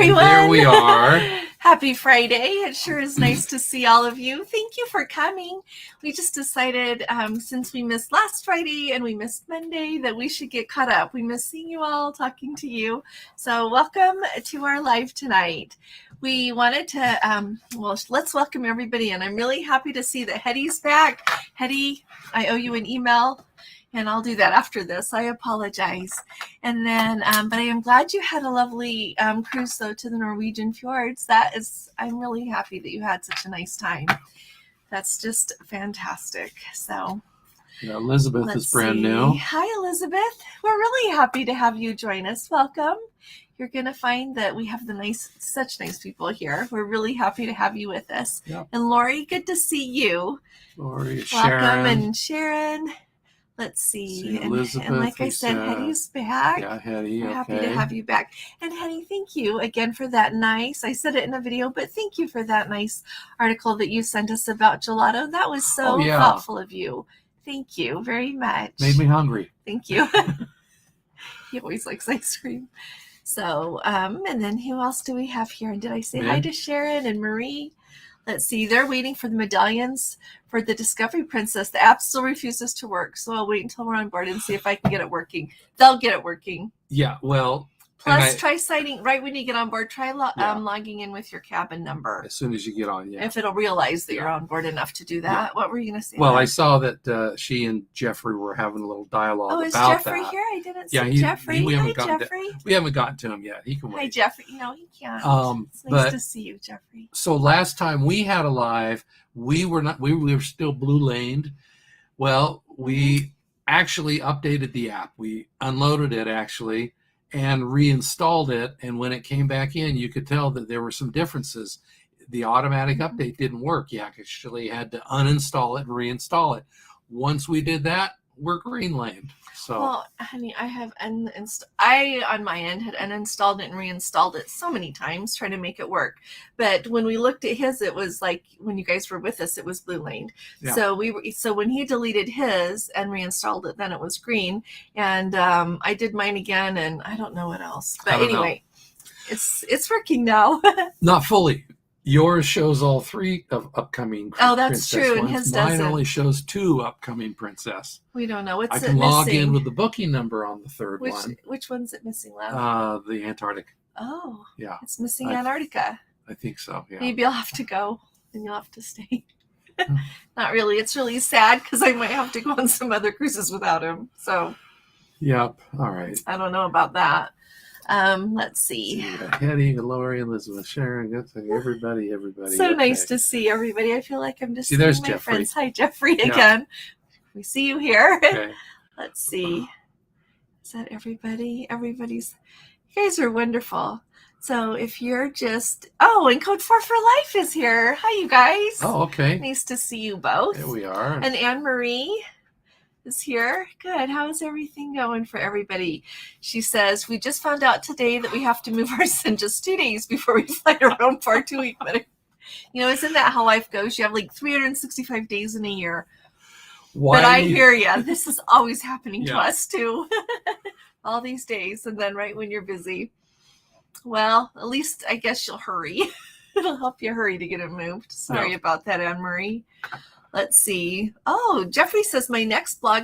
everyone. And there we are. Happy Friday. It sure is nice to see all of you. Thank you for coming. We just decided since we missed last Friday and we missed Monday that we should get caught up. We miss seeing you all, talking to you. So welcome to our live tonight. We wanted to, let's welcome everybody. And I'm really happy to see that Hetty's back. Hetty, I owe you an email. And I'll do that after this. I apologize. And then, but I am glad you had a lovely cruise, though, to the Norwegian fjords. I'm really happy that you had such a nice time. That's just fantastic. So, yeah, Elizabeth is brand new. Hi, Elizabeth. We're really happy to have you join us. Welcome. You're going to find that we have such nice people here. We're really happy to have you with us. Yep. And Lori, good to see you. Lori, welcome, Sharon. And Sharon. Let's see. Elizabeth, and like I said, Hetty's back. Yeah, Hetty. We're happy to have you back. And Hetty, thank you again for that I said it in a video, but thank you for that nice article that you sent us about gelato. That was so thoughtful of you. Thank you very much. Made me hungry. Thank you. He always likes ice cream. So, and then who else do we have here? And did I say hi to Sharon and Marie? Let's see, they're waiting for the medallions for the Discovery Princess. The app still refuses to work, so I'll wait until we're on board and see if I can get it working. They'll get it working. Yeah, well. Plus, try signing, right when you get on board, try logging in with your cabin number. As soon as you get on, If it'll realize that you're on board enough to do that. Yeah. What were you going to say? Well, I saw that she and Jeffrey were having a little dialogue about that. Oh, is Jeffrey here? I didn't see Jeffrey. Hi, Jeffrey. We haven't gotten to him yet. He can wait. Hi, Jeffrey. No, he can't. It's nice to see you, Jeffrey. So last time we had a live, we were still blue laned. Well, we actually updated the app. We unloaded it actually and reinstalled it. And when it came back in, you could tell that there were some differences. The automatic update didn't work. You actually had to uninstall it and reinstall it. Once we did that, we're green laned. So, well, honey, I on my end had uninstalled it and reinstalled it so many times trying to make it work. But when we looked at his, it was like when you guys were with us, it was blue laned. Yeah. So when he deleted his and reinstalled it, then it was green. And I did mine again, and I don't know what else. But anyway, it's working now. Not fully. Yours shows all 3 of upcoming princess. Oh, that's true, and his doesn't. Mine only shows 2 upcoming princess. We don't know. What's it missing? I can log in with the booking number on the third one. Which one's it missing, love? The Antarctica. Oh. Yeah. It's missing Antarctica. I think so, yeah. Maybe I'll have to go, and you'll have to stay. Not really. It's really sad, because I might have to go on some other cruises without him. So. Yep. All right. I don't know about that. Let's see. Hetty, Lori, Elizabeth, Sharon, everybody. So nice to see everybody. I feel like I'm just seeing there's my Jeffrey. friends. Hi, Jeffrey, again. We see you here. Okay. Let's see. Is that everybody? You guys are wonderful. So if you're and Code 4 for Life is here. Hi, you guys. Oh, okay. Nice to see you both. There we are. And Anne-Marie is here. Good. How is everything going for everybody? She says, we just found out today that we have to move ours in just 2 days before we fly to Rome for our 2-week wedding. Isn't that how life goes? You have like 365 days in a year. Why? But I hear you. This is always happening to us too. All these days. And then right when you're busy. Well, at least I guess you'll hurry. It'll help you hurry to get it moved. Sorry about that, Anne-Marie. Let's see. Oh, Jeffrey says my next blog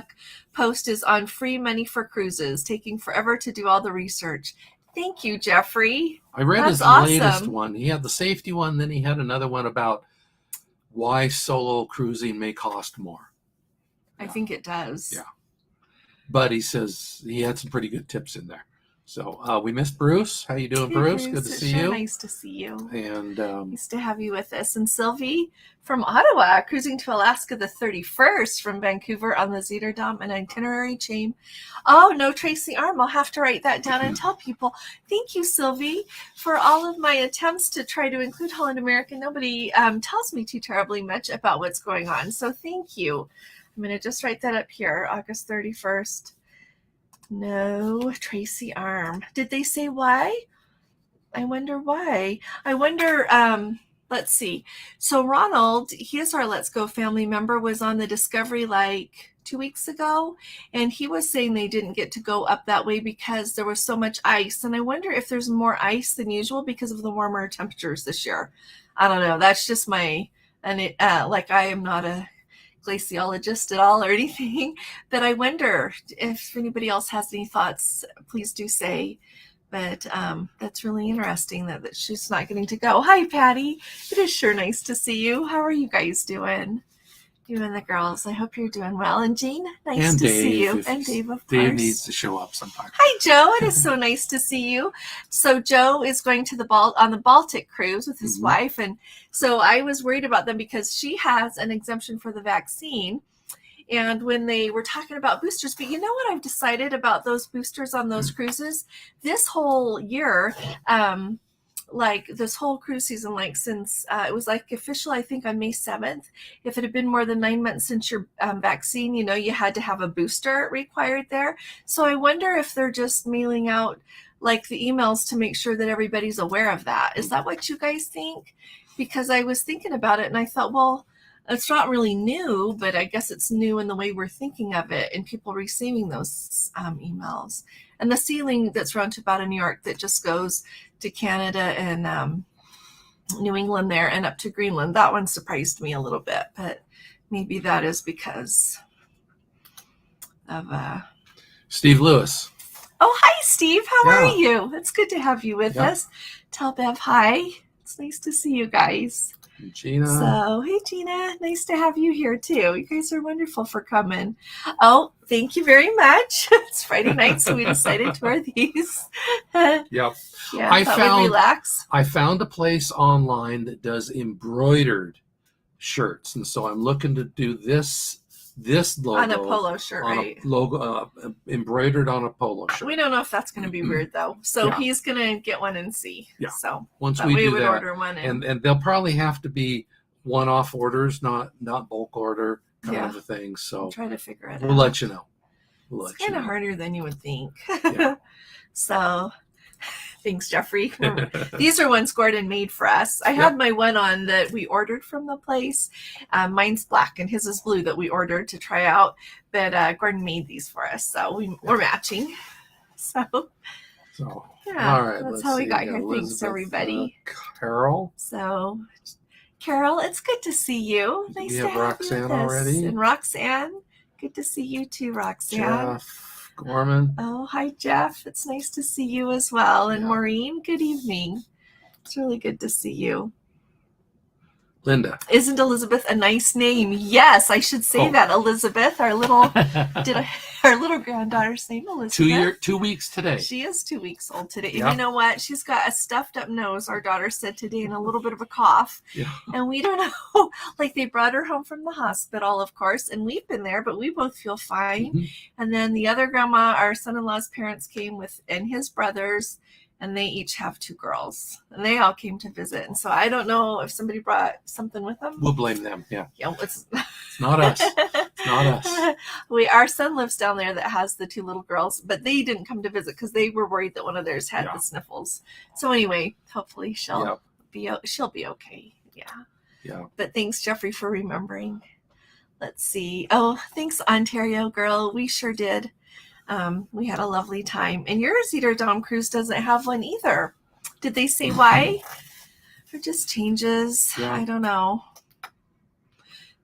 post is on free money for cruises, taking forever to do all the research. Thank you, Jeffrey. I read his latest one. He had the safety one, then he had another one about why solo cruising may cost more. I think it does. Yeah. But he says he had some pretty good tips in there. So we missed Bruce. How you doing, Bruce? Good to see you. Nice to see you. And nice to have you with us. And Sylvie from Ottawa, cruising to Alaska the 31st from Vancouver on the Zeterdom and itinerary chain. Oh, no Tracy Arm. I'll have to write that down and tell people. Thank you, Sylvie, for all of my attempts to try to include Holland America. Nobody tells me too terribly much about what's going on. So thank you. I'm going to just write that up here, August 31st. No, Tracy Arm. Did they say why? I wonder why. I wonder, let's see. So Ronald, he is our Let's Go family member, was on the Discovery like 2 weeks ago, and he was saying they didn't get to go up that way because there was so much ice. And I wonder if there's more ice than usual because of the warmer temperatures this year. I don't know. That's just my, and like I am not a glaciologist at all or anything, but I wonder if anybody else has any thoughts, please do say. But that's really interesting that she's not getting to go. Hi, Patty. It is sure nice to see you. How are you guys doing? You and the girls. I hope you're doing well. And Jean, nice to see you. And Dave, of course. Dave needs to show up sometime. Hi, Joe. It is so nice to see you. So Joe is going to on the Baltic cruise with his wife. And so I was worried about them because she has an exemption for the vaccine. And when they were talking about boosters, but you know what I've decided about those boosters on those cruises? This whole year, like this whole cruise season, like since it was like official, I think on May 7th, if it had been more than 9 months since your vaccine, you know, you had to have a booster required there. So I wonder if they're just mailing out like the emails to make sure that everybody's aware of that. Is that what you guys think? Because I was thinking about it and I thought, well, it's not really new, but I guess it's new in the way we're thinking of it and people receiving those emails. And the ceiling that's roundabout in New York that just goes to Canada and New England there and up to Greenland, that one surprised me a little bit, but maybe that is because of Steve Lewis. Oh, hi, Steve. How are you? It's good to have you with us. Tell Bev hi. It's nice to see you guys. Gina. So, hey, Gina. Nice to have you here, too. You guys are wonderful for coming. Oh, thank you very much. It's Friday night, so we decided to wear these. Yep. Yeah, we'd relax. I found a place online that does embroidered shirts, and so I'm looking to do this logo on a polo shirt, right? A logo embroidered on a polo shirt. We don't know if that's going to be weird though, so he's going to get one and see. Yeah. So once we do would that, order one, and they'll probably have to be one-off orders, not bulk order kind of a thing. So I'll try to figure it out. We'll let you know. It's kind of harder than you would think. Yeah. So. Thanks, Jeffrey. These are ones Gordon made for us. I had my one on that we ordered from the place. Mine's black and his is blue that we ordered to try out. But Gordon made these for us, so we're matching. So yeah, all right, that's how we got here. Thanks, everybody. Carol. So, Carol, it's good to see you. Nice to have Roxanne you with us. already. And Roxanne, good to see you too, Roxanne. Jeff. Gorman. Oh, hi, Jeff. It's nice to see you as well. And Maureen, good evening. It's really good to see you. Linda. Isn't Elizabeth a nice name? Yes, I should say that. Elizabeth, our little granddaughter's name, Elizabeth. 2 weeks today. She is 2 weeks old today. And you know what? She's got a stuffed up nose, our daughter said today, and a little bit of a cough. Yeah. And we don't know. Like they brought her home from the hospital, of course, and we've been there, but we both feel fine. Mm-hmm. And then the other grandma, our son-in-law's parents came with, and his brothers, and they each have 2 girls, and they all came to visit. And so I don't know if somebody brought something with them. We'll blame them. Yeah. It's not us. It's not us. Our son lives down there that has the 2 little girls, but they didn't come to visit because they were worried that one of theirs had the sniffles. So anyway, hopefully she'll be okay. Yeah. But thanks, Jeffrey, for remembering. Let's see. Oh, thanks, Ontario girl. We sure did. We had a lovely time. And your Cedar Dome cruise doesn't have one either. Did they say why? Or just changes? Yeah. I don't know.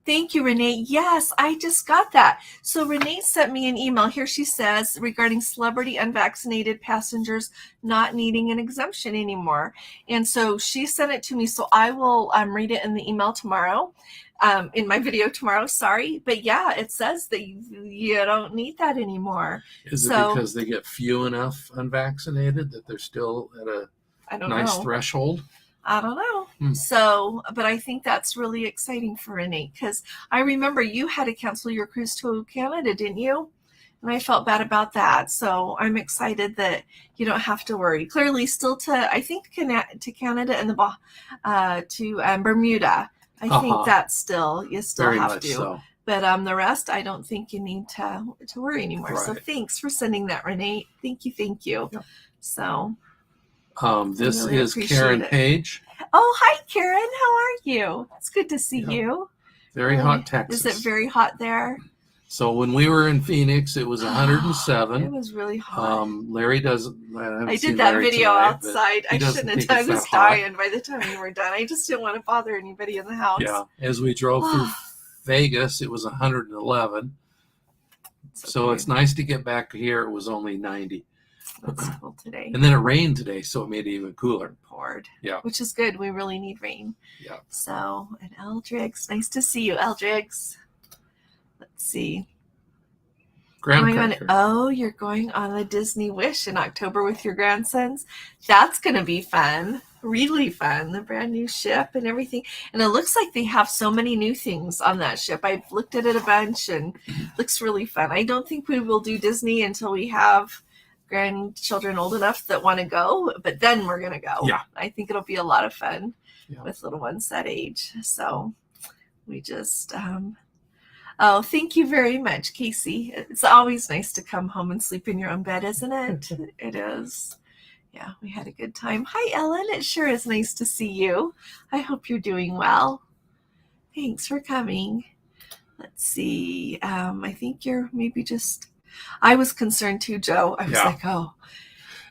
Thank you, Renee. Yes, I just got that. So Renee sent me an email. Here she says, regarding celebrity unvaccinated passengers not needing an exemption anymore. And so she sent it to me. So I will read it in the email tomorrow. In my video tomorrow, sorry. But yeah, it says that you don't need that anymore. Is it because they get few enough unvaccinated that they're still at a nice threshold? I don't know. So, but I think that's really exciting for Renee, because I remember you had to cancel your cruise to Canada, didn't you? And I felt bad about that. So I'm excited that you don't have to worry. Clearly still to Canada and to Bermuda. I think that's still, you still Very have to. So. But the rest, I don't think you need to worry anymore. Right. So thanks for sending that, Renee. Thank you. Yep. So this really is Karen Page. Oh, hi, Karen. How are you? It's good to see you. Very hot Texas. Is it very hot there? So when we were in Phoenix, it was 107. It was really hot. Larry doesn't. I did that video outside. I shouldn't have done. I was dying by the time we were done. I just didn't want to bother anybody in the house. Yeah. As we drove through Vegas, it was 111. So it's nice to get back here. It was only 90. That's cool today. And then it rained today, so it made it even cooler. It poured. Yeah. Which is good. We really need rain. Yeah. So, and Eldrix, nice to see you, Eldrix. Let's see. You're going on the Disney Wish in October with your grandsons. That's going to be fun. Really fun. The brand new ship and everything. And it looks like they have so many new things on that ship. I've looked at it a bunch and it looks really fun. I don't think we will do Disney until we have grandchildren old enough that want to go, but then we're going to go. Yeah. I think it'll be a lot of fun with little ones that age. So we just, oh, thank you very much, Casey. It's always nice to come home and sleep in your own bed, isn't it? It is. Yeah, we had a good time. Hi, Ellen. It sure is nice to see you. I hope you're doing well. Thanks for coming. Let's see. I think you're maybe just... I was concerned too, Joe. I was like, oh.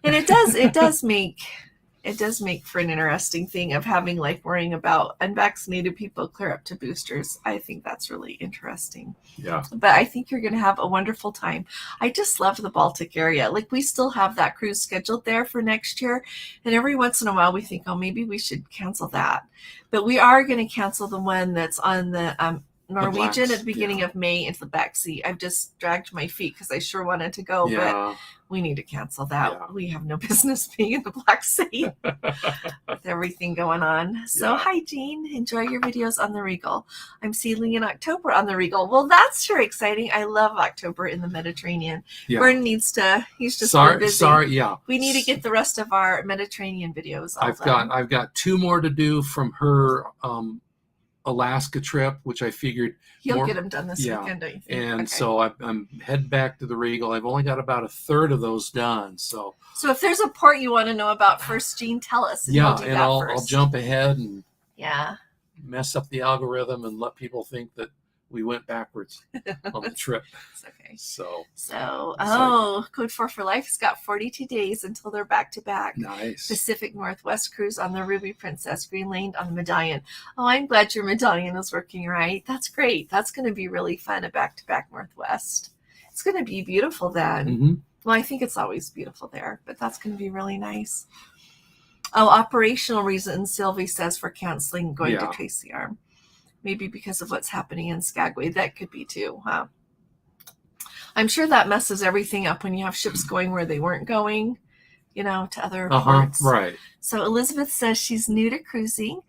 And it does make for an interesting thing of having worrying about unvaccinated people clear up to boosters. I think that's really interesting. Yeah. But I think you're going to have a wonderful time. I just love the Baltic area. We still have that cruise scheduled there for next year. And every once in a while we think, oh, maybe we should cancel that. But we are going to cancel the one that's on the Norwegian at the beginning of May into the Black Sea. I've just dragged my feet because I sure wanted to go, but we need to cancel that. Yeah. We have no business being in the Black Sea with everything going on. So hi, Jean. Enjoy your videos on the Regal. I'm sailing in October on the Regal. Well, that's sure exciting. I love October in the Mediterranean. Yeah. Vern needs to, he's just busy. We need to get the rest of our Mediterranean videos. I've got 2 more to do from her Alaska trip, which I figured you'll get them done this weekend, don't you think? And so I'm heading back to the Regal. I've only got about 1/3 of those done. So if there's a port you want to know about first, Jean, tell us. And I'll jump ahead and mess up the algorithm and let people think that we went backwards on the trip. It's okay. So Code 4 for Life has got 42 days until they're back to back. Nice. Pacific Northwest cruise on the Ruby Princess, Greenland on the Medallion. Oh, I'm glad your Medallion is working right. That's great. That's going to be really fun, a back-to-back Northwest. It's going to be beautiful then. Mm-hmm. Well, I think it's always beautiful there, but that's going to be really nice. Oh, operational reasons, Sylvie says, for canceling going to Tracy Arm. Maybe because of what's happening in Skagway. That could be too, huh? I'm sure that messes everything up when you have ships going where they weren't going, to other ports. Right. So Elizabeth says she's new to cruising.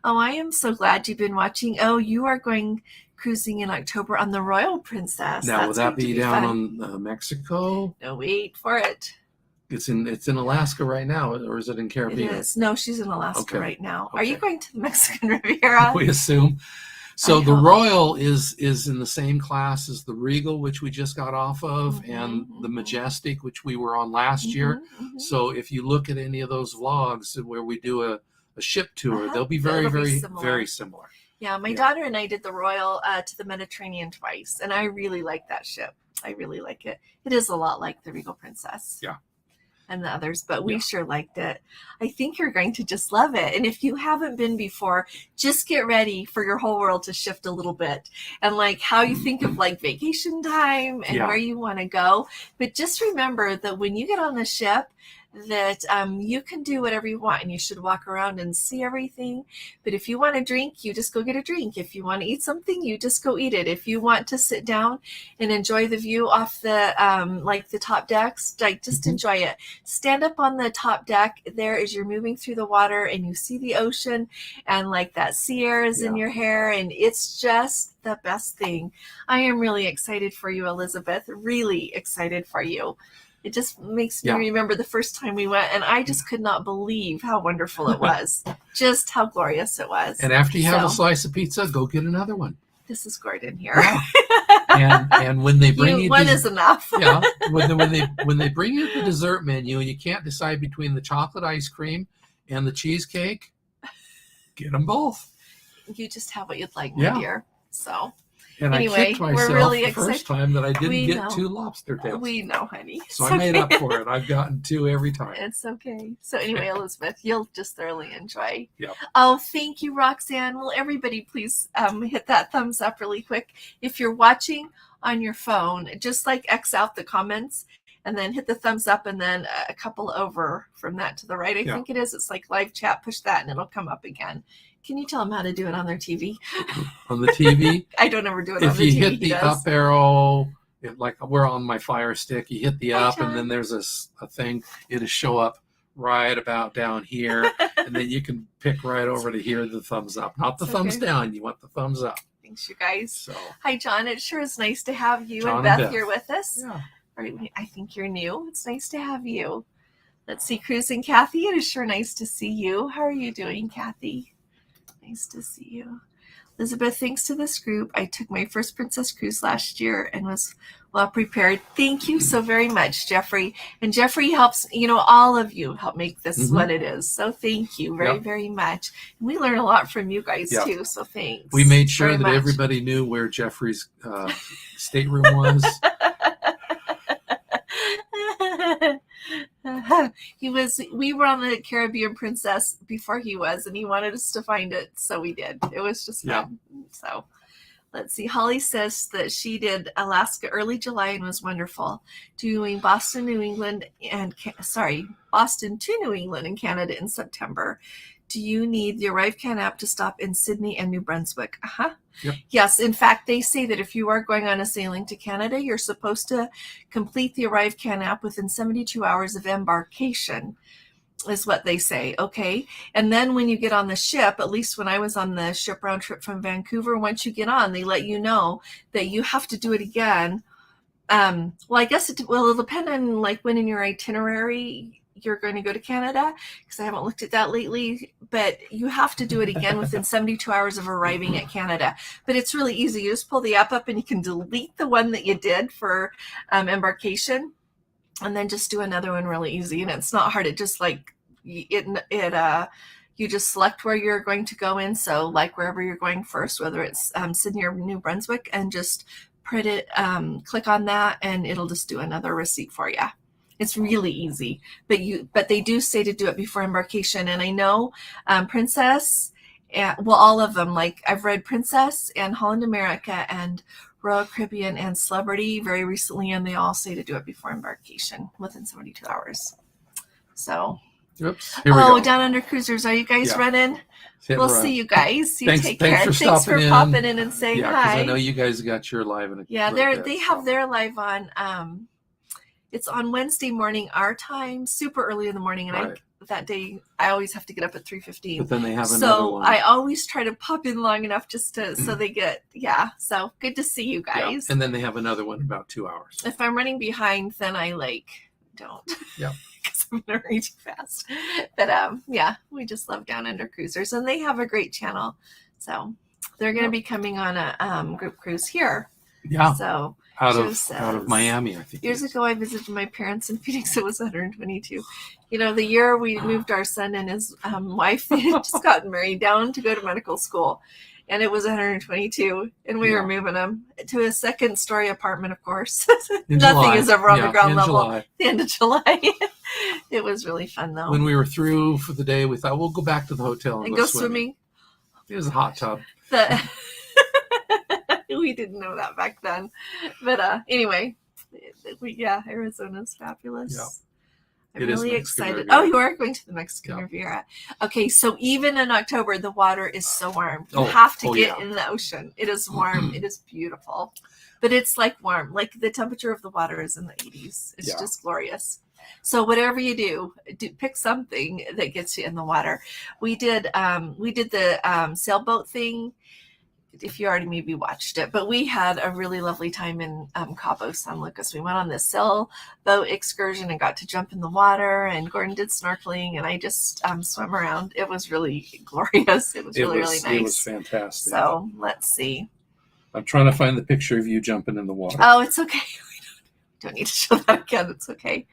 Oh, I am so glad you've been watching. Oh, you are going cruising in October on the Royal Princess. Now, will that be down on Mexico? No, wait for it. It's in Alaska right now, or is it in Caribbean? It is. No, she's in Alaska right now. Okay. Are you going to the Mexican Riviera? We assume. So the Royal is in the same class as the Regal, which we just got off of, and the Majestic, which we were on last year. Mm-hmm. So if you look at any of those vlogs where we do a ship tour, they'll be very similar. Yeah, my daughter and I did the Royal to the Mediterranean twice, and I really like that ship. I really like it. It is a lot like the Regal Princess. Yeah. And the others, but we sure liked it. I think you're going to just love it. And if you haven't been before, just get ready for your whole world to shift a little bit and how you think of vacation time and where you want to go. But just remember that when you get on the ship, that you can do whatever you want and you should walk around and see everything. But if you want to drink, you just go get a drink. If you want to eat something, you just go eat it. If you want to sit down and enjoy the view off the the top decks, just enjoy it. Stand up on the top deck there as you're moving through the water and you see the ocean and that sea air is in your hair, and it's just the best thing. I am really excited for you, Elizabeth. Really excited for you. It just makes me remember the first time we went, and I just could not believe how wonderful it was. Just how glorious it was. And after you have a slice of pizza, go get another one. This is Gordon here. and when they bring you one is enough. when they bring you the dessert menu and you can't decide between the chocolate ice cream and the cheesecake, get them both. You just have what you'd like, my Yeah. dear. So And anyway, I kicked we're myself really the first excited. time that I didn't We get know. 2 lobster tails. we know, honey. So It's I made okay. up for it. I've gotten 2 every time. It's okay. So anyway, Elizabeth, you'll just thoroughly enjoy. Yep. Oh, thank you, Roxanne. Will everybody please hit that thumbs up really quick? If you're watching on your phone, just like X out the comments and then hit the thumbs up and then a couple over from that to the right. I think it is. It's like live chat. Push that and it'll come up again. Can you tell them how to do it on their TV? On the TV? I don't ever do it on If the you TV. hit the up arrow, like we're on my Fire Stick, you hit the Hi, up John. and then there's a thing. It'll show up right about down here. And then you can pick right over to here, the thumbs up. Not the It's thumbs okay. down. You want the thumbs up. Thanks, you guys. So Hi, John. It sure is nice to have you John and and Beth Beth. here with us. yeah. Right, I think you're new. It's nice to have you. Let's see, Cruz and Kathy. It is sure nice to see you. How are you doing, Kathy? Nice to see you. Elizabeth, thanks to this group, I took my first Princess Cruise last year and was well prepared. Thank you so very much, Jeffrey. And Jeffrey helps, all of you help make this what it is. So thank you very, very much. And we learn a lot from you guys too. So thanks. We made sure very that much. everybody knew where Jeffrey's stateroom was. We were on the Caribbean Princess before he was, and he wanted us to find it, so we did. It was just fun. So let's see. Holly says that she did Alaska early July and was wonderful, doing Boston to New England and Canada in September. Do you need the Arrivedcat app to stop in Sydney and New Brunswick? Yep. Yes. In fact, they say that if you are going on a sailing to Canada, you're supposed to complete the Arrivedcat app within 72 hours of embarkation, is what they say. Okay. And then when you get on the ship, at least when I was on the ship round trip from Vancouver, once you get on, they let you know that you have to do it again. Well, I guess it'll depend on like when in your itinerary you're going to go to Canada, because I haven't looked at that lately, but you have to do it again within 72 hours of arriving at Canada. But it's really easy. You just pull the app up and you can delete the one that you did for embarkation and then just do another one really easy. And it's not hard. It just like you just select where you're going to go in. So like wherever you're going first, whether it's Sydney or New Brunswick, and just print it, click on that, and it'll just do another receipt for you. It's really easy, but they do say to do it before embarkation. And I know Princess, all of them, like I've read Princess and Holland America and Royal Caribbean and Celebrity very recently, and they all say to do it before embarkation within 72 hours. So, Oops, here we go. Down Under Cruisers, are you guys running? We'll see you guys. Thanks take care. Thanks for popping in and saying hi. because I know you guys got your live in a they have their live on. It's on Wednesday morning, our time, super early in the morning. And that day, I always have to get up at 3:15. But then they have another So one. I always try to pop in long enough just to, so they get, So good to see you guys. And then they have another one about 2 hours. If I'm running behind, then I don't. Yeah. Because I'm going to read too fast. But we just love Down Under Cruisers. And they have a great channel. So they're going to be coming on a group cruise here. Yeah. So out of Miami, I think. Years ago, I visited my parents in Phoenix. It was 122. The year we moved our son and his wife, they had just gotten married down to go to medical school. And it was 122. And we were moving them to a second-story apartment, of course. Nothing is ever on the ground level. July. The end of July. It was really fun, though. When we were through for the day, we thought, we'll go back to the hotel and go swimming. It was a hot tub. We didn't know that back then. But anyway, Arizona's fabulous. Yeah. I'm really excited. Oh, you are going to the Mexican Riviera. Okay, so even in October, the water is so warm. You have to get in the ocean. It is warm. It is beautiful. But it's like warm. Like the temperature of the water is in the 80s. It's just glorious. So whatever you do, pick something that gets you in the water. We did the sailboat thing. If you already maybe watched it, but we had a really lovely time in Cabo San Lucas. We went on this sailboat excursion and got to jump in the water, and Gordon did snorkeling, and I just swam around. It was really glorious. It was really nice. It was fantastic. So let's see. I'm trying to find the picture of you jumping in the water. Oh, it's okay. We don't need to show that again. It's okay.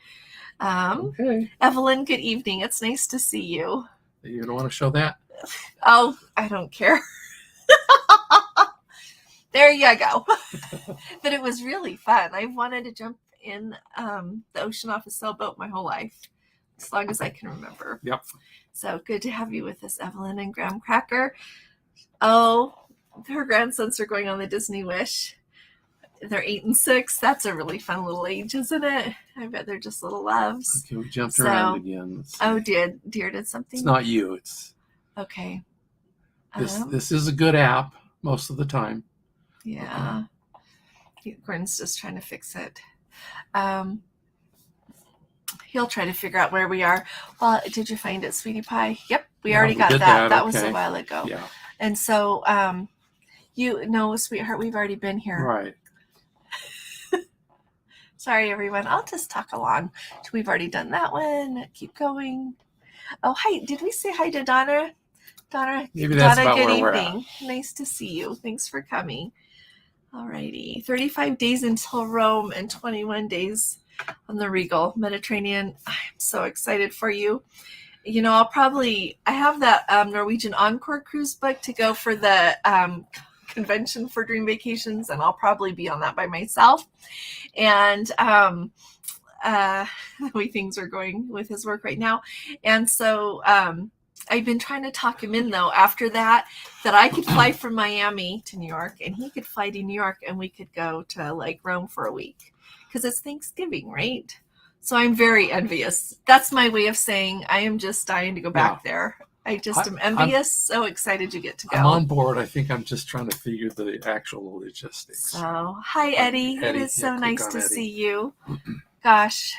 Okay. Evelyn, good evening. It's nice to see you. You don't want to show that? Oh, I don't care. There you go. But it was really fun. I wanted to jump in the ocean off a sailboat my whole life, as long as I can remember. Yep. So good to have you with us, Evelyn and Graham Cracker. Oh, her grandsons are going on the Disney Wish. They're 8 and 6. That's a really fun little age, isn't it? I bet they're just little loves. Okay, we jumped around again. Oh, dear, did something? It's not you. It's okay. This is a good app most of the time. Yeah. Gordon's just trying to fix it. He'll try to figure out where we are. Well, did you find it, Sweetie Pie? Yep, we already got that. That was a while ago. Yeah. And so, sweetheart, we've already been here. Right. Sorry, everyone. I'll just talk along. We've already done that one. Keep going. Oh, hi. Did we say hi to Donna? Maybe that's about good where evening. Nice to see you. Thanks for coming. All righty. 35 days until Rome and 21 days on the Regal Mediterranean. I'm so excited for you. You know, I have that Norwegian Encore cruise book to go for the convention for Dream Vacations, and I'll probably be on that by myself. And the way things are going with his work right now. And so I've been trying to talk him in, though, after that I could fly from Miami to New York, and he could fly to New York, and we could go to like Rome for a week, because it's Thanksgiving, right? So I'm very envious. That's my way of saying I am just dying to go back there. I just am envious. So excited you get to go. I'm on board. I think I'm just trying to figure the actual logistics. So, hi, Eddie. It is so nice to see you. Gosh,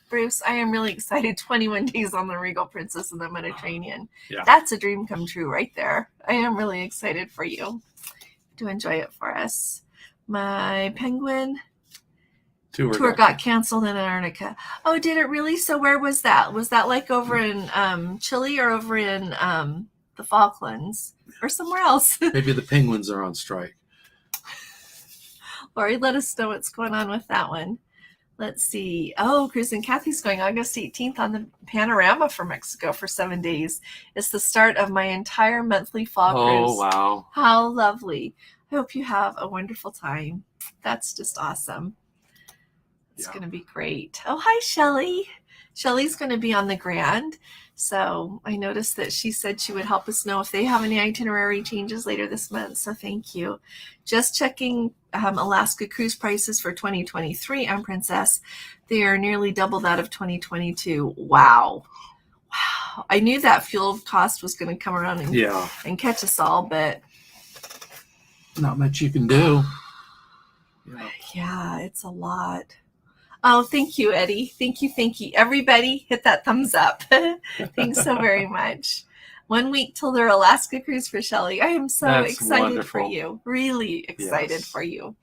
Bruce, I am really excited. 21 days on the Regal Princess in the Mediterranean. Yeah. That's a dream come true right there. I am really excited for you to enjoy it for us. My penguin tour got canceled in Antarctica. Oh, did it really? So where was that? Was that like over in Chile or over in the Falklands or somewhere else? Maybe the penguins are on strike. Lori, let us know what's going on with that one. Let's see. Oh, Cruise and Kathy's going August 18th on the Panorama for Mexico for 7 days. It's the start of my entire monthly fall cruise. Oh, wow. How lovely. I hope you have a wonderful time. That's just awesome. It's going to be great. Oh, hi, Shelly. Shelly's going to be on the Grand. So I noticed that she said she would help us know if they have any itinerary changes later this month. So thank you. Just checking Alaska cruise prices for 2023 on Princess. They are nearly double that of 2022. Wow. I knew that fuel cost was going to come around and catch us all, but not much you can do. Yeah, it's a lot. Oh, thank you, Eddie. Thank you. Everybody hit that thumbs up. Thanks so very much. 1 week till their Alaska cruise for Shelly. I am so excited for you. Really excited for you.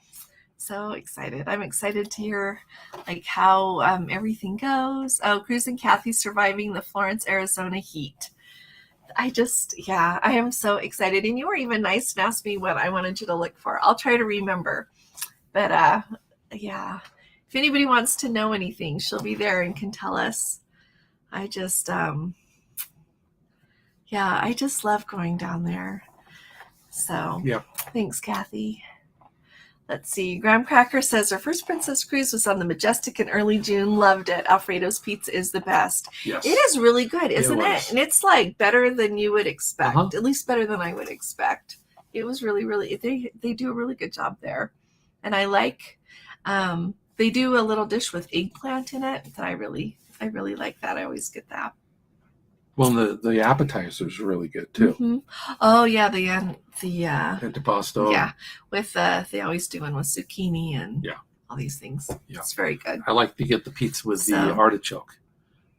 So excited. I'm excited to hear like how everything goes. Oh, Cruise and Kathy surviving the Florence, Arizona heat. I am so excited. And you were even nice and asked me what I wanted you to look for. I'll try to remember. But if anybody wants to know anything, she'll be there and can tell us. I just love going down there. So thanks, Kathy. Let's see. Graham Cracker says her first Princess cruise was on the Majestic in early June. Loved it. Alfredo's pizza is the best. Yes. It is really good, isn't it? And it's like better than you would expect. At least better than I would expect. It was really, really, they do a really good job there. And I like, they do a little dish with eggplant in it that I really like that. I always get that. Well, the appetizers are really good too. Mm-hmm. Oh yeah, the antipasto. Yeah, with they always do one with zucchini and all these things. Yeah. It's very good. I like to get the pizza with the artichoke.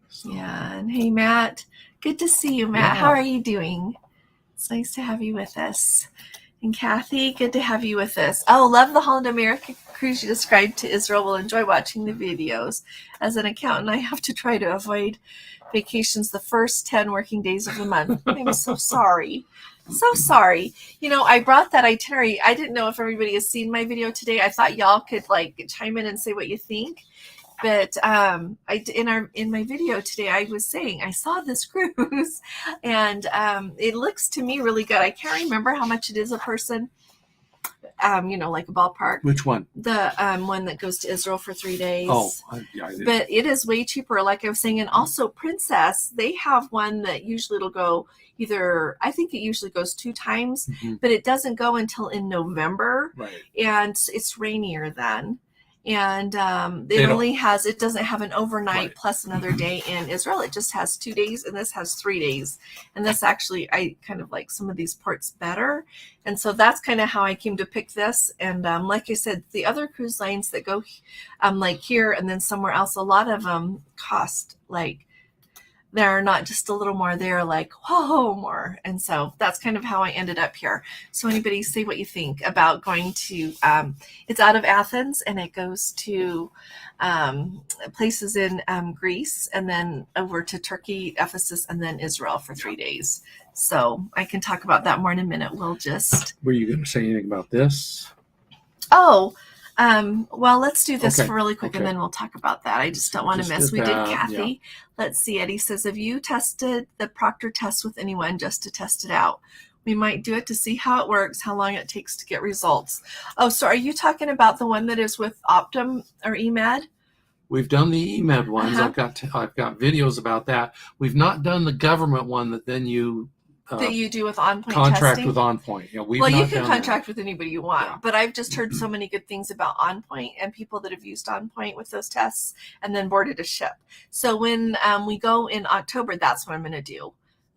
So. Yeah, and hey Matt, good to see you, Matt. How are you doing? It's nice to have you with us. And Kathy, good to have you with us. Oh, love the Holland America cruise you described to Israel. Will enjoy watching the videos. As an accountant, I have to try to avoid vacations the first 10 working days of the month. I'm so sorry. So sorry. You know, I brought that itinerary. I didn't know if everybody has seen my video today. I thought y'all could like chime in and say what you think. But in my video today, I was saying I saw this cruise, and it looks to me really good. I can't remember how much it is a person. Like a ballpark. Which one? The one that goes to Israel for 3 days. Oh, yeah. But it is way cheaper, like I was saying. And also Princess, they have one that usually it'll go I think it usually goes 2 times, but it doesn't go until in November. Right. And it's rainier then. And it doesn't have an overnight plus another day in Israel. It just has 2 days, and this has 3 days. And this actually, I kind of like some of these ports better. And so that's kind of how I came to pick this. And like I said, the other cruise lines that go like here and then somewhere else, a lot of them cost like, they're not just a little more, they're like, whoa, more. And so that's kind of how I ended up here. So anybody say what you think about going to, it's out of Athens and it goes to places in Greece and then over to Turkey, Ephesus, and then Israel for 3 days. So I can talk about that more in a minute. Were you going to say anything about this? Oh, well, let's do this really quick, Okay. and then we'll talk about that. I just don't want to miss. We did Kathy. Yeah. Let's see. Eddie says, have you tested the Proctor test with anyone just to test it out? We might do it to see how it works, how long it takes to get results. Oh, so are you talking about the one that is with Optum or EMED? We've done the EMED ones. I've got videos about that. We've not done the government one that then you that you do with on-point contract testing? with on-point. You can contract with anybody you want, but I've just heard so many good things about on-point and people that have used on-point with those tests and then boarded a ship. So when we go in October, that's what I'm going to do.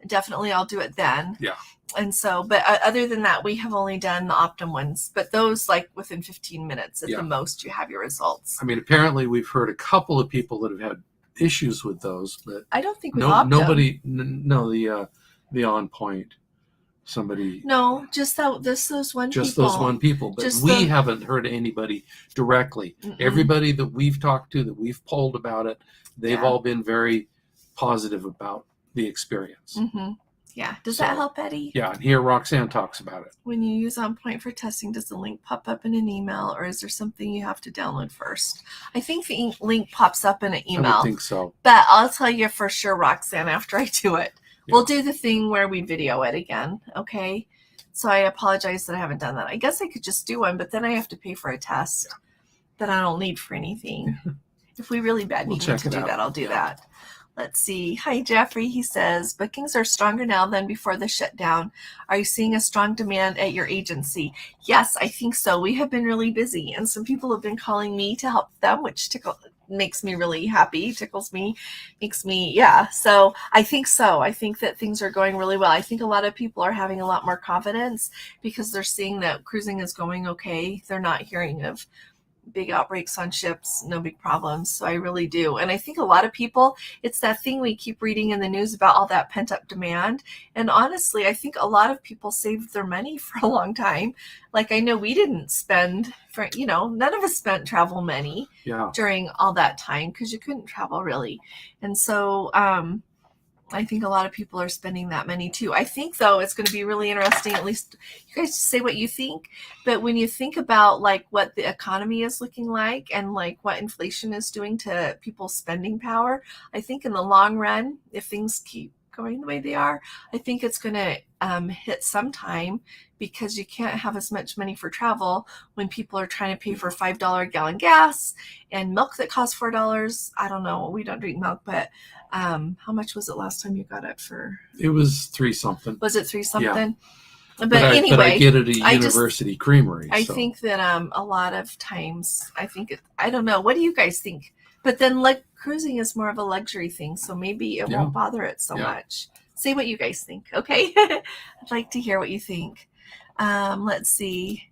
Definitely I'll do it then. Yeah. And so, but other than that, we have only done the Optum ones, but those like within 15 minutes at the most, you have your results. I mean, apparently we've heard a couple of people that have had issues with those, but I don't think with Optum. The on point, somebody. No, just those one people. Just those one people. But we haven't heard anybody directly. Everybody that we've talked to, that we've polled about it, they've all been very positive about the experience. Yeah. Does that help, Eddie? Yeah. And here Roxanne talks about it. When you use on-point for testing, does the link pop up in an email, or is there something you have to download first? I think the link pops up in an email. I would think so. But I'll tell you for sure, Roxanne, after I do it. We'll do the thing where we video it again, okay? So I apologize that I haven't done that. I guess I could just do one, but then I have to pay for a test that I don't need for anything. If we really bad need to do that, I'll do that. Let's see. Hi, Jeffrey. He says, bookings are stronger now than before the shutdown. Are you seeing a strong demand at your agency? Yes, I think so. We have been really busy, and some people have been calling me to help them, which makes me really happy, tickles me, makes me, so I think so. I think that things are going really well. I think a lot of people are having a lot more confidence because they're seeing that cruising is going okay. They're not hearing of big outbreaks on ships, no big problems. So I really do. And I think a lot of people, it's that thing we keep reading in the news about all that pent up demand. And honestly, I think a lot of people saved their money for a long time. Like I know we didn't spend none of us spent travel money during all that time because you couldn't travel really. And so, I think a lot of people are spending that money too. I think though it's going to be really interesting, at least you guys say what you think, but when you think about like what the economy is looking like and like what inflation is doing to people's spending power, I think in the long run, if things keep going the way they are, I think it's going to hit sometime because you can't have as much money for travel when people are trying to pay for $5 a gallon gas and milk that costs $4. I don't know. We don't drink milk, but how much was it last time you got it for? It was $3 something. Was it $3 something? Yeah. But anyway, but I get it at University Creamery. I think that a lot of times, I don't know. What do you guys think? But then like cruising is more of a luxury thing, so maybe it won't bother it so much. Say what you guys think, okay? I'd like to hear what you think. Let's see.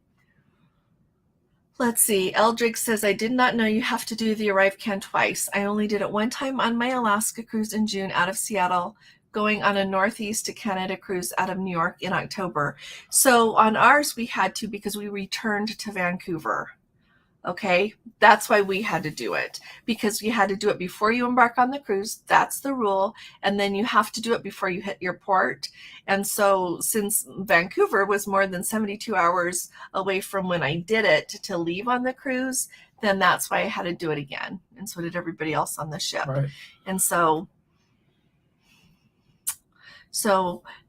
Eldrick says, I did not know you have to do the Arrivedcat twice. I only did it one time on my Alaska cruise in June out of Seattle, going on a Northeast to Canada cruise out of New York in October. So on ours, we had to because we returned to Vancouver. Okay, that's why we had to do it, because you had to do it before you embark on the cruise. That's the rule. And then you have to do it before you hit your port. And so since Vancouver was more than 72 hours away from when I did it to leave on the cruise, then that's why I had to do it again. and so did everybody else on the ship. Right. And so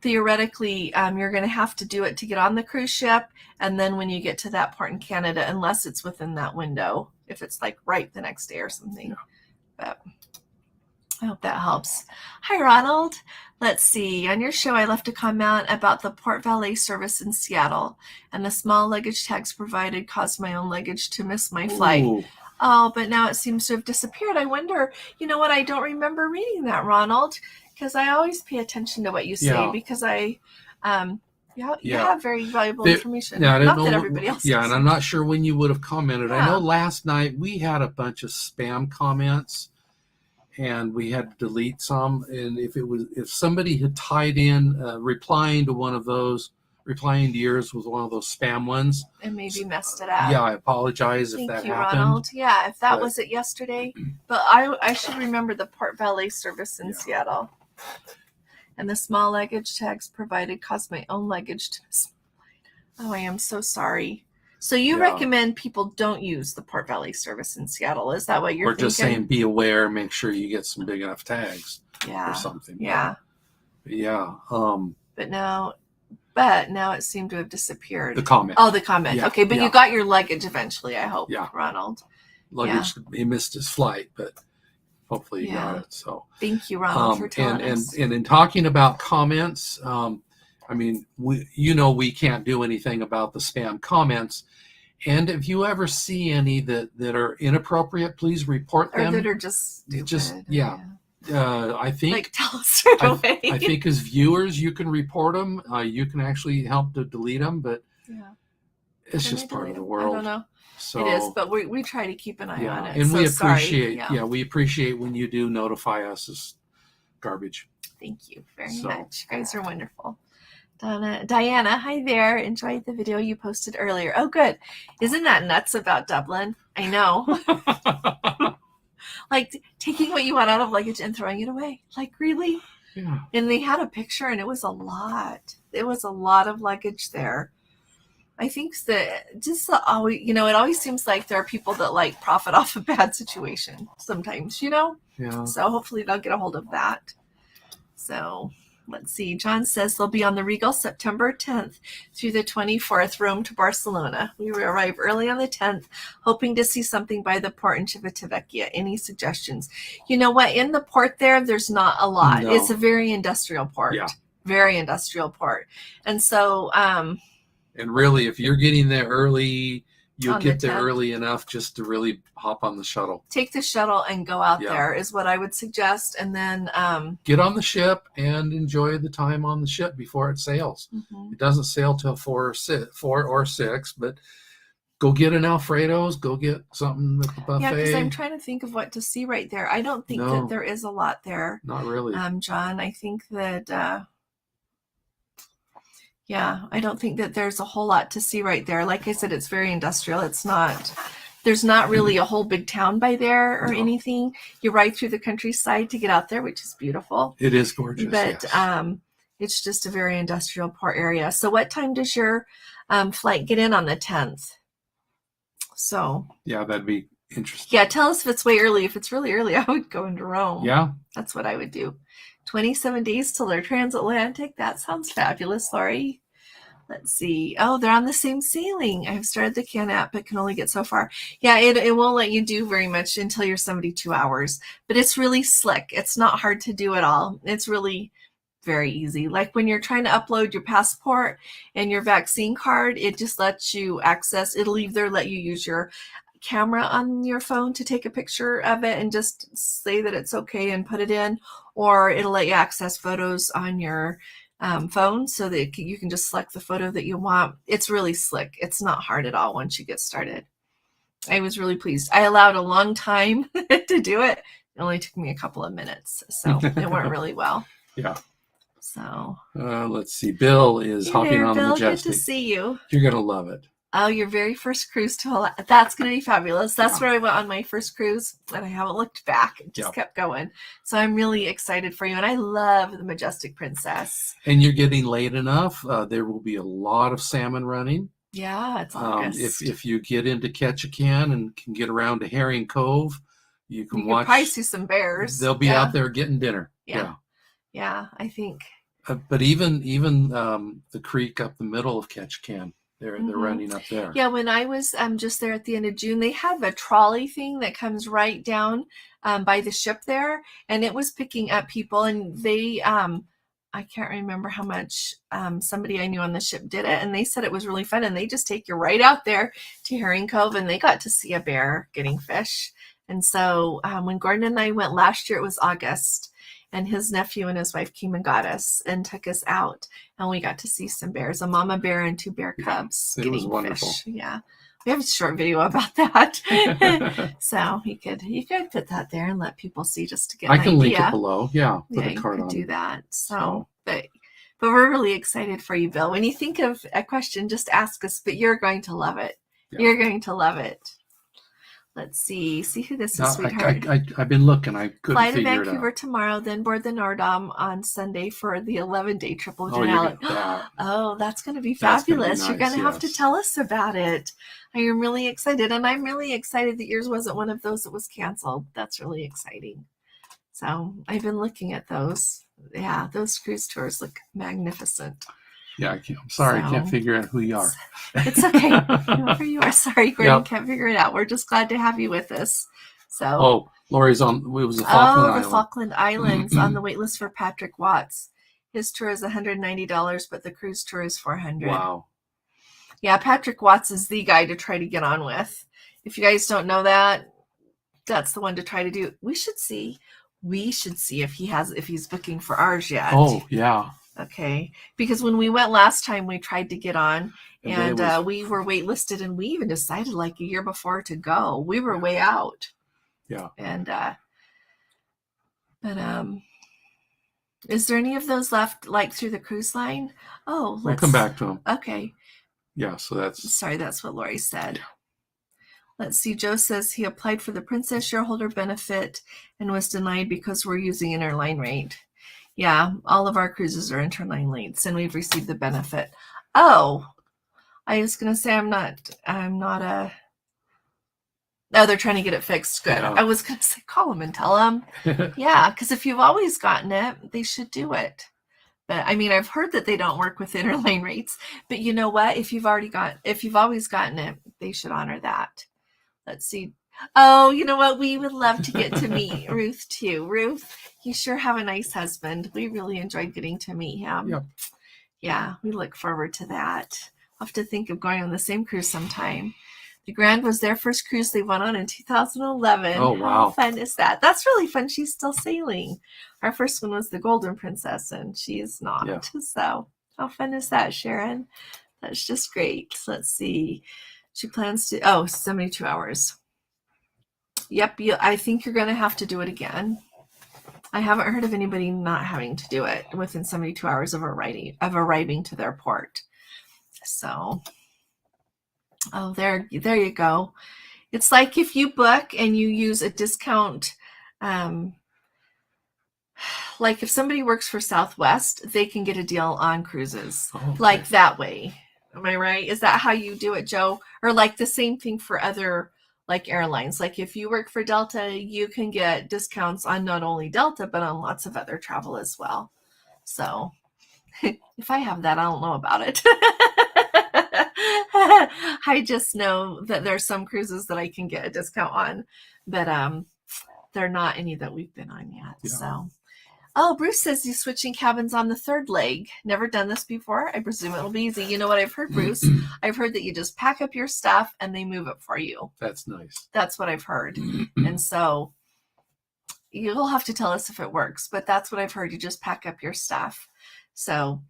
theoretically, you're going to have to do it to get on the cruise ship, and then when you get to that port in Canada, unless it's within that window, if it's like right the next day or something. Yeah. But I hope that helps. Hi, Ronald. Let's see. On your show, I left a comment about the port valet service in Seattle, and the small luggage tags provided caused my own luggage to miss my flight. Ooh. Oh, but now it seems to have disappeared. I wonder, you know what? I don't remember reading that, Ronald, because I always pay attention to what you say, Yeah. because you Yeah. have very valuable information. Yeah, I don't Not know. that everybody else Yeah, does. and I'm not sure when you would have commented. I Yeah. know last night we had a bunch of spam comments, and we had to delete some. And if somebody had tied in replying to one of those, replying to yours was one of those spam ones, And maybe messed it up. yeah, I apologize if Thank that you, happened. Ronald. Yeah, if that But- was it yesterday. But I should remember the port valet service in Yeah. Seattle. And the small luggage tags provided caused my own luggage to miss. Oh, I am so sorry. So you Yeah. recommend people don't use the port valet service in Seattle? Is that what you're Or thinking? just saying, be aware, make sure you get some big enough tags Yeah. or something. Yeah. But yeah. But now it seemed to have disappeared. The comment. Oh, the comment. Yeah, Okay, but yeah. you got your luggage eventually, I hope, Yeah. Ronald. Luggage, he missed his flight, but hopefully he got Yeah. it. So Thank you, Ronald, for telling and us. in talking about comments, I mean, we can't do anything about the spam comments. And if you ever see any that are inappropriate, please report Or them. that are just stupid. I think Like, tell us right away. I think as viewers, you can report them. You can actually help to delete them, but Yeah. it's Can just I part delete of the it? world. I don't know. So It is, but we try to keep an eye on it. and So we sorry. appreciate we appreciate when you do notify us as garbage. Thank you very So- much. You guys are wonderful. Diana, hi there. Enjoyed the video you posted earlier. Oh, good. Isn't that nuts about Dublin? I know. Like taking what you want out of luggage and throwing it away. Like, really? Yeah. And they had a picture, and it was a lot. It was a lot of luggage there. I think that it always seems like there are people that like profit off a bad situation sometimes, Yeah. So hopefully they'll get a hold of that. So let's see. John says they'll be on the Regal September 10th through the 24th, Rome to Barcelona. We will arrive early on the 10th, hoping to see something by the port in Civitavecchia. Any suggestions? You know what? In the port there's not a lot. No. It's a very industrial port. Yeah. Very industrial port. And so, And really, if you're getting there early, you'll On get the there 10th. early enough just to really hop on the shuttle. take the shuttle and go out Yeah. there is what I would suggest. And then, Get on the ship and enjoy the time on the ship before it sails. mhm. It doesn't sail till 4 or 6, but go get an Alfredo's, go get something at the buffet. Yeah, because I'm trying to think of what to see right there. I don't think No. that there is a lot there, Not really. John. I think that, I don't think that there's a whole lot to see right there. Like I said, it's very industrial. There's not really a whole big town by there or No. anything. You ride through the countryside to get out there, which is beautiful. It is gorgeous. But yes. it's just a very industrial port area. So what time does your flight get in on the 10th? So Yeah, that'd be interesting. yeah, tell us if it's way early. If it's really early, I would go into Rome. Yeah. That's what I would do. 27 days till they're transatlantic. That sounds fabulous, Lori. Let's see. Oh, they're on the same sailing. I've started the CAN app, but can only get so far. Yeah, it won't let you do very much until you're 72 hours. But it's really slick. It's not hard to do at all. It's really very easy. Like when you're trying to upload your passport and your vaccine card, it just lets you access. It'll either let you use your camera on your phone to take a picture of it and just say that it's okay and put it in, or it'll let you access photos on your phone so that you can just select the photo that you want. It's really slick. It's not hard at all once you get started. I was really pleased. I allowed a long time to do it. It only took me a couple of minutes, so it went really well. Yeah. So Let's see. Bill is hey hopping there, on the Bill. Good Majestic. to see you. You're going to love it. Oh, your very first cruise to Alaska. That's going to be fabulous. That's Yeah. where I went on my first cruise, and I haven't looked back. It just Yep. kept going. So I'm really excited for you, and I love the Majestic Princess. And you're getting late enough. There will be a lot of salmon running. Yeah, it's August. If you get into Ketchikan and can get around to Herring Cove, You You can could watch. probably see some bears. They'll be Yeah. out there getting dinner. Yeah. Yeah, I think. But even the creek up the middle of Ketchikan, they're running up there. Yeah, when I was just there at the end of June, they have a trolley thing that comes right down by the ship there, and it was picking up people, and they I can't remember how much somebody I knew on the ship did it, and they said it was really fun, and they just take you right out there to Herring Cove, and they got to see a bear getting fish. And so when Gordon and I went last year, it was August, and his nephew and his wife came and got us and took us out, and we got to see some bears, a mama bear and 2 bear cubs it was getting wonderful. fish. Yeah, we have a short video about that. So you could put that there and let people see, just to get an I can idea. link it below. Yeah, put Yeah, a card you could on do it. that. So but we're really excited for you, Bill. When you think of a question, just ask us, but you're going to love it. Yeah. You're going to love it. Let's see who this is, sweetheart. I've been looking. I couldn't Fly to figure it Vancouver out. tomorrow, then board the Nordom on Sunday for the 11-day triple Oh, Denali. that. Oh, that's going to be That's gonna be fabulous. You're nice, going to have to yes. tell us about it. I am really excited, and I'm really excited that yours wasn't one of those that was canceled. That's really exciting. So I've been looking at those. Yeah, those cruise tours look magnificent. Yeah, I'm sorry, I can't figure out who you are. It's okay. Whoever you are. Sorry, Gordon, can't figure it out. We're just glad to have you with us. So, Lori's on. It was the Falkland Islands. the Falkland Islands on the wait list for Patrick Watts. His tour is $190, but the cruise tour is $400. Wow. Yeah, Patrick Watts is the guy to try to get on with. If you guys don't know that, that's the one to try to do. We should see if he's booking for ours yet. Oh, yeah. Okay, because when we went last time, we tried to get on, and we were waitlisted, and we even decided like a year before to go. We were way out. Yeah. And is there any of those left, like through the cruise line? Oh, we'll come back to them. Okay. Yeah. So that's what Lori said. Yeah. Let's see. Joe says he applied for the Princess shareholder benefit and was denied because we're using interline rate. Yeah, all of our cruises are interline rates, and we've received the benefit. Oh, I was going to say I'm not a. Oh, they're trying to get it fixed. Good. Yeah. I was going to say call them and tell them. Yeah, because if you've always gotten it, they should do it. But I mean, I've heard that they don't work with interline rates. But you know what? If you've always gotten it, they should honor that. Let's see. Oh, you know what? We would love to get to meet Ruth too. Ruth, you sure have a nice husband. We really enjoyed getting to meet him. Yep. Yeah, we look forward to that. I'll have to think of going on the same cruise sometime. The Grand was their first cruise they went on in 2011. Oh, wow. How fun is that? That's really fun. She's still sailing. Our first one was the Golden Princess, and she is not. Yeah. So how fun is that, Sharon? That's just great. Let's see. She plans to, 72 hours. Yep, I think you're going to have to do it again. I haven't heard of anybody not having to do it within 72 hours of arriving to their port. So, there you go. It's like if you book and you use a discount, like if somebody works for Southwest, they can get a deal on cruises, like that way. Am I right? Is that how you do it, Joe? Or like the same thing for other like airlines? Like if you work for Delta, you can get discounts on not only Delta, but on lots of other travel as well. So if I have that, I don't know about it. I just know that there's some cruises that I can get a discount on, but they're not any that we've been on yet. Yeah. So. Oh, Bruce says he's switching cabins on the third leg. Never done this before. I presume it'll be easy. You know what I've heard, Bruce? I've heard that you just pack up your stuff and they move it for you. That's nice. That's what I've heard. And so you'll have to tell us if it works, but that's what I've heard. You just pack up your stuff. So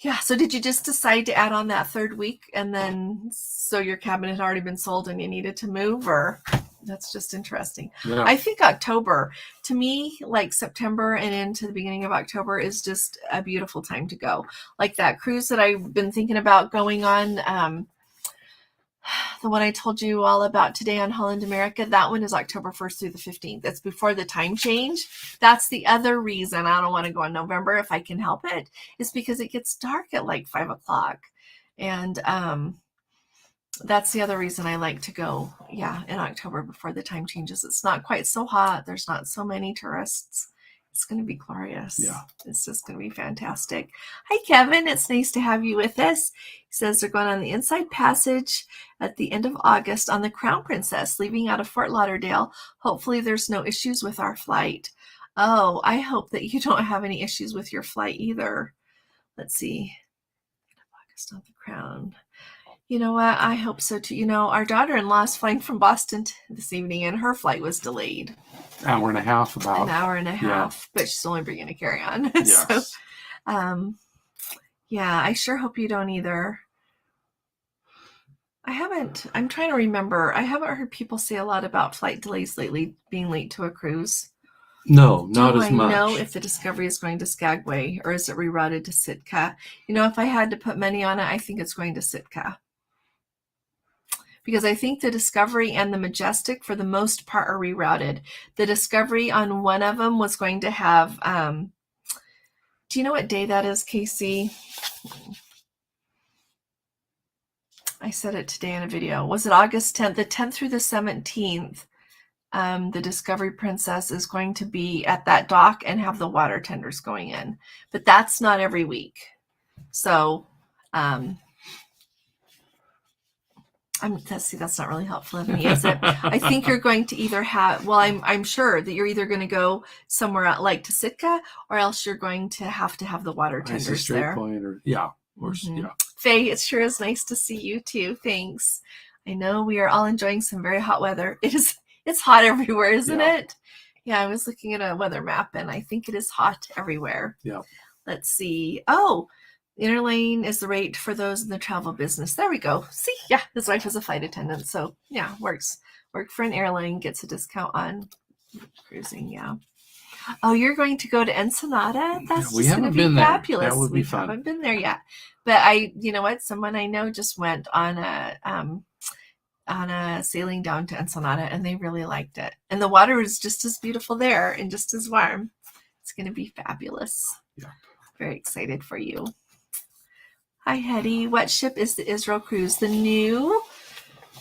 yeah. So did you just decide to add on that third week, and then so your cabin had already been sold and you needed to move, or? That's just interesting. Yeah. I think October, to me, like September and into the beginning of October is just a beautiful time to go. Like that cruise that I've been thinking about going on, the one I told you all about today on Holland America, that one is October 1st through the 15th. That's before the time change. That's the other reason I don't want to go in November if I can help it, is because it gets dark at like 5 o'clock. And That's the other reason I like to go, in October before the time changes. It's not quite so hot. There's not so many tourists. It's going to be glorious. Yeah. It's just going to be fantastic. Hi, Kevin. It's nice to have you with us. He says they're going on the Inside Passage at the end of August on the Crown Princess, leaving out of Fort Lauderdale. Hopefully there's no issues with our flight. Oh, I hope that you don't have any issues with your flight either. Let's see. August on the Crown. You know what? I hope so too. You know, our daughter-in-law is flying from Boston this evening, and her flight was delayed. Hour and a half, about. An hour and a half, but she's only bringing a carry-on. Yes. So, I sure hope you don't either. I'm trying to remember. I haven't heard people say a lot about flight delays lately, being late to a cruise. No, not as much. Do I know if the Discovery is going to Skagway, or is it rerouted to Sitka? You know, if I had to put money on it, I think it's going to Sitka. Because I think the Discovery and the Majestic, for the most part, are rerouted. The Discovery on one of them was going to have, do you know what day that is, Casey? I said it today in a video. Was it August 10th? The 10th through the 17th, the Discovery Princess is going to be at that dock and have the water tenders going in. But that's not every week. So, that's not really helpful of me, is it? I think you're going to either have, I'm sure that you're either going to go somewhere out, like to Sitka, or else you're going to have the water tenders there. Point or, yeah, of course, Mm-hmm. yeah. Faye, it sure is nice to see you too. Thanks. I know we are all enjoying some very hot weather. It's hot everywhere, isn't it? Yeah, I was looking at a weather map, and I think it is hot everywhere. Yeah. Let's see. Oh, Interlane is the rate for those in the travel business. There we go. See, yeah, his wife is a flight attendant, so yeah, works. Work for an airline, gets a discount on cruising. Yeah. Oh, you're going to go to Ensenada? That's we just haven't going to be been there. fabulous. That would be We fun. haven't been there yet, but you know what? Someone I know just went on a sailing down to Ensenada, and they really liked it. And the water is just as beautiful there and just as warm. It's going to be fabulous. Yeah. Very excited for you. Hi, Hetty. What ship is the Israel Cruise? The new?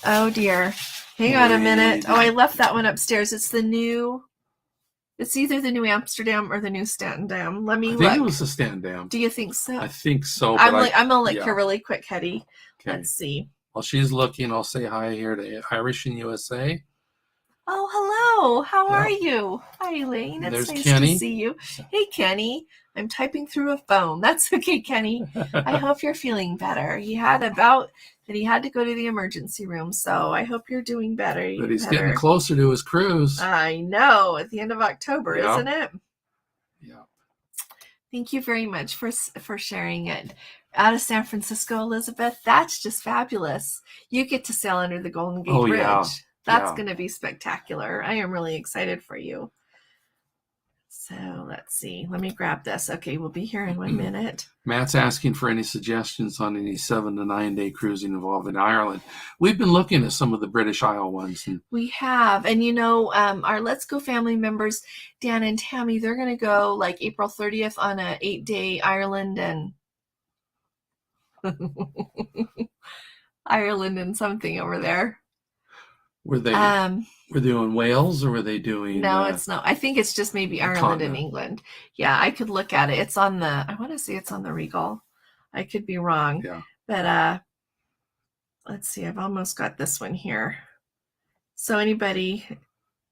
Oh, dear. Hang on a minute. Oh, I left that one upstairs. It's the new. It's either the New Amsterdam or the New Stantendam. Let me look. I think it was the Stantendam. Do you think so? I think so. I'm going to look here really quick, Hetty. Okay. Let's see. While she's looking, I'll say hi here to Irish in USA. Oh, hello. How are you? Hi, Elaine. It's nice Kenny. to see you. Hey, Kenny. I'm typing through a phone. That's okay, Kenny. I hope you're feeling better. He had to go to the emergency room, so I hope you're doing better. But he's getting closer to his cruise. I know. At the end of October, isn't it? Yeah. Thank you very much for sharing it. Out of San Francisco, Elizabeth, that's just fabulous. You get to sail under the Golden Gate Bridge. Yeah. That's going to be spectacular. I am really excited for you. So let's see. Let me grab this. Okay, we'll be here in 1 minute. Matt's asking for any suggestions on any 7 to 9 day cruising involving Ireland. We've been looking at some of the British Isle ones. We have. And, our Let's Go family members, Dan and Tammy, they're going to go like April 30th on a 8-day Ireland and Ireland and something over there. Were they doing Wales or were they doing? No, it's not. I think it's just maybe Ireland and England. Yeah, I could look at it. It's on I want to say it's on the Regal. I could be wrong. Yeah. But let's see. I've almost got this one here. So anybody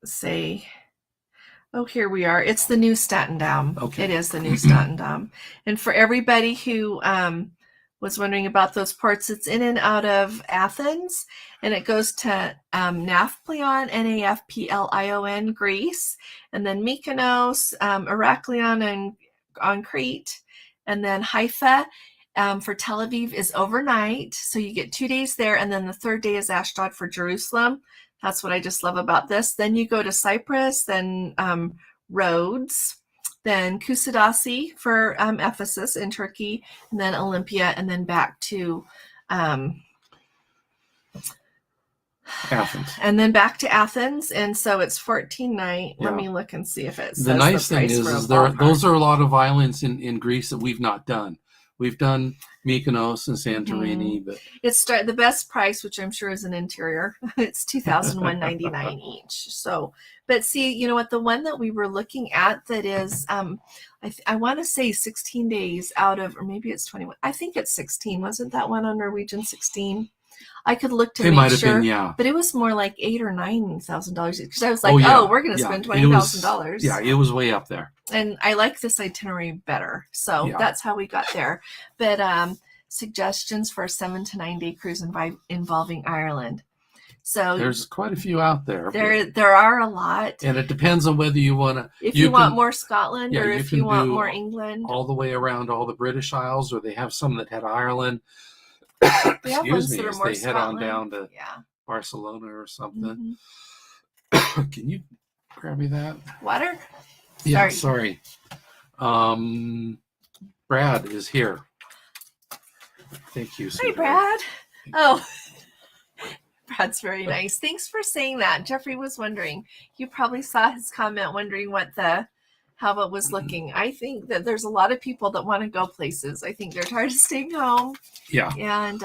say, oh, here we are. It's the New Stantendam. Okay. It is the New Stantendam. And for everybody who was wondering about those ports, it's in and out of Athens, and it goes to Nafplion, Nafplion, Greece, and then Mykonos, Heraklion, and on Crete, and then Haifa for Tel Aviv is overnight, so you get 2 days there, and then the third day is Ashdod for Jerusalem. That's what I just love about this. Then you go to Cyprus, then Rhodes, then Kusadasi for Ephesus in Turkey, and then Olympia, and then back to Athens. And then back to Athens. And so it's 14 night. Yeah. Let me look and see if it says the nice thing is those are a lot of islands in Greece that we've not done. We've done Mykonos and Santorini, but It's the best price, which I'm sure is an interior. It's $2,199 each. So, but see, you know what? The one that we were looking at that is, I want to say 16 days out of, or maybe it's 21. I think it's 16. Wasn't that one on Norwegian 16? I could look to it make might have sure, been, yeah. but it was more like $8,000 or $9,000 because I was like, we're going to spend It was- $20,000. Yeah, it was way up there. And I like this itinerary better, so that's how we got there. But suggestions for a 7 to 9 day cruise involving Ireland. So there's quite a few out there. There are a lot, and it depends on whether you want to. If you want more Scotland, or if you want more England, all the way around all the British Isles, or they have some that head Ireland. Excuse me, as they head on Scotland. down to Barcelona or something. Mm-hmm. Can you grab me that water? Yeah, sorry. Brad is here. Thank you. Hi, Brad. Oh, Brad's very nice. Thanks for saying that. Jeffrey was wondering. You probably saw his comment wondering how it was looking. I think that there's a lot of people that want to go places. I think they're tired of staying home. Yeah. And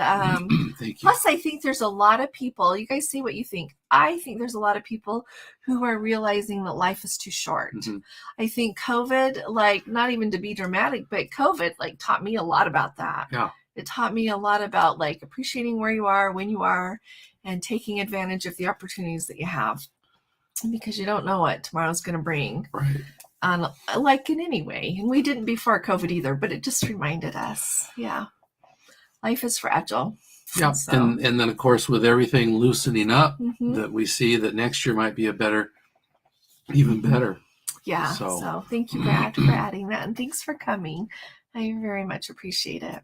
Thank you. plus, I think there's a lot of people. You guys say what you think. I think there's a lot of people who are realizing that life is too short. Mm-hmm. I think COVID, like, not even to be dramatic, but COVID, like, taught me a lot about that. Yeah. It taught me a lot about, like, appreciating where you are, when you are, and taking advantage of the opportunities that you have, because you don't know what tomorrow's going to bring. Right. Like in any way. And we didn't before COVID either, but it just reminded us. Yeah. Life is fragile. Yeah. So. And then, of course, with everything loosening up, Mm-hmm. that we see that next year might be even better. Yeah. So thank you, Brad, for adding that. And thanks for coming. I very much appreciate it.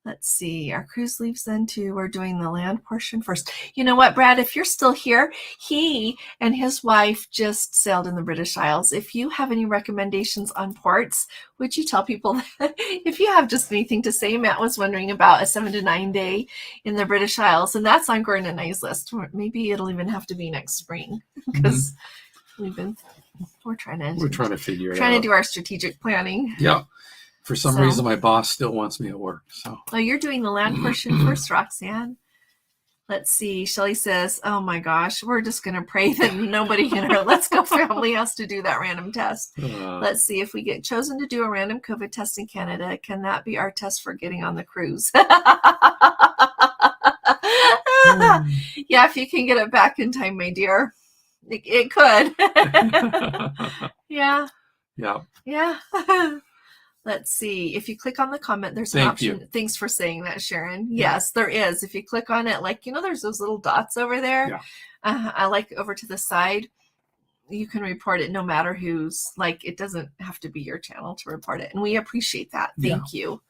Let's see. Our cruise leaves then too. We're doing the land portion first. You know what, Brad? If you're still here, he and his wife just sailed in the British Isles. If you have any recommendations on ports, would you tell people that? If you have just anything to say, Matt was wondering about a 7 to 9 day in the British Isles, and that's on Gordon and I's list. Maybe it'll even have to be next spring because we're trying to figure it out. Trying to do our strategic planning. Yeah. For some reason, my boss still wants me at work. So. Oh, you're doing the land portion first, Roxanne. Let's see. Shelley says, oh my gosh, we're just going to pray that nobody in our Let's Go family has to do that random test. Let's see. If we get chosen to do a random COVID test in Canada, can that be our test for getting on the cruise? Yeah, if you can get it back in time, my dear. It could. Yeah. Yeah. Yeah. Let's see. If you click on the comment, there's an option. Thanks for saying that, Sharon. Yes, there is. If you click on it, like, there's those little dots over there. Yeah. I like over to the side. You can report it no matter who's, like, it doesn't have to be your channel to report it. And we appreciate that. Thank you.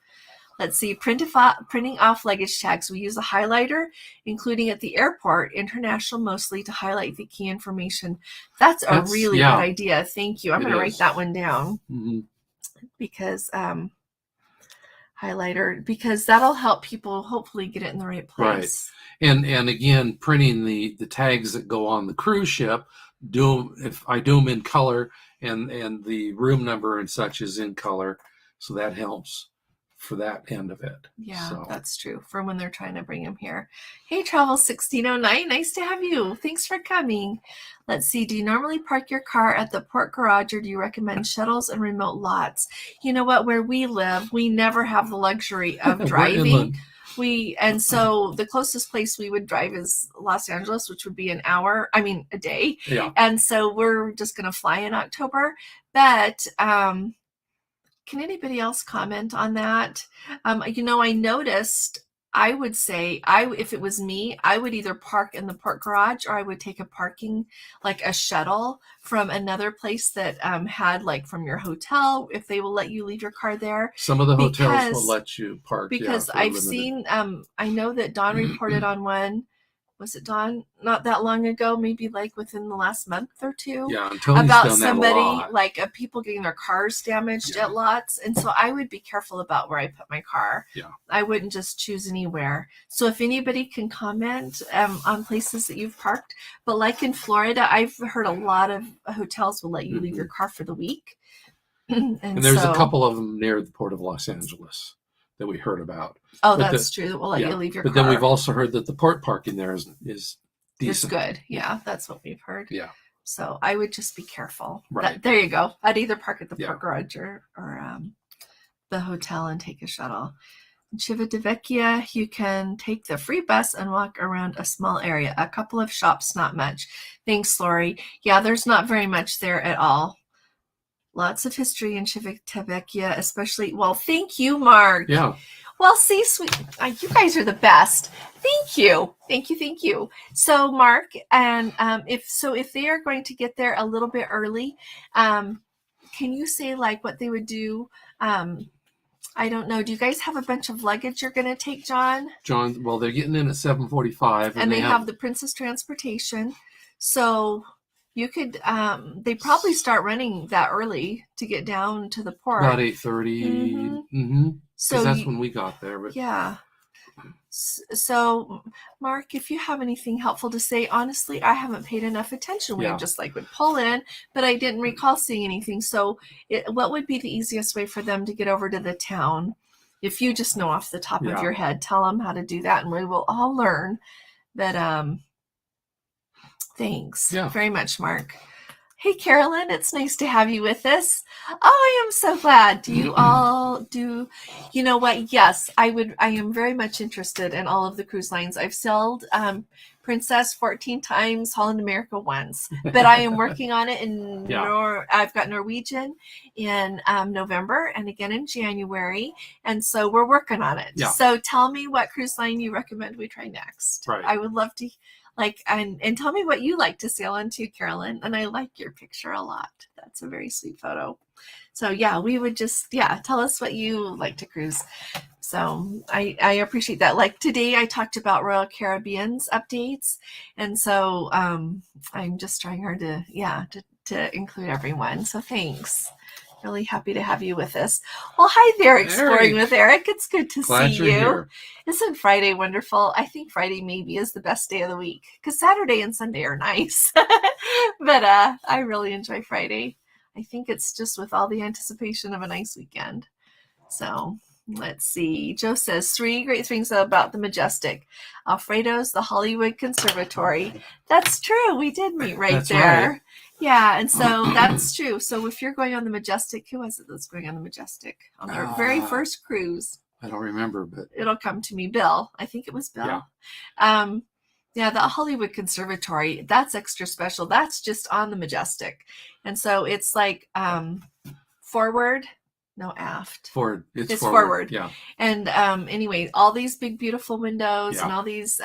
Let's see. Printing off luggage tags. We use a highlighter, including at the airport, international mostly, to highlight the key information. That's a really good idea. Thank you. I'm going to write that one down. Mm-hmm. Because highlighter, because that'll help people hopefully get it in the right place. Right. And again, printing the tags that go on the cruise ship, if I do them in color, and the room number and such is in color, so that helps for that end of it. Yeah, that's true. For when they're trying to bring them here. Hey, Travel 1609, nice to have you. Thanks for coming. Let's see. Do you normally park your car at the port garage, or do you recommend shuttles and remote lots? You know what? Where we live, we never have the luxury of driving. So the closest place we would drive is Los Angeles, which would be a day. Yeah. And so we're just going to fly in October. But can anybody else comment on that? I noticed, I would say, if it was me, I would either park in the port garage, or I would take a shuttle from another place that had, like, from your hotel, if they will let you leave your car there. Some of the hotels will let you park. Because I've seen, I know that Dawn reported on one. Was it Dawn? Not that long ago, maybe like within the last month or two. Yeah, Tony's about done somebody, that a lot. People getting their cars damaged at lots. And so I would be careful about where I put my car. Yeah. I wouldn't just choose anywhere. So if anybody can comment on places that you've parked, but like in Florida, I've heard a lot of hotels will let you leave your car for the week. and there's a couple of them near the Port of Los Angeles. that we heard about. Oh, But that's true. We'll let you leave your but car. then we've also heard that the port parking there is It's decent. good. Yeah, that's what we've heard. Yeah. So I would just be careful. Right. There you go. I'd either park at the Yeah. port garage or the hotel and take a shuttle. In Civitavecchia, you can take the free bus and walk around a small area. A couple of shops, not much. Thanks, Lori. Yeah, there's not very much there at all. Lots of history in Civitavecchia, especially. Well, thank you, Mark. Yeah. Well, see, sweet, you guys are the best. Thank you. Thank you. Thank you. So, Mark, and if they are going to get there a little bit early, can you say like what they would do? I don't know. Do you guys have a bunch of luggage you're going to take, John? John, well, they're getting in at 7:45. And they have the Princess Transportation. So you could, they probably start running that early to get down to the port. About 8:30. Mm-hmm. So that's when we got there. But yeah. So, Mark, if you have anything helpful to say, honestly, I haven't paid enough attention. We just like would pull in, but I didn't recall seeing anything. So what would be the easiest way for them to get over to the town? If you just know off the top of your head, tell them how to do that, and we will all learn. But thanks very much, Mark. Hey, Carolyn, it's nice to have you with us. Oh, I am so glad. Do you all do, you know what? Yes, I am very much interested in all of the cruise lines. I've sailed Princess 14 times, Holland America once, but I am working on it in I've got Norwegian in November and again in January. And so we're working on it. So tell me what cruise line you recommend we try next. Right. I would love to and tell me what you like to sail on too, Carolyn. And I like your picture a lot. That's a very sweet photo. So we would just, tell us what you like to cruise. So I appreciate that. Like today I talked about Royal Caribbean's updates. And so I'm just trying hard to include everyone. So thanks. Really happy to have you with us. Well, hi there, Exploring with Eric. It's good to see you. Here. Isn't Friday wonderful? I think Friday maybe is the best day of the week because Saturday and Sunday are nice. But I really enjoy Friday. I think it's just with all the anticipation of a nice weekend. So let's see. Joe says 3 great things about the Majestic. Alfredo's, the Hollywood Conservatory. That's true. We did meet right there. Right. Yeah, and so that's true. So if you're going on the Majestic, who was it that's going on the Majestic on their very first cruise? I don't remember, but it'll come to me. Bill. I think it was Bill. Yeah. The Hollywood Conservatory, that's extra special. That's just on the Majestic. And so it's like forward, no aft. Forward. It's forward. Yeah. And anyway, all these big, beautiful windows and all these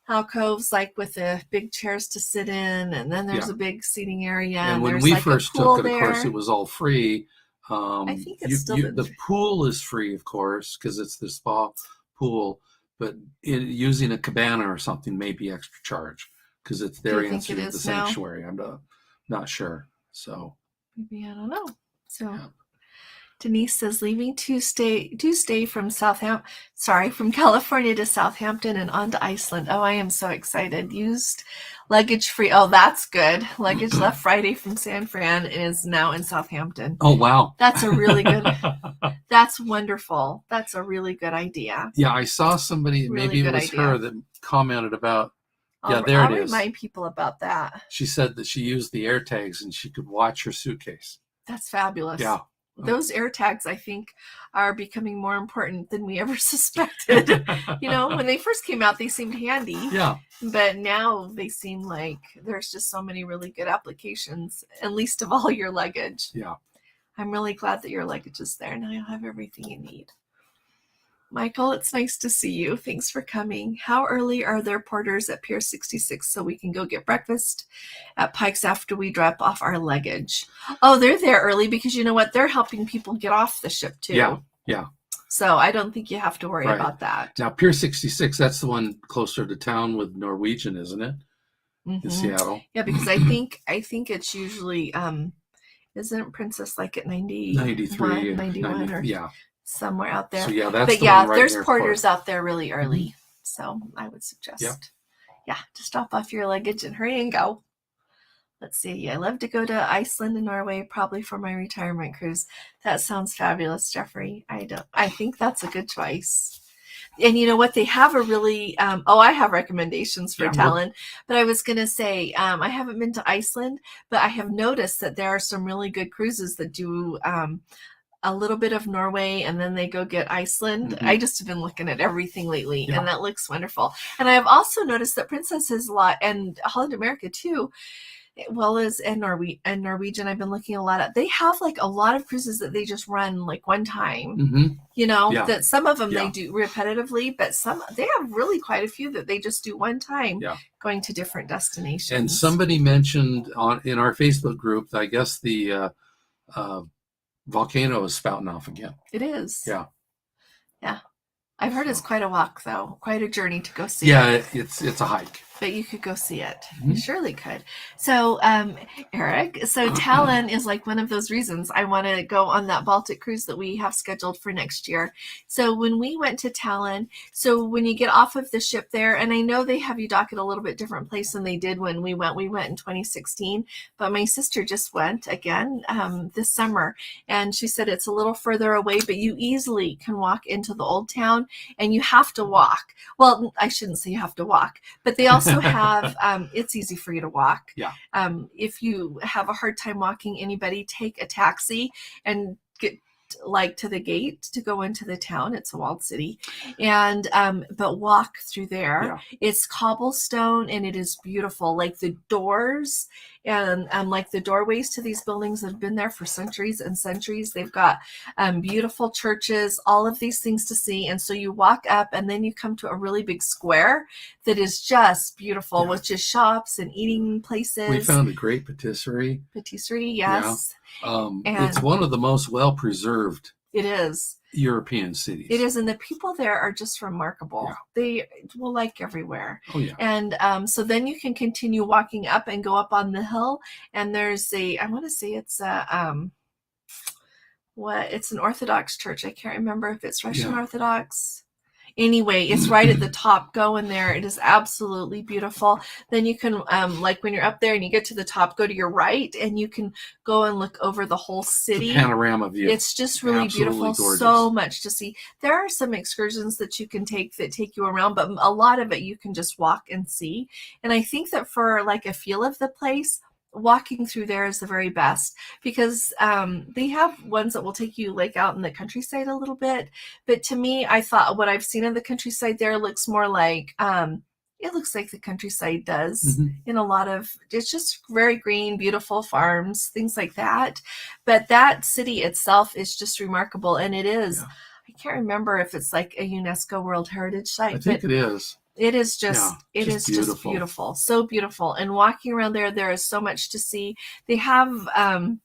alcoves like with the big chairs to sit in, and then there's a big seating area. And when we first took it, of course, it was all free. I think it's still the pool is free, of course, because it's the spa pool. But using a cabana or something may be extra charge because it's their answer to the sanctuary. I'm not sure. So maybe I don't know. So. Denise says leaving Tuesday from from California to Southampton and on to Iceland. Oh, I am so excited. Used luggage free. Oh, that's good. Luggage left Friday from San Fran and is now in Southampton. Oh, wow. That's a really good. That's wonderful. That's a really good idea. Yeah, I saw somebody, really maybe it was her that commented about. I'll remind people about that. She said that she used the air tags and she could watch her suitcase. That's fabulous. Yeah. Those air tags, I think, are becoming more important than we ever suspected. When they first came out, they seemed handy. Yeah. But now they seem like there's just so many really good applications, and least of all your luggage. Yeah. I'm really glad that your luggage is there. Now you'll have everything you need. Michael, it's nice to see you. Thanks for coming. How early are there porters at Pier 66 so we can go get breakfast at Pike's after we drop off our luggage? Oh, they're there early because you know what? They're helping people get off the ship too. Yeah. So I don't think you have to worry about that. Now, Pier 66, that's the one closer to town with Norwegian, isn't it? In Seattle. Yeah, because I think it's usually, isn't Princess like at 93, 91 or somewhere out there. So that's the one right there's near porters out there really early. So I would suggest, to stop off your luggage and hurry and go. Let's see. I love to go to Iceland and Norway, probably for my retirement cruise. That sounds fabulous, Jeffrey. I think that's a good choice. And you know what? They have a really, I have recommendations for Tallinn, but I was going to say, I haven't been to Iceland, but I have noticed that there are some really good cruises that do a little bit of Norway and then they go get Iceland. Mm-hmm. I just have been looking at everything lately and that looks wonderful. And I have also noticed that Princess has a lot, and Holland America too, well as and Norwegian I've been looking a lot at. They have like a lot of cruises that they just run like one time. You know, that some of them they do repetitively, but some they have really quite a few that they just do one time, going to different destinations. And somebody mentioned in our Facebook group that I guess the volcano is spouting off again. It is. Yeah. I've heard it's quite a walk, though. Quite a journey to go see it. Yeah, it's a hike. But you could go see it. You surely could. So, Eric, Tallinn is like one of those reasons I want to go on that Baltic cruise that we have scheduled for next year. So when we went to Tallinn, so when you get off of the ship there, and I know they have you dock at a little bit different place than they did when we went. We went in 2016, but my sister just went again this summer, and she said it's a little further away, but you easily can walk into the old town, and you have to walk. Well, I shouldn't say you have to walk, but they also have it's easy for you to walk. If you have a hard time walking, anybody take a taxi and get like to the gate to go into the town. It's a walled city, and but walk through there. It's cobblestone and it is beautiful. Like the doors and like the doorways to these buildings have been there for centuries and centuries. They've got beautiful churches, all of these things to see. And so you walk up and then you come to a really big square that is just beautiful, with just shops and eating places. We found a great patisserie. Yes. It's one of the most well-preserved European cities. It is, and the people there are just remarkable. They will like everywhere. And so then you can continue walking up and go up on the hill, and there's I want to say it's it's an Orthodox church. I can't remember if it's Russian Orthodox. Anyway, it's right at the top. Go in there. It is absolutely beautiful. Then you can, like when you're up there and you get to the top, go to your right and you can go and look over the whole city. The panorama view. It's just really beautiful. Gorgeous. So much to see. There are some excursions that you can take that take you around, but a lot of it you can just walk and see. And I think that for like a feel of the place, walking through there is the very best, because they have ones that will take you like out in the countryside a little bit. But to me, I thought what I've seen in the countryside there looks more like it looks like the countryside does in a lot of, it's just very green, beautiful farms, things like that. But that city itself is just remarkable. And it is, I can't remember if it's like a UNESCO World Heritage Site. I think it is. It is just, just beautiful. So beautiful. And walking around there is so much to see. They have, I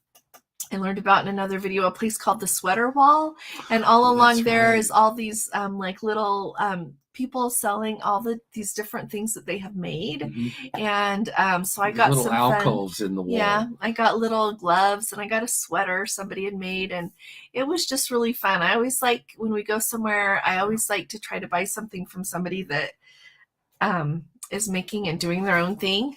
learned about in another video, a place called the Sweater Wall. And all along there is all these like little people selling all these different things that they have made. And so I got little some alcoves in the wall. Yeah, I got little gloves and I got a sweater somebody had made, and it was just really fun. I always like, when we go somewhere, I always like to try to buy something from somebody that is making and doing their own thing.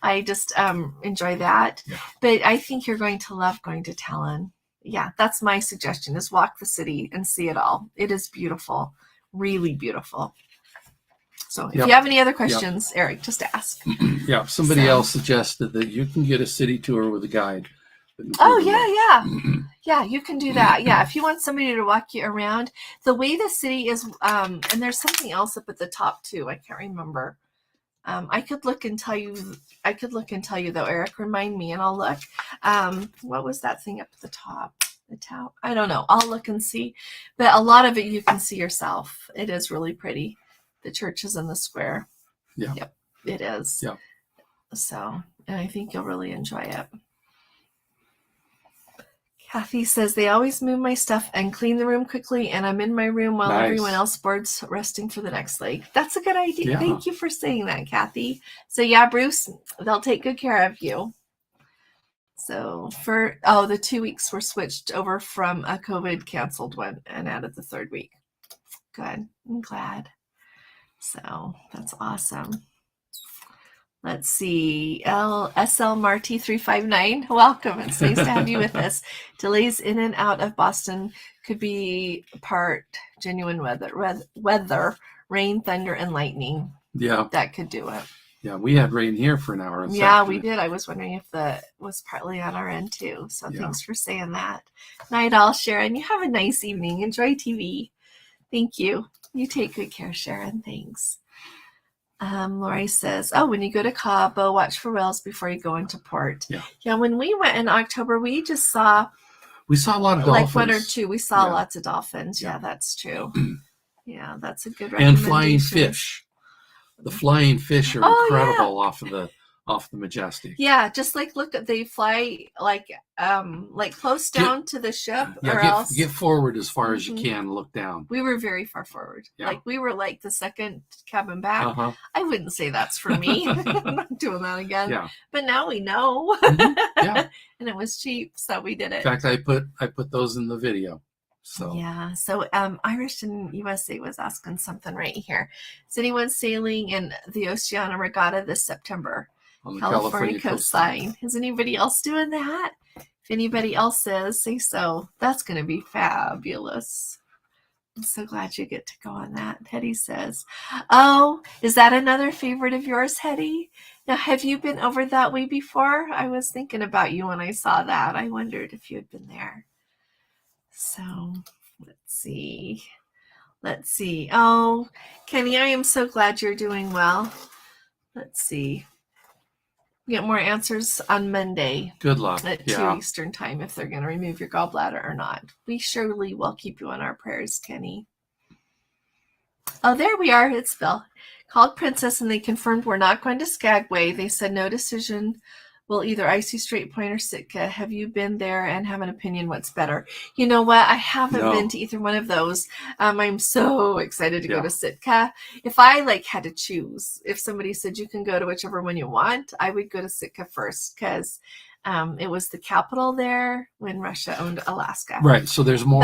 I just enjoy that. But I think you're going to love going to Tallinn. Yeah, that's my suggestion, is walk the city and see it all. It is beautiful, really beautiful. So if you have any other questions, Eric, just ask. Somebody else suggested that you can get a city tour with a guide. Oh, yeah, you can do that. Yeah, if you want somebody to walk you around, the way the city is, and there's something else up at the top too. I can't remember. I could look and tell you. Though, Eric, remind me, and I'll look. What was that thing up at the top? The tower? I don't know. I'll look and see. But a lot of it you can see yourself. It is really pretty. The church is in the square. Yep, it is. Yep. So, and I think you'll really enjoy it. Kathy says, they always move my stuff and clean the room quickly, and I'm in my room while everyone else boards resting for the next leg. That's a good idea. Yeah. Thank you for saying that, Kathy. So yeah, Bruce, they'll take good care of you. So the 2 weeks were switched over from a COVID canceled one and added the third week. Good. I'm glad. So that's awesome. Let's see. SL Marty 359. Welcome. It's nice to have you with us. Delays in and out of Boston could be part genuine weather, rain, thunder, and lightning. Yeah. That could do it. Yeah, we had rain here for an hour. Yeah, we did. I was wondering if that was partly on our end too. So thanks for saying that. Night all, Sharon. You have a nice evening. Enjoy TV. Thank you. You take good care, Sharon. Thanks. Lori says, when you go to Cabo, watch for whales before you go into port. Yeah, when we went in October, we saw a lot of dolphins. Like one or two. We saw lots of dolphins. Yeah, that's true. Yeah, that's a good recommendation. And flying fish. The flying fish are incredible off the Majestic. Yeah, just like they fly like close down to the ship, or else get forward as far as you can. Look down. We were very far forward. Yeah. Like we were like the second cabin back. I wouldn't say that's for me. I'm not doing that again. Yeah. But now we know. Yeah. And it was cheap, so we did it. In fact, I put those in the video. So yeah. So Irish in USA was asking something right here. Is anyone sailing in the Oceania Regatta this September? On the California coastline. Is anybody else doing that? If anybody else says, say so. That's going to be fabulous. I'm so glad you get to go on that. Hetty says, is that another favorite of yours, Hetty? Now, have you been over that way before? I was thinking about you when I saw that. I wondered if you had been there. So let's see. Oh, Kenny, I am so glad you're doing well. Let's see. We get more answers on Monday. Good luck. At 2 Eastern time if they're going to remove your gallbladder or not. We surely will keep you in our prayers, Kenny. Oh, there we are. It's Bill. Called Princess and they confirmed we're not going to Skagway. They said no decision. Will either Icy Strait Point or Sitka. Have you been there and have an opinion what's better? You know what? I haven't been to either one of those. I'm so excited to go to Sitka. If I had to choose, if somebody said you can go to whichever one you want, I would go to Sitka first because it was the capital there when Russia owned Alaska. Right. So there's more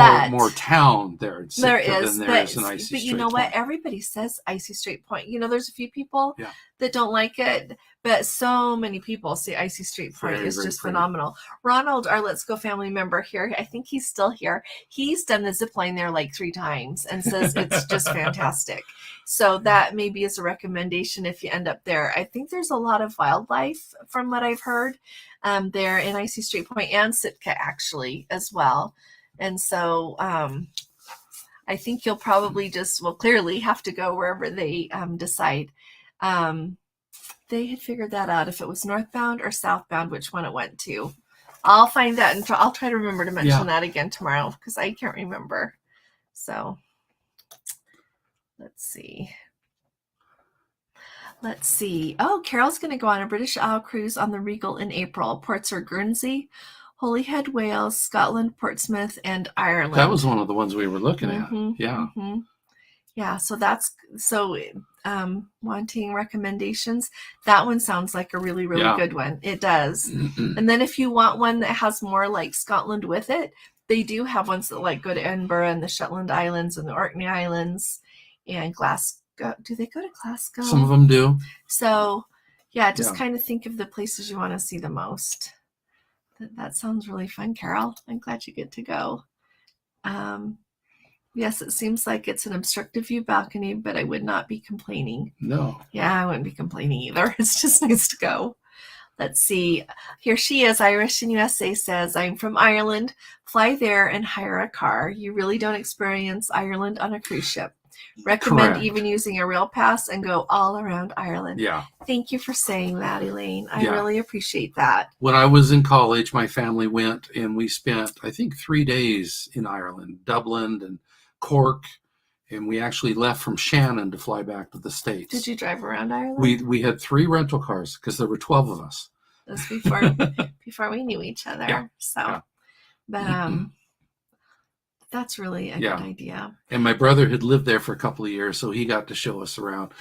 town there in Sitka than there is in Icy Strait. But you know what? Everybody says Icy Strait Point. There's a few people that don't like it, but so many people say Icy Strait Point is just phenomenal. Ronald, our Let's Go family member here, I think he's still here. He's done the zip line there 3 times and says it's just fantastic. So that maybe is a recommendation if you end up there. I think there's a lot of wildlife from what I've heard there in Icy Strait Point and Sitka actually as well. And so I think you'll probably clearly have to go wherever they decide. They had figured that out if it was northbound or southbound, which one it went to. I'll find that and I'll try to remember to mention that again tomorrow because I can't remember. So let's see. Oh, Carol's going to go on a British Isle cruise on the Regal in April. Ports are Guernsey, Holyhead, Wales, Scotland, Portsmouth, and Ireland. That was one of the ones we were looking at. Yeah. Mm-hmm. Yeah. So wanting recommendations. That one sounds like a really, really good one. It does. And then if you want one that has more like Scotland with it, they do have ones that go to Edinburgh and the Shetland Islands and the Orkney Islands and Glasgow. Do they go to Glasgow? Some of them do. So, kind of think of the places you want to see the most. That sounds really fun, Carol. I'm glad you get to go. Yes, it seems like it's an obstructive view balcony, but I would not be complaining. No. Yeah, I wouldn't be complaining either. It's just nice to go. Let's see. Here she is. Irish in USA says, I'm from Ireland. Fly there and hire a car. You really don't experience Ireland on a cruise ship. Recommend even using a rail pass and go all around Ireland. Yeah. Thank you for saying that, Elaine. I really appreciate that. When I was in college, my family went and we spent, I think, 3 days in Ireland, Dublin and Cork, and we actually left from Shannon to fly back to the States. Did you drive around Ireland? We had 3 rental cars because there were 12 of us. That's before we knew each other. Yeah. So, but that's really a good idea. And my brother had lived there for a couple of years, so he got to show us around.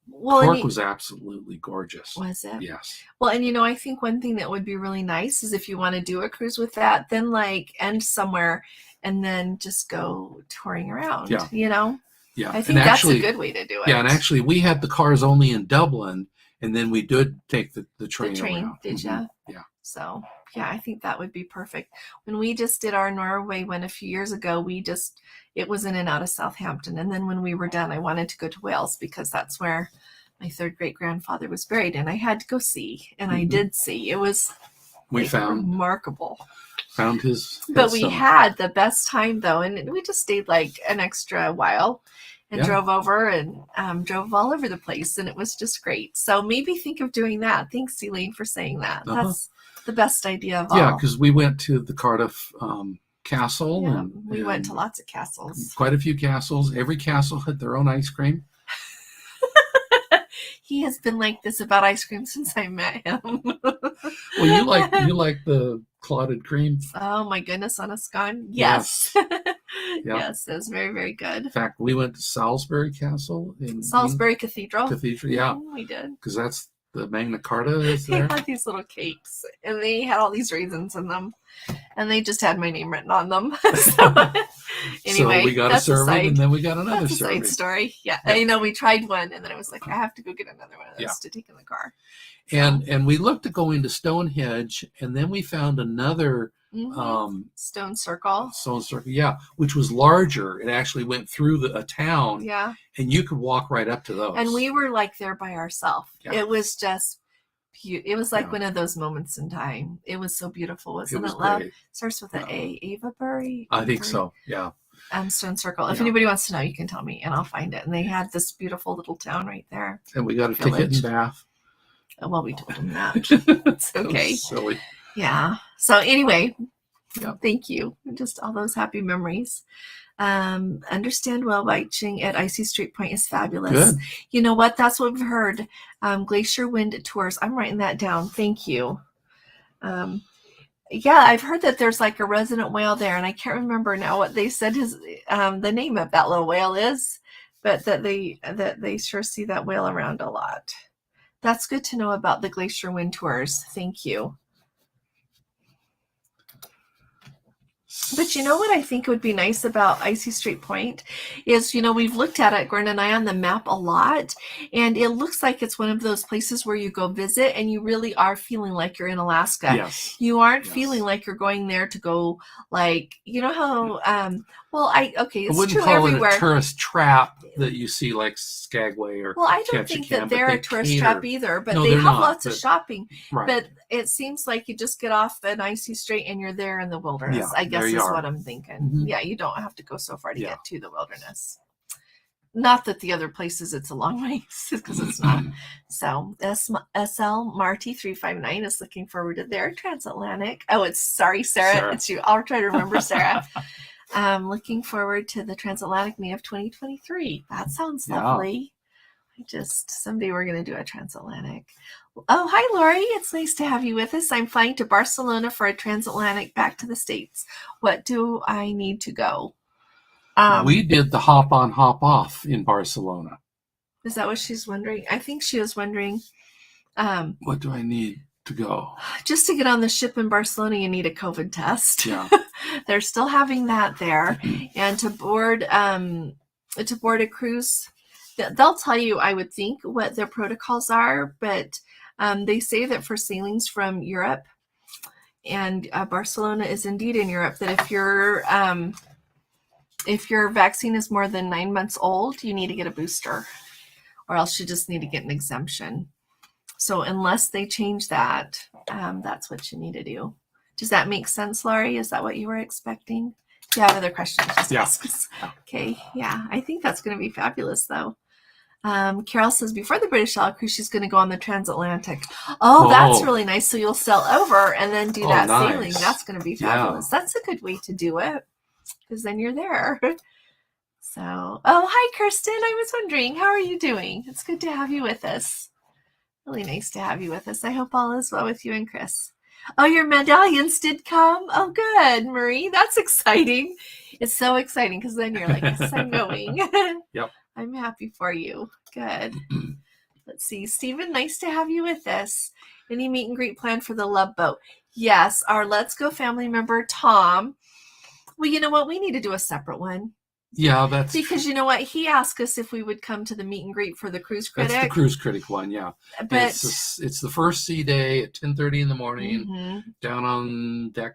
Well, Cork was absolutely gorgeous. Was it? Yes. Well, and I think one thing that would be really nice is if you want to do a cruise with that, then end somewhere and then just go touring around. Yeah. Yeah. I think that's a good way to do it. Yeah, and actually we had the cars only in Dublin, And then we did take the train around. Did ya? Yeah. So, yeah, I think that would be perfect. When we just did our Norway one a few years ago, it was in and out of Southampton. And then when we were done, I wanted to go to Wales because that's where my third great grandfather was buried. And I had to go see. And I did see. It was remarkable. Found his But we had the best time, though. And we just stayed like an extra while and drove over and drove all over the place. And it was just great. So maybe think of doing that. Thanks, Elaine, for saying that. That's the best idea of all. Yeah, because we went to the Cardiff castle. Yeah, and we went to lots of castles. Quite a few castles. Every castle had their own ice cream. He has been like this about ice cream since I met him. Well, you like the clotted cream. Oh my goodness, on a scone? Yes. Yes, it was very, very good. In fact, we went to Salisbury Castle Salisbury Cathedral. Yeah, we did. Because that's the Magna Carta is there. They had these little cakes, and they had all these raisins in them, and they just had my name written on them. Anyway, so we got a serving, and then we got another serving. Side story. Yeah, you know, we tried one, and then I was like, I have to go get another one of those to take in the car. So. And we looked at going to Stonehenge, and then we found another stone circle. Yeah, which was larger. It actually went through a town. Yeah, and you could walk right up to those. And we were like there by ourselves. Yeah. It was just. It was like one of those moments in time. It was so beautiful, wasn't it? Love starts with an A. Avabury. I think so. Yeah. Stone Circle. If anybody wants to know, you can tell me, and I'll find it. And they had this beautiful little town right there. And we got a ticket in Bath. Well, we told them that. It's okay. Silly. Yeah. So anyway, thank you. Just all those happy memories. Understand whale watching at Icy Street Point is fabulous. Good. You know what? That's what we've heard. Glacier Wind Tours. I'm writing that down. Thank you. Yeah, I've heard that there's like a resident whale there, and I can't remember now what they said the name of that little whale is, but that they sure see that whale around a lot. That's good to know about the Glacier Wind Tours. Thank you. But you know what I think would be nice about Icy Street Point is, you know, we've looked at it, Gwen and I, on the map a lot, and it looks like it's one of those places where you go visit and you really are feeling like you're in Alaska. Yes. You aren't feeling like you're going there to go, like, you know how, it's wouldn't true call everywhere. it a tourist trap that you see like Skagway or Well, I don't think that they're a tourist trap either, but they have lots of shopping. Right. But it seems like you just get off an Icy Strait and you're there in the wilderness, I guess is what I'm thinking. Mm-hmm. Yeah, you don't have to go so far to get to the wilderness. Not that the other places it's a long way, because it's not. So SL Marty 359 is looking forward to their transatlantic. Oh, Sarah. It's you. I'll try to remember Sarah. Looking forward to the transatlantic May of 2023. That sounds lovely. Someday we're going to do a transatlantic. Oh, hi, Lori. It's nice to have you with us. I'm flying to Barcelona for a transatlantic back to the States. What do I need to go? We did the hop on, hop off in Barcelona. Is that what she's wondering? I think she was wondering. What do I need to go? Just to get on the ship in Barcelona, you need a COVID test. Yeah. They're still having that there. And to board a cruise, they'll tell you, I would think, what their protocols are, but they say that for sailings from Europe, and Barcelona is indeed in Europe, that if your vaccine is more than 9 months old, you need to get a booster, or else you just need to get an exemption. So unless they change that, that's what you need to do. Does that make sense, Laurie? Is that what you were expecting? If you have other questions, just ask us. Okay, yeah, I think that's going to be fabulous, though. Carol says, before the British Isles cruise, she's going to go on the transatlantic. Oh, that's really nice. So you'll sail over and then do that sailing. That's going to be fabulous. That's a good way to do it, because then you're there. So, hi, Kirsten. I was wondering, how are you doing? It's good to have you with us. Really nice to have you with us. I hope all is well with you and Chris. Oh, your medallions did come? Oh, good, Marie. That's exciting. It's so exciting because then you're like, yes, I'm going. Yep. I'm happy for you. Good. Let's see. Stephen, nice to have you with us. Any meet and greet plan for the Love Boat? Yes, our Let's Go family member, Tom. Well, you know what? We need to do a separate one. Yeah, that's Because you know what? He asked us if we would come to the meet and greet for the Cruise Critic. That's the Cruise Critic one, yeah. But it's the first sea day at 10:30 in the morning, down on deck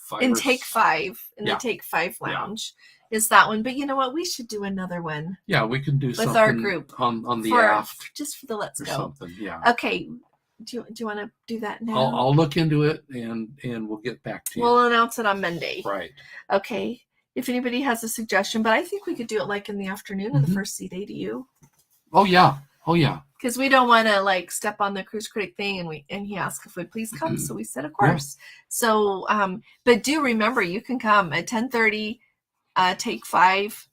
5 in Take 5, in the Take 5 lounge is that one. But you know what? We should do another one. Yeah, we can do with something our group on the aft, just for the Let's or Go. something. Yeah. Okay. Do you want to do that now? I'll look into it and we'll get back to you. We'll announce it on Monday. Right. Okay. If anybody has a suggestion, but I think we could do it like in the afternoon of the first sea day. Do you? Oh yeah. Because we don't want to like step on the Cruise Critic thing, and he asked if we'd please come, so we said of course. Yeah. So, but do remember you can come at 10:30, Take 5,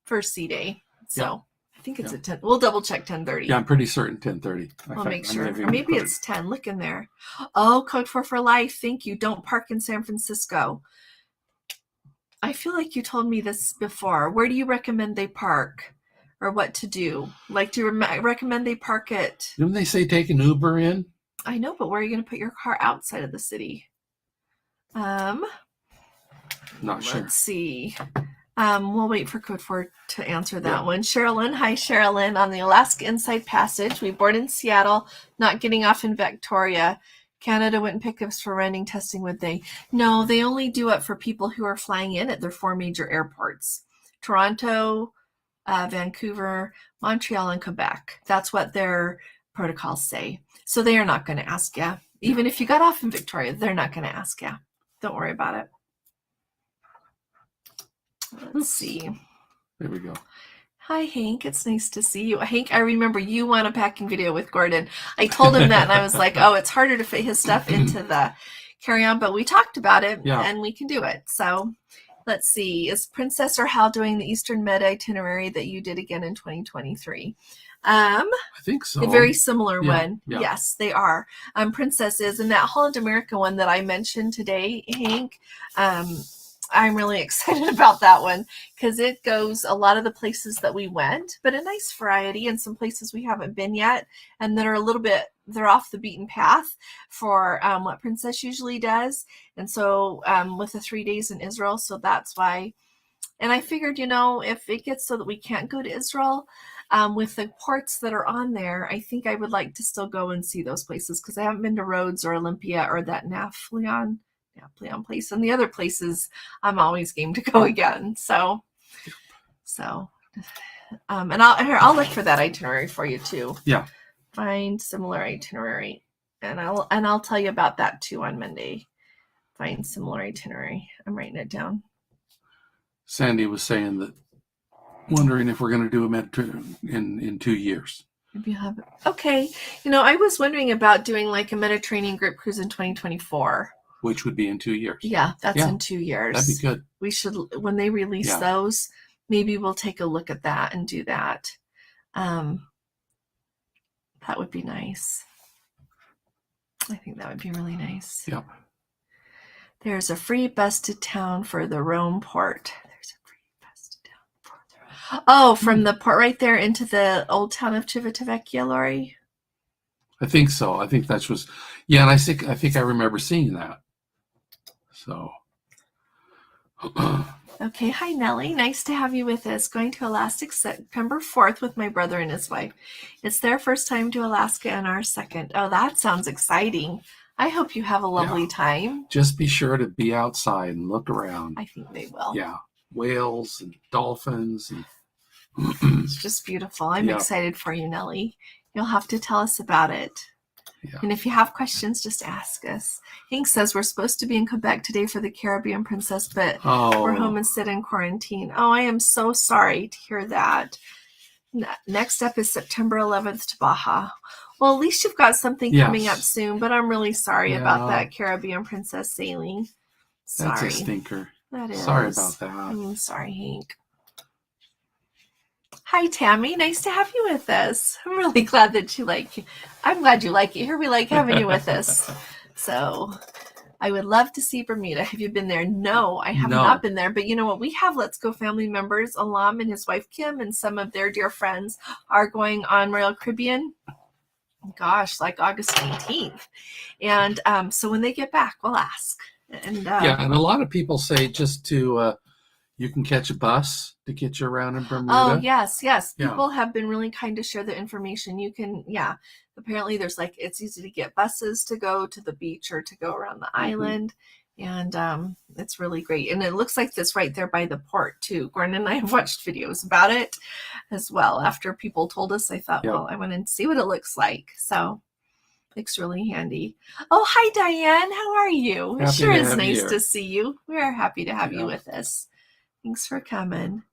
first sea day. So I think it's at 10. We'll double check 10:30. Yeah, I'm pretty certain 10:30. We'll make sure. Or maybe it's 10. Look in there. Oh, Code 4 for life. Thank you. Don't park in San Francisco. I feel like you told me this before. Where do you recommend they park, or what to do? Like, do you recommend they park it? Didn't they say take an Uber in? I know, but where are you going to put your car outside of the city? Not sure. Let's see. We'll wait for Code 4 to answer that one. Sherilyn, hi Sherilyn. On the Alaska Inside Passage, we board in Seattle, not getting off in Victoria. Canada wouldn't pick us for running testing, would they? No, they only do it for people who are flying in at their 4 major airports. Toronto, Vancouver, Montreal, and Quebec. That's what their protocols say. So they are not going to ask you. Even if you got off in Victoria, they're not going to ask you. Don't worry about it. Let's see. There we go. Hi, Hank. It's nice to see you. Hank, I remember you want a packing video with Gordon. I told him that, and I was like, oh, it's harder to fit his stuff into the carry-on, but we talked about it, and we can do it. So let's see. Is Princess or Hal doing the Eastern Med itinerary that you did again in 2023? I think so. A very similar one. Yeah. Yes, they are. Princess is, and that Holland America one that I mentioned today, Hank, I'm really excited about that one because it goes a lot of the places that we went, but a nice variety and some places we haven't been yet and that are a little bit, they're off the beaten path for what Princess usually does. And so with the 3 days in Israel, so that's why. And I figured, if it gets so that we can't go to Israel, with the ports that are on there, I think I would like to still go and see those places because I haven't been to Rhodes or Olympia or that Nafleon place, and the other places I'm always game to go again. So and I'll look for that itinerary for you too. Yeah. Find similar itinerary, and I'll tell you about that too on Monday. Find similar itinerary. I'm writing it down. Sandy was saying that, wondering if we're going to do a Mediterranean in 2 years. Maybe you have. Okay. I was wondering about doing like a Mediterranean group cruise in 2024. Which would be in 2 years. Yeah, that's in 2 years. That'd be good. We should, when they release those, maybe we'll take a look at that and do that. That would be nice. I think that would be really nice. Yep. There's a free bus to town for the Rome port. There's a free bus to town for the Rome. Oh, from the port right there into the old town of Civitavecchia, Lori? I think so. I think that was, and I think I remember seeing that. So. Okay. Hi, Nellie. Nice to have you with us. Going to Alaska September 4th with my brother and his wife. It's their first time to Alaska and our second. Oh, that sounds exciting. I hope you have a lovely time. Just be sure to be outside and look around. I think they will. Yeah. Whales and dolphins. And it's just beautiful. I'm excited for you, Nellie. You'll have to tell us about it. Yeah. And if you have questions, just ask us. Hank says we're supposed to be in Quebec today for the Caribbean Princess, but we're home instead in quarantine. Oh, I am so sorry to hear that. Next up is September 11th to Baja. Well, at least you've got something coming up soon, but I'm really sorry about that Caribbean Princess sailing. Sorry. That's a stinker. That is. Sorry about that. I'm sorry, Hank. Hi, Tammy. Nice to have you with us. I'm really glad that you like it. I'm glad you like it. Here we like having you with us. So I would love to see Bermuda. Have you been there? No, I have not been there. But you know what? We have Let's Go family members. Alam and his wife, Kim, and some of their dear friends are going on Royal Caribbean. Gosh, like August 19th. And so when they get back, we'll ask. And and a lot of people say just to You can catch a bus to get you around in Bermuda. Oh, yes. Yeah. People have been really kind to share the information. You can, apparently there's it's easy to get buses to go to the beach or to go around the island. And it's really great. And it looks like this right there by the port too. Gordon and I have watched videos about it as well. After people told us, I thought, well, I want to see what it looks like. So looks really handy. Oh, hi, Diane. How are you? It sure is nice to see you. We are happy to have you with us. Thanks for coming.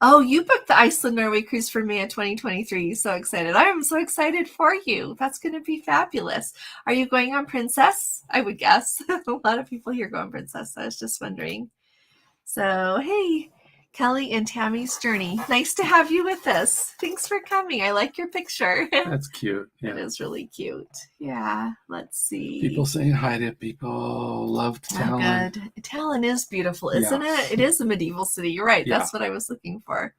Oh, you booked the Iceland-Norway cruise for me in 2023. So excited. I'm so excited for you. That's going to be fabulous. Are you going on Princess? I would guess. A lot of people here go on Princess. I was just wondering. So, hey, Kelly and Tammy's Journey. Nice to have you with us. Thanks for coming. I like your picture. That's cute. Yeah. It is really cute. Yeah. Let's see. People saying hi to people. Loved Talon. Oh, good. Talon is beautiful, isn't it? It is a medieval city. You're right. That's what I was looking for.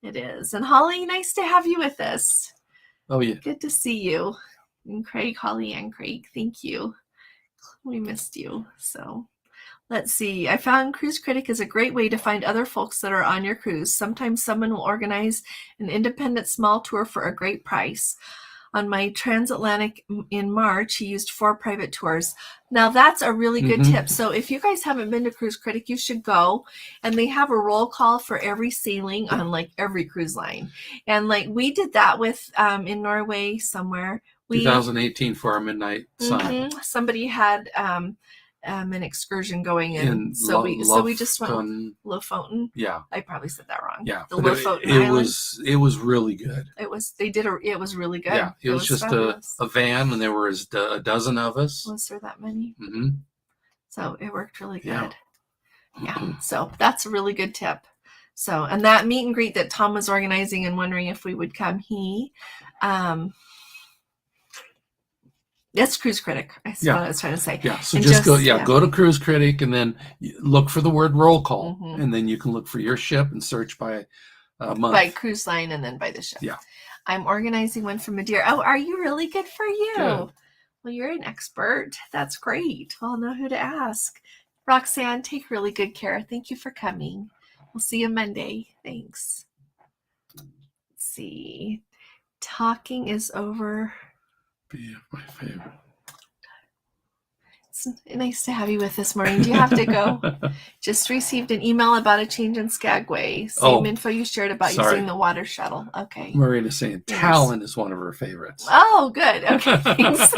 It is. And Holly, nice to have you with us. Oh, yeah. Good to see you. And Craig, Holly, and Craig. Thank you. We missed you. So. Let's see. I found Cruise Critic is a great way to find other folks that are on your cruise. Sometimes someone will organize an independent small tour for a great price. On my transatlantic in March, he used 4 private tours. Now, that's a really good tip. So if you guys haven't been to Cruise Critic, you should go. And they have a roll call for every sailing on every cruise line. And we did that with in Norway somewhere. 2018 for our midnight sun. Somebody had an excursion going in, so we just went Lofoten. Yeah, I probably said that wrong. Yeah, the Lofoten Island. It was really good. It was really good. Yeah, it was just a van, and there was a dozen of us. Was there that many? So it worked really good. Yeah. So that's a really good tip. So, and that meet and greet that Tom was organizing and wondering if we would come, that's Cruise Critic. That's what I was trying to say. Yeah. So just go to Cruise Critic and then look for the word roll call. And then you can look for your ship and search by month. By cruise line and then by the ship. Yeah. I'm organizing one for Madeira. Oh, are you really? Good for you. Good. Well, you're an expert. That's great. Well, I'll know who to ask. Roxanne, take really good care. Thank you for coming. We'll see you Monday. Thanks. Let's see. Talking is over. Be my favorite. It's nice to have you with this morning. Do you have to go? Just received an email about a change in Skagway. Same info you shared about using the water shuttle. Okay. Marina's saying Talon is one of her favorites. Oh, good. Okay. Thanks.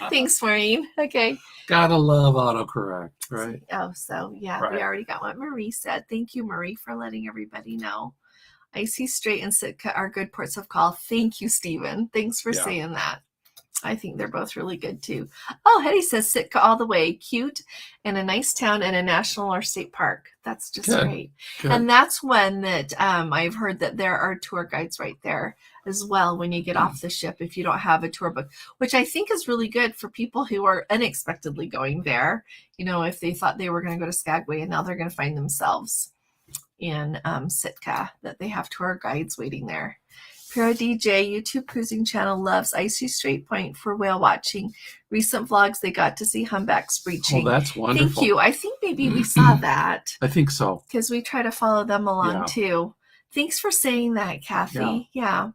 Thanks, Maureen. Okay. Gotta love autocorrect, right? Oh, so yeah, we already got what Marie said. Thank you, Marie, for letting everybody know. Icy Strait and Sitka are good ports of call. Thank you, Stephen. Thanks for saying that. I think they're both really good too. Oh, Hetty says Sitka all the way. Cute and a nice town and a national or state park. That's just great. Good. And that's one that I've heard that there are tour guides right there as well when you get off the ship if you don't have a tour book, which I think is really good for people who are unexpectedly going there. You know, if they thought they were going to go to Skagway and now they're going to find themselves in Sitka, that they have tour guides waiting there. Pura DJ YouTube cruising channel loves Icy Strait Point for whale watching. Recent vlogs, they got to see humpbacks breaching. Oh, that's wonderful. Thank you. I think maybe we saw that. I think so. Because we try to follow them along too. Thanks for saying that, Kathy. Yeah.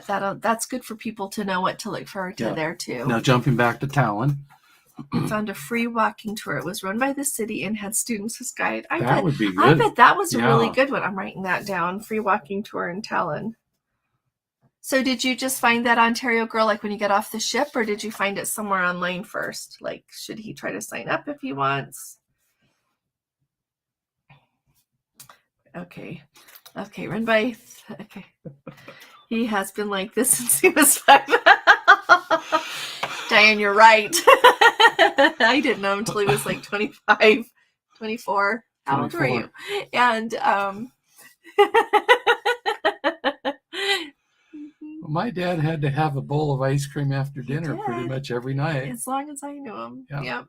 That's good for people to know what to look forward to there too. Now jumping back to Talon. I found a free walking tour. It was run by the city and had students as guide. That would be good. I bet that was a really good one. I'm writing that down. Free walking tour in Talon. So did you just find that Ontario girl when you get off the ship, or did you find it somewhere online first? Should he try to sign up if he wants? Okay. Run by. Okay. He has been like this since he was 5. Diane, you're right. I didn't know until he was 25, 24. How old were you? And my dad had to have a bowl of ice cream after dinner pretty much every night. As long as I knew him. Yeah.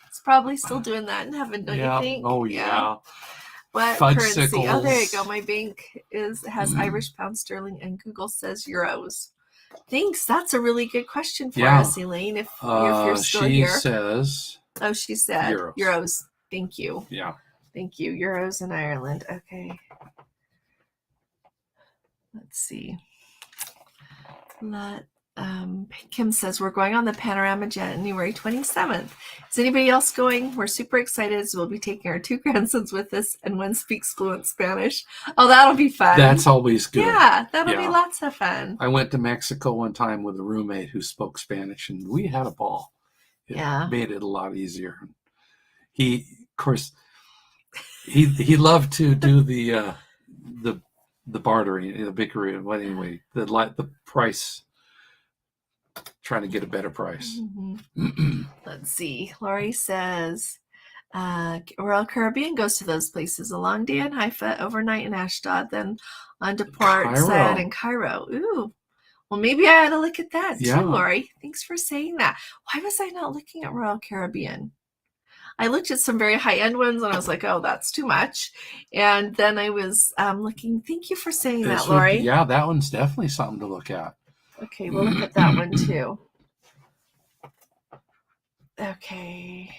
He's probably still doing that in heaven, don't you think? Oh, yeah. What currency? Oh, there you go. My bank has Irish pound sterling, and Google says euros. Thanks. That's a really good question for us, Elaine. If you're still here. She says. Oh, she said euros. Thank you. Yeah. Thank you. Euros in Ireland. Okay. Let's see. Kim says we're going on the Panorama January 27th. Is anybody else going? We're super excited. So we'll be taking our 2 grandsons with us, and one speaks fluent Spanish. Oh, that'll be fun. That's always good. Yeah, that'll be lots of fun. I went to Mexico one time with a roommate who spoke Spanish, and we had a ball. It made it a lot easier. He, of course, he loved to do the bartering, the bickering. Well, anyway, the price. Trying to get a better price. Mm-hmm. Let's see. Lori says, Royal Caribbean goes to those places. A long day in Haifa, overnight in Ashdod, then on to Port Said and Cairo. Ooh. Well, maybe I ought to look at that too, Lori. Thanks for saying that. Why was I not looking at Royal Caribbean? I looked at some very high-end ones, and I was like, oh, that's too much. And then I was looking. Thank you for saying that, Lori. Yeah, that one's definitely something to look at. Okay, we'll look at that one too. Okay.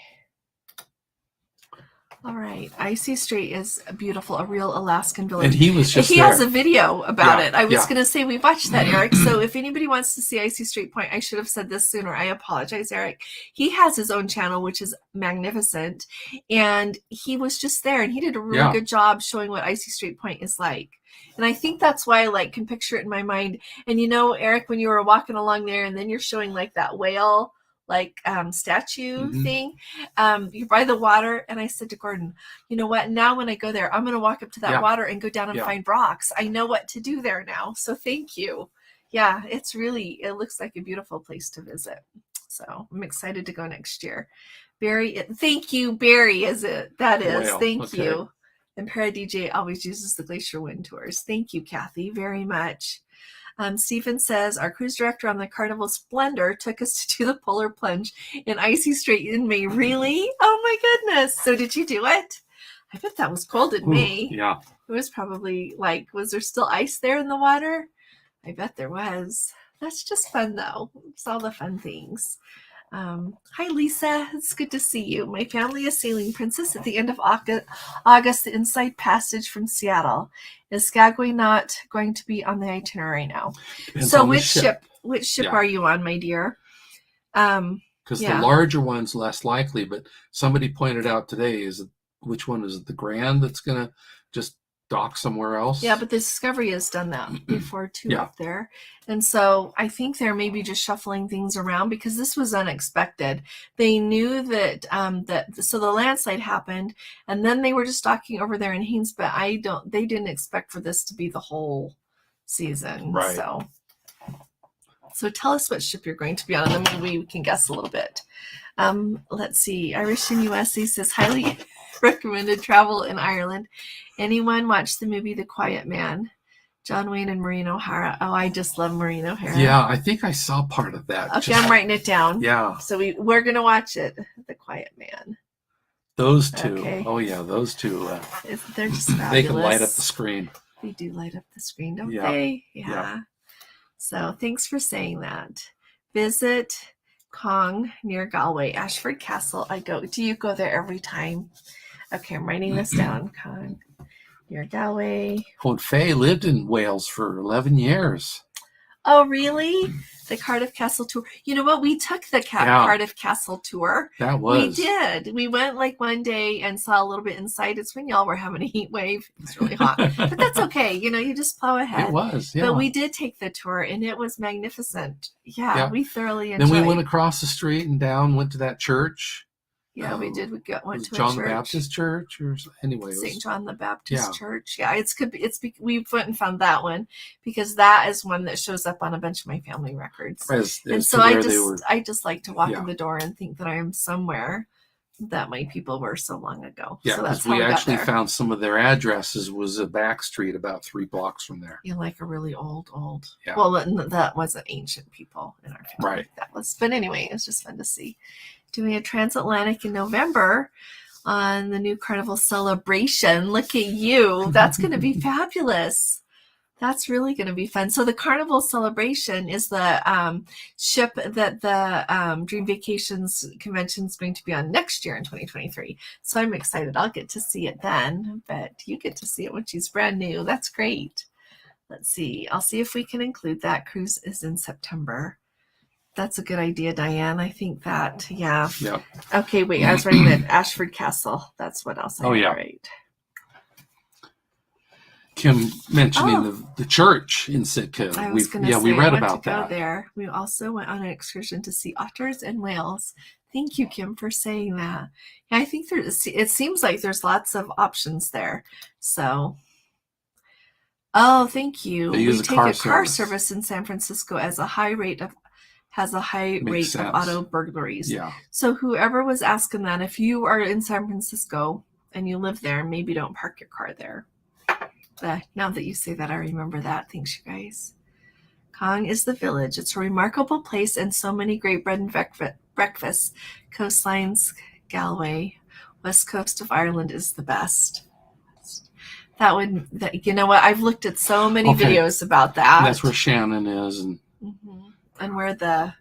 All right. Icy Strait is beautiful, a real Alaskan village. And he was just He there. has a video about it. I was going to say we watched that, Eric. So if anybody wants to see Icy Strait Point, I should have said this sooner. I apologize, Eric. He has his own channel, which is magnificent. And he was just there, and he did a really good job showing what Icy Strait Point is like. And I think that's why I can picture it in my mind. And Eric, when you were walking along there, and then you're showing that whale statue thing, you're by the water. And I said to Gordon, you know what, now when I go there, I'm going to walk up to that water and go down and find rocks. I know what to do there now. So thank you. Yeah, it looks like a beautiful place to visit. So I'm excited to go next year. Barry, thank you. Barry, that is. Whale. Thank you. And Para DJ always uses the Glacier Wind Tours. Thank you, Kathy, very much. Stephen says, our cruise director on the Carnival Splendor took us to do the polar plunge in Icy Strait in May. Really? Oh, my goodness. So did you do it? I bet that was cold in May. Yeah. It was probably was there still ice there in the water? I bet there was. That's just fun, though. It's all the fun things. Hi, Lisa. It's good to see you. My family is sailing Princess at the end of August, the Inside Passage from Seattle. Is Skagway not going to be on the itinerary now? So which ship are you on, my dear? Because the larger one's less likely, but somebody pointed out today, which one is it, the Grand that's going to just dock somewhere else? Yeah, but the Discovery has done that before too up there. And so I think they're maybe just shuffling things around because this was unexpected. They knew that so the landslide happened, and then they were just docking over there in Haynes, but they didn't expect for this to be the whole season. Right. So tell us what ship you're going to be on, and then maybe we can guess a little bit. Let's see. Irish in USA says highly recommended travel in Ireland. Anyone watch the movie The Quiet Man? John Wayne and Maureen O'Hara. Oh, I just love Maureen O'Hara. Yeah, I think I saw part of that. Okay, I'm writing it down. Yeah. So we're going to watch it, The Quiet Man. Those two. Okay. Oh, yeah, those two. They're just fabulous. They can light up the screen. They do light up the screen, don't they? Yeah. So thanks for saying that. Visit Kong near Galway, Ashford Castle. Do you go there every time? Okay, I'm writing this down. Kong near Galway. Old Faye lived in Wales for 11 years. Oh, really? The Cardiff Castle tour. You know what? We took the Cardiff Castle tour. That was. We did. We went one day and saw a little bit inside. It's when y'all were having a heat wave. It's really hot. But that's okay. You just plow ahead. It was, yeah. But we did take the tour, and it was magnificent. Yeah. We thoroughly enjoyed it. Then we went across the street and went to that church. Yeah, we did. We went to John the Baptist Church, or anyway, St. John the Baptist Church. Yeah, we went and found that one because that is one that shows up on a bunch of my family records. And so I just like to walk in the door and think that I am somewhere that my people were so long ago. Yeah, so because we actually found some of their addresses was a back street about 3 blocks from there. Like a really old. Yeah. Well, that wasn't ancient people in our family. Right. That was, but anyway, it was just fun to see. Doing a transatlantic in November on the new Carnival celebration. Look at you. That's going to be fabulous. That's really going to be fun. So the Carnival Celebration is the ship that the Dream Vacations convention is going to be on next year in 2023. So I'm excited. I'll get to see it then, but you get to see it when she's brand new. That's great. Let's see. I'll see if we can include that. Cruise is in September. That's a good idea, Diane. I think that, yeah. Yep. Okay, wait. I was writing that Ashford Castle. That's what else I Oh, yeah. right. Kim mentioning the church in Sitka. I was going to say, we read I want about to go that. there. We also went on an excursion to see otters and whales. Thank you, Kim, for saying that. Yeah, I think it seems like there's lots of options there. So, thank you. They use we take a car service in San Francisco has a high rate of auto burglaries. Yeah. So whoever was asking that, if you are in San Francisco and you live there, maybe don't park your car there. Now that you say that, I remember that. Thanks, you guys. Kong is the village. It's a remarkable place and so many great bread and breakfasts. Coastlines, Galway, west coast of Ireland is the best. You know what? I've looked at so many videos about that. And that's where Shannon is, and where the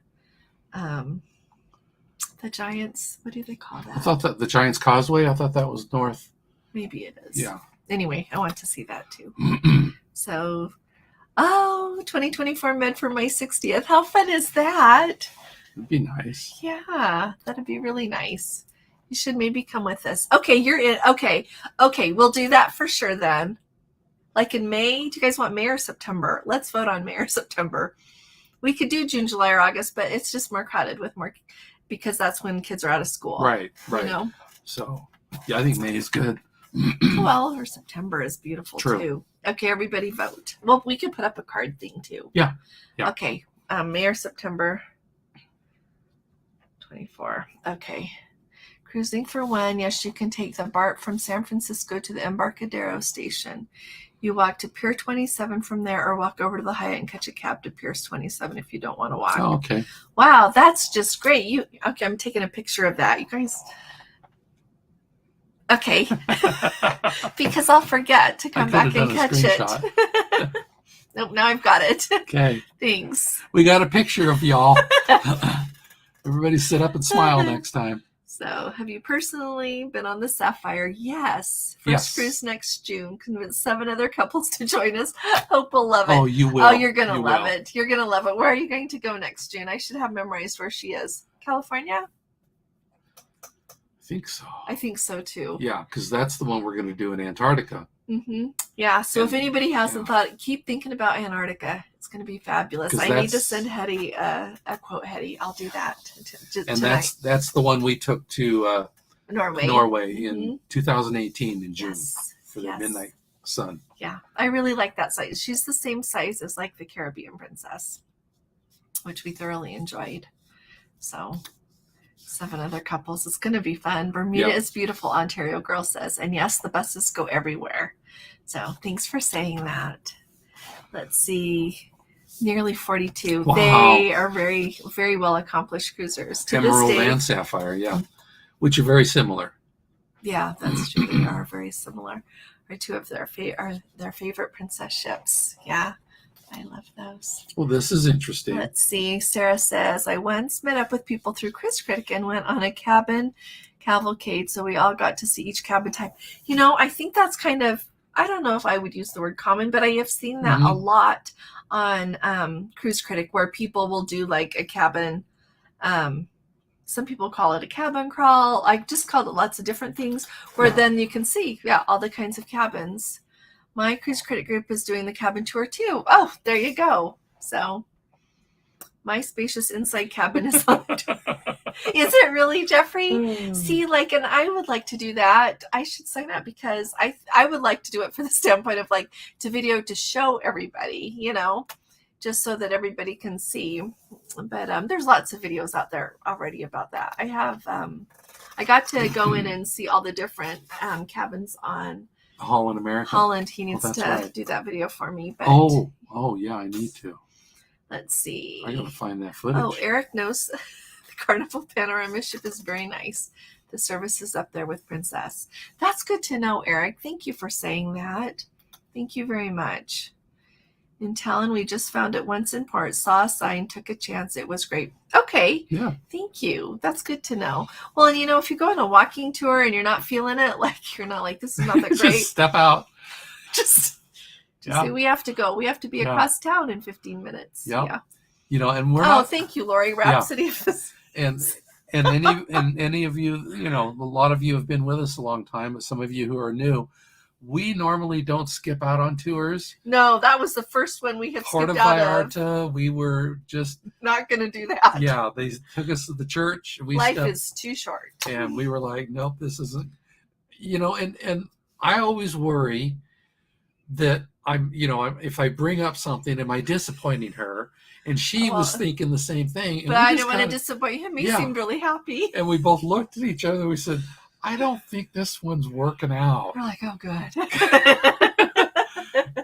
Giants. What do they call that? I thought that the Giants Causeway. I thought that was north. Maybe it is. Yeah. Anyway, I want to see that too. So, 2024 med for my 60th. How fun is that? It'd be nice. Yeah, that'd be really nice. You should maybe come with us. Okay, you're in. Okay, we'll do that for sure then. Like in May. Do you guys want May or September? Let's vote on May or September. We could do June, July, or August, but it's just more crowded with more because that's when kids are out of school. Right. You know? So, yeah, I think May is good. Well, or September is beautiful too. Okay, everybody vote. Well, we could put up a card thing too. Yeah. Okay, May or September 24. Okay. Cruising for one. Yes, you can take the BART from San Francisco to the Embarcadero station. You walk to Pier 27 from there or walk over to the Hyatt and catch a cab to Pier 27 if you don't want to walk. Oh, okay. Wow, that's just great. Okay, I'm taking a picture of that. You guys. Okay. Because I'll forget to come back and catch it. Nope, now I've got it. Okay. Thanks. We got a picture of y'all. Everybody sit up and smile next time. So, have you personally been on the Sapphire? Yes. First cruise next June. Convince 7 other couples to join us. Hope we'll love it. Oh, you will. Oh, you're going to love it. You're going to love it. Where are you going to go next June? I should have memorized where she is. California? I think so too. Yeah, because that's the one we're going to do in Antarctica. Yeah, so if anybody hasn't thought, keep thinking about Antarctica. It's going to be fabulous. I need to send Hetty a quote, Hetty. I'll do that tonight. That's the one we took to Norway in 2018 in June for the midnight sun. Yeah, I really like that size. She's the same size as like the Caribbean Princess, which we thoroughly enjoyed. So 7 other couples. It's going to be fun. Bermuda is beautiful, Ontario Girl says. And yes, the buses go everywhere. So thanks for saying that. Let's see. Nearly 42. Wow. They are very, very well accomplished cruisers. Emerald and Sapphire, which are very similar. Yeah, that's true. They are very similar. Are 2 of their favorite princess ships. Yeah. I love those. Well, this is interesting. Let's see. Sarah says, I once met up with people through Cruise Critic and went on a cabin cavalcade. So we all got to see each cabin type. You know, I think that's kind of, I don't know if I would use the word common, but I have seen that a lot on Cruise Critic where people will do like a cabin. Some people call it a cabin crawl. I just called it lots of different things where then you can see, all the kinds of cabins. My Cruise Critic group is doing the cabin tour too. Oh, there you go. So my spacious inside cabin is on the tour. Is it really, Jeffrey? See, and I would like to do that. I should sign up because I would like to do it for the standpoint of to video to show everybody, just so that everybody can see. But there's lots of videos out there already about that. I have, I got to go in and see all the different cabins on Holland, America. Holland. He needs to do that video for me. But yeah, I need to. Let's see. I gotta find that footage. Oh, Eric knows the Carnival Panorama ship is very nice. The service is up there with Princess. That's good to know, Eric. Thank you for saying that. Thank you very much. In Talon, we just found it once in port, saw a sign, took a chance. It was great. Okay. Yeah. Thank you. That's good to know. Well, and if you go on a walking tour and you're not feeling it, like you're not like, this is not that great. Just step out. Just say, we have to go. We have to be across town in 15 minutes. Yep. Yeah. And we're thank you, Lori. Rhapsody of this. And any of you, a lot of you have been with us a long time, but some of you who are new, we normally don't skip out on tours. No, that was the first one we had Port skipped of out Vallarta, we were just not going to do that. Yeah, they took us to the church. Life is too short. And we were like, nope, this isn't, and I always worry that if I bring up something, am I disappointing her? And she was thinking the same thing. And but I didn't want to disappoint him. He seemed really happy. And we both looked at each other and we said, I don't think this one's working out. We're like, oh, good.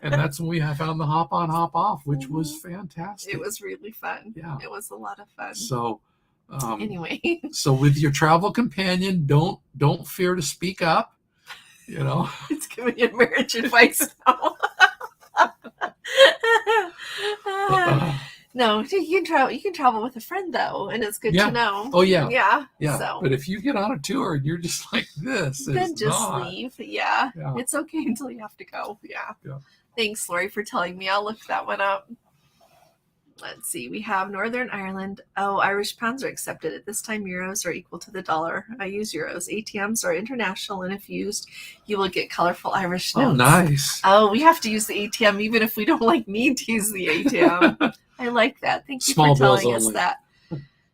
And that's when we found the hop on, hop off, which was fantastic. It was really fun. Yeah. It was a lot of fun. So anyway. So with your travel companion, don't fear to speak up. It's giving you marriage advice now. No, you can travel with a friend though, and it's good to know. Oh yeah. Yeah. So. But if you get on a tour and you're just like this, then just leave. Yeah. It's okay until you have to go. Yeah. Thanks, Lori, for telling me. I'll look that one up. Let's see. We have Northern Ireland. Oh, Irish pounds are accepted. At this time, euros are equal to the dollar. I use euros. ATMs are international, and if used, you will get colorful Irish notes. Oh, nice. Oh, we have to use the ATM even if we don't need to use the ATM. I like that. Thank you for telling us that.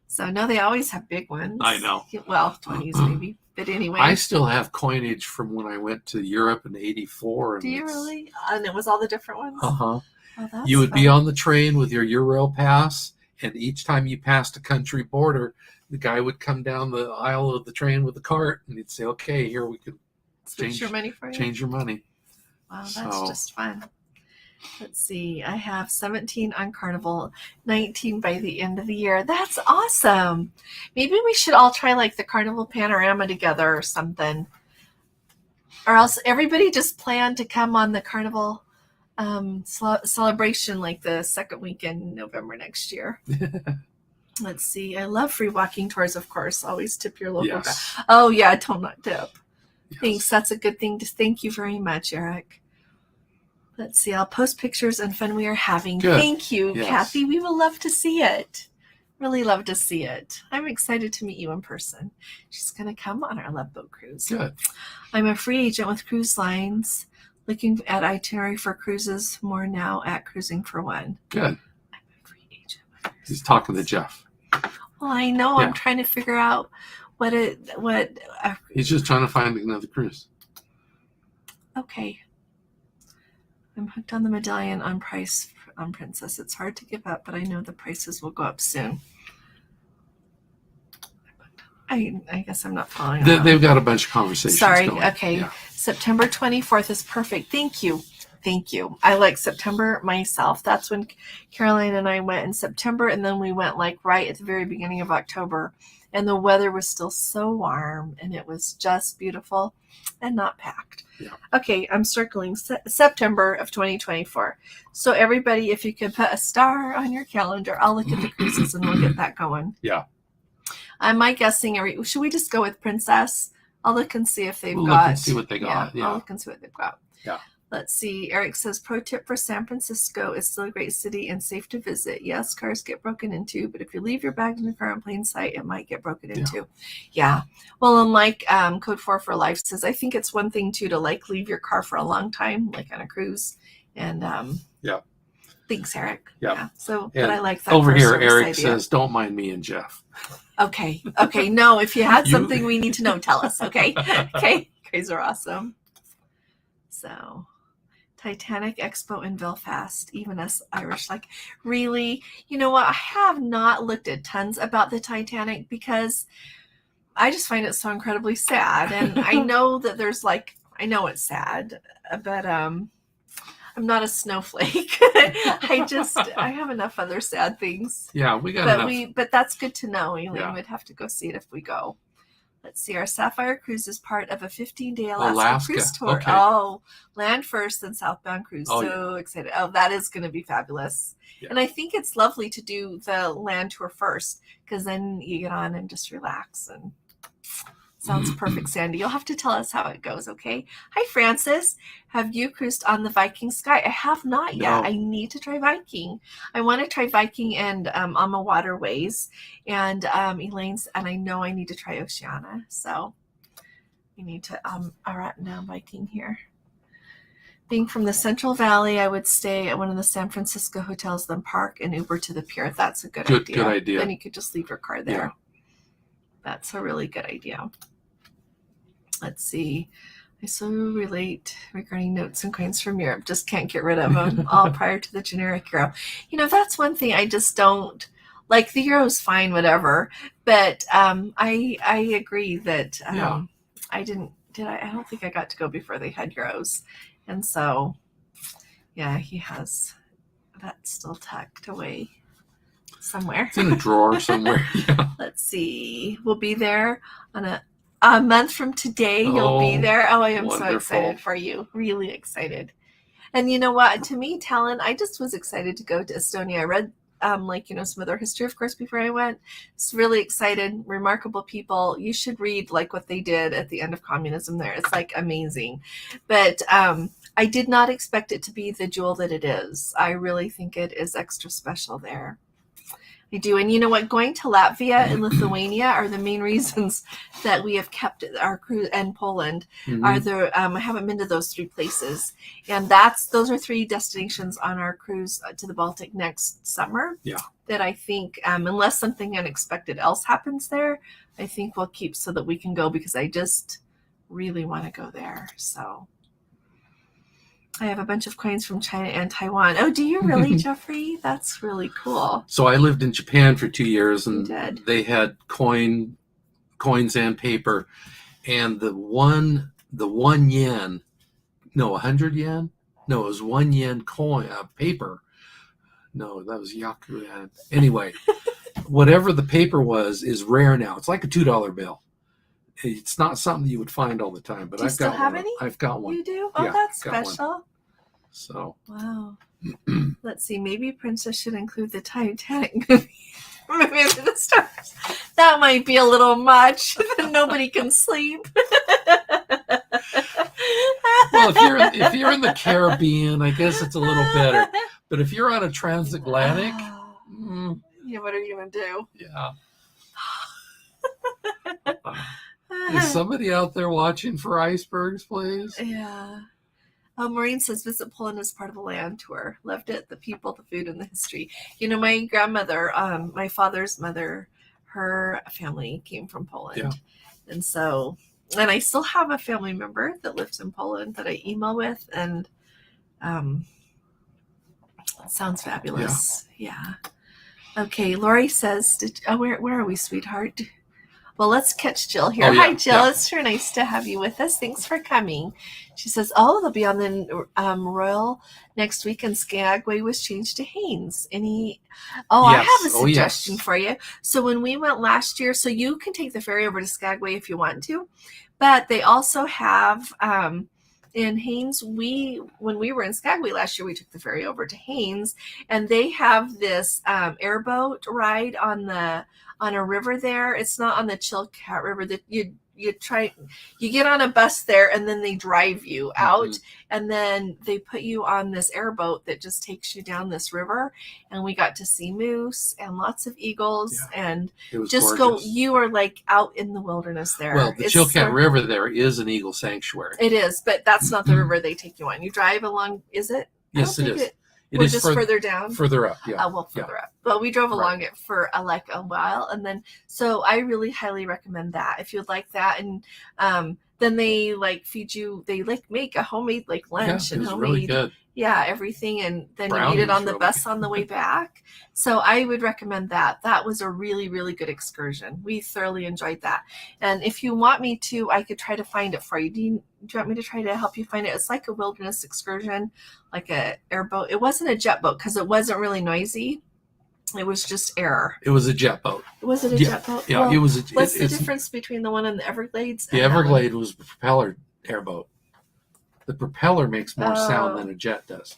So no, they always have big ones. I know. Well, 20s maybe. But anyway. I still have coinage from when I went to Europe in '84. Do you really? And it was all the different ones? Uh-huh. Oh, you would be on the train with your Euro pass, and each time you passed a country border, the guy would come down the aisle of the train with the cart, and he'd say, okay, here we could change your money for you. Change your money. Wow, that's just fun. Let's see. I have 17 on Carnival, 19 by the end of the year. That's awesome. Maybe we should all try like the Carnival Panorama together or something. Or else everybody just plan to come on the Carnival celebration like the second weekend in November next year. Let's see. I love free walking tours, of course. Always tip your local guy. Oh, yeah. Don't not tip. Yes. Thanks. That's a good thing to thank you very much, Eric. Let's see. I'll post pictures and fun we are having. Good. Thank you, Kathy. We will love to see it. Really love to see it. I'm excited to meet you in person. She's going to come on our Love Boat Cruise. Good. I'm a free agent with cruise lines. Looking at itinerary for cruises, more now at Cruising for One. Good. I'm a free agent. He's talking to Jeff. Well, I know. Yeah. I'm trying to figure out what. He's just trying to find another cruise. Okay. I'm hooked on the medallion on price on Princess. It's hard to give up, but I know the prices will go up soon. I guess I'm not following. They've got a bunch of conversations. Sorry. Going. Okay. Yeah. September 24th is perfect. Thank you. I like September myself. That's when Caroline and I went in September, and then we went like right at the very beginning of October, and the weather was still so warm, and it was just beautiful and not packed. Yeah. Okay, I'm circling September of 2024. So everybody, if you could put a star on your calendar, I'll look at the cruises and we'll get that going. Yeah. My guessing, should we just go with Princess? I'll look and see if they've got. Look and see what they got. Yeah. I'll look and see what they've got. Yeah. Let's see. Eric says, pro tip for San Francisco is still a great city and safe to visit. Yes, cars get broken into, but if you leave your bags in the car in plain sight, it might get broken into. Yeah. Well, and like Code 4 for Life says, I think it's one thing too to like leave your car for a long time, like on a cruise. And yeah. Thanks, Eric. Yeah. So, but I like that. Over here, Eric says, don't mind me and Jeff. Okay. No, if you had something we need to know, tell us. Okay. Okay. Guys are awesome. So, Titanic Expo in Belfast, even us Irish, like, really? You know what? I have not looked at tons about the Titanic because I just find it so incredibly sad. And I know that there's I know it's sad, but I'm not a snowflake. I have enough other sad things. Yeah, we got enough. But that's good to know. We would have to go see it if we go. Let's see. Our Sapphire Cruise is part of a 15-day Alaska Alaska. cruise tour. Okay. Oh, land first, then southbound cruise. Oh, So excited. Oh, that is going to be fabulous. Yeah. And I think it's lovely to do the land tour first, because then you get on and just relax. And sounds perfect, Sandy. You'll have to tell us how it goes, okay? Hi, Francis. Have you cruised on the Viking Sky? I have not yet. No. I need to try Viking. I want to try Viking and on the waterways. And Elaine's, and I know I need to try Oceana. So we need to, now Viking here. Being from the Central Valley, I would stay at one of the San Francisco hotels, then park and Uber to the pier. That's a good idea. Good idea. Then you could just leave your car there. Yeah. That's a really good idea. Let's see. I so relate regarding notes and coins from Europe. Just can't get rid of them all prior to the generic euro. You know, that's one thing I just don't like. The euro's fine, whatever. But I agree that I don't think I got to go before they had euros. And so, yeah, he has that still tucked away somewhere. It's in a drawer somewhere. Yeah. Let's see. We'll be there on a month from today. You'll be there. Oh, I am wonderful. so excited for you. Really excited. And you know what? To me, Talon, I just was excited to go to Estonia. I read some of their history, of course, before I went. It's really excited. Remarkable people. You should read what they did at the end of communism there. It's amazing. But I did not expect it to be the jewel that it is. I really think it is extra special there. I do. And you know what? Going to Latvia and Lithuania are the main reasons that we have kept our cruise, and Poland are the, I haven't been to those three places. And those are three destinations on our cruise to the Baltic next summer. Yeah. That I think, unless something unexpected else happens there, I think we'll keep so that we can go, because I just really want to go there. So I have a bunch of coins from China and Taiwan. Oh, do you really, Jeffrey? That's really cool. So I lived in Japan for 2 years, and they had coins and paper. And the 1 yen, no, 100 yen? No, it was 1 yen coin, paper. No, that was yaku yen. Anyway, whatever the paper was is rare now. It's like a $2 bill. It's not something you would find all the time, but I've got one. I've got one. You do? Oh, yeah, that's special. So. Wow. Let's see. Maybe Princess should include the Titanic movie. Maybe the stars. That might be a little much. Nobody can sleep. Well, if you're in the Caribbean, I guess it's a little better. But if you're on a transatlantic, yeah, what are you gonna do? Yeah. Is somebody out there watching for icebergs, please? Yeah. Maureen says, visit Poland as part of a land tour. Loved it. The people, the food, and the history. You know, my grandmother, my father's mother, her family came from Poland. Yeah. And so, and I still have a family member that lives in Poland that I email with. And it sounds fabulous. Yeah. Okay. Lori says, where are we, sweetheart? Well, let's catch Jill here. Oh, yeah, Hi, Jill. yeah. It's sure nice to have you with us. Thanks for coming. She says, they'll be on the Royal next week, and Skagway was changed to Haines. Yes. I have a suggestion for you. So when we went last year, so you can take the ferry over to Skagway if you want to, but they also have in Haines, when we were in Skagway last year, we took the ferry over to Haines, and they have this airboat ride on a river there. It's not on the Chilkat River. That you get on a bus there, and then they drive you out, and then they put you on this airboat that just takes you down this river. And we got to see moose and lots of eagles, and just gorgeous. You are out in the wilderness there. Well, the Chilkat River there is an eagle sanctuary. It is, but that's not the river they take you on. You drive along. Is it? Yes, it is. It is just further down? Further up, yeah. Further up. But we drove along it for a while. And then, so I really highly recommend that if you'd like that. And then they feed you, they make a homemade lunch and homemade. Really good. Yeah, everything. And then you eat it on the bus on the way back. So I would recommend that. That was a really, really good excursion. We thoroughly enjoyed that. And if you want me to, I could try to find it for you. Do you want me to try to help you find it? It's like a wilderness excursion, like a airboat. It wasn't a jet boat because it wasn't really noisy. It was just air. It was a jet boat. Was it a jet boat? Yeah, well, it was. What's the difference between the one in the Everglades? The Everglade was a propeller airboat. The propeller makes more sound than a jet does.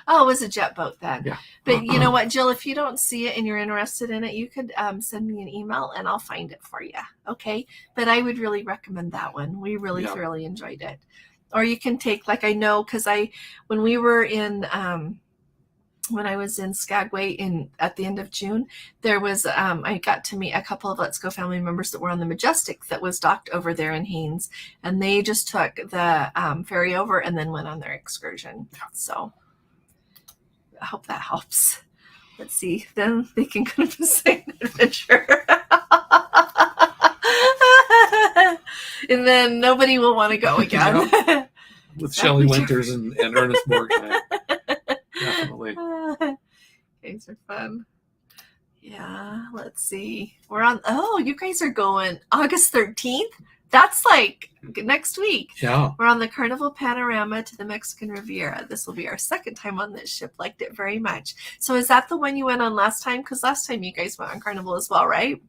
Oh, it was a jet boat then. Yeah. But you know what, Jill, if you don't see it and you're interested in it, you could send me an email and I'll find it for you. Okay. But I would really recommend that one. We really thoroughly enjoyed it. Or you can take, like, I know, because when we were in, when I was in Skagway at the end of June, there was, I got to meet a couple of Let's Go family members that were on the Majestic that was docked over there in Haines. And they just took the ferry over and then went on their excursion. So I hope that helps. Let's see. Then they can go to the same adventure. And then nobody will want to go again. Yeah. With Shelley Winters and Ernest Morgan. Definitely. Guys are fun. Yeah, let's see. You guys are going August 13th? That's like next week. Yeah. We're on the Carnival Panorama to the Mexican Riviera. This will be our second time on this ship. Liked it very much. So is that the one you went on last time? Because last time you guys went on Carnival as well, right?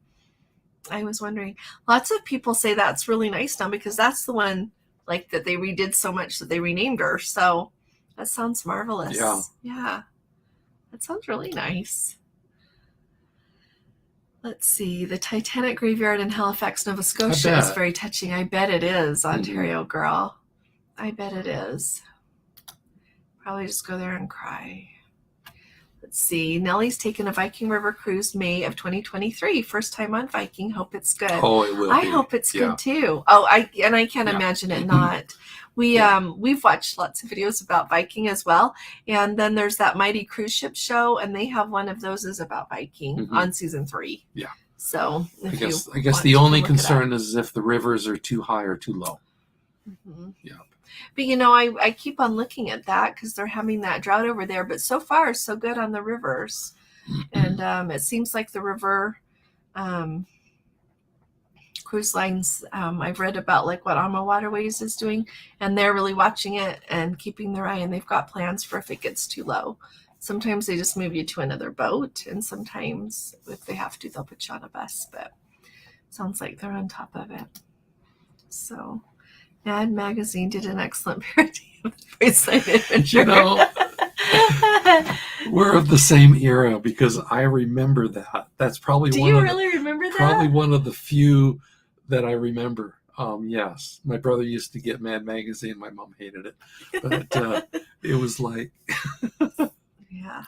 I was wondering. Lots of people say that's really nice now because that's the one like that they redid so much that they renamed her. So that sounds marvelous. Yeah. That sounds really nice. Let's see. The Titanic Graveyard in Halifax, Nova Scotia is very touching. I bet it is, Ontario girl. I bet it is. Probably just go there and cry. Let's see. Nellie's taken a Viking River cruise May of 2023. First time on Viking. Hope it's good. Oh, it will I hope it's good too. Oh, I can't imagine it not. We've watched lots of videos about Viking as well. And then there's that Mighty Cruise Ship show, and they have one of those is about Viking on season 3. Yeah. So I guess the only concern is if the rivers are too high or too low. Yeah. But I keep on looking at that because they're having that drought over there. But so far, so good on the rivers. And it seems like the river cruise lines, I've read about like what Alma Waterways is doing, and they're really watching it and keeping their eye, and they've got plans for if it gets too low. Sometimes they just move you to another boat, and sometimes if they have to, they'll put you on a bus, but sounds like they're on top of it. So Mad Magazine did an excellent parody of the Priceline Adventure. We're of the same era because I remember that. That's probably Do you really remember that? Probably one of the few that I remember. Yes, my brother used to get Mad Magazine. My mom hated it, but it was like, yeah.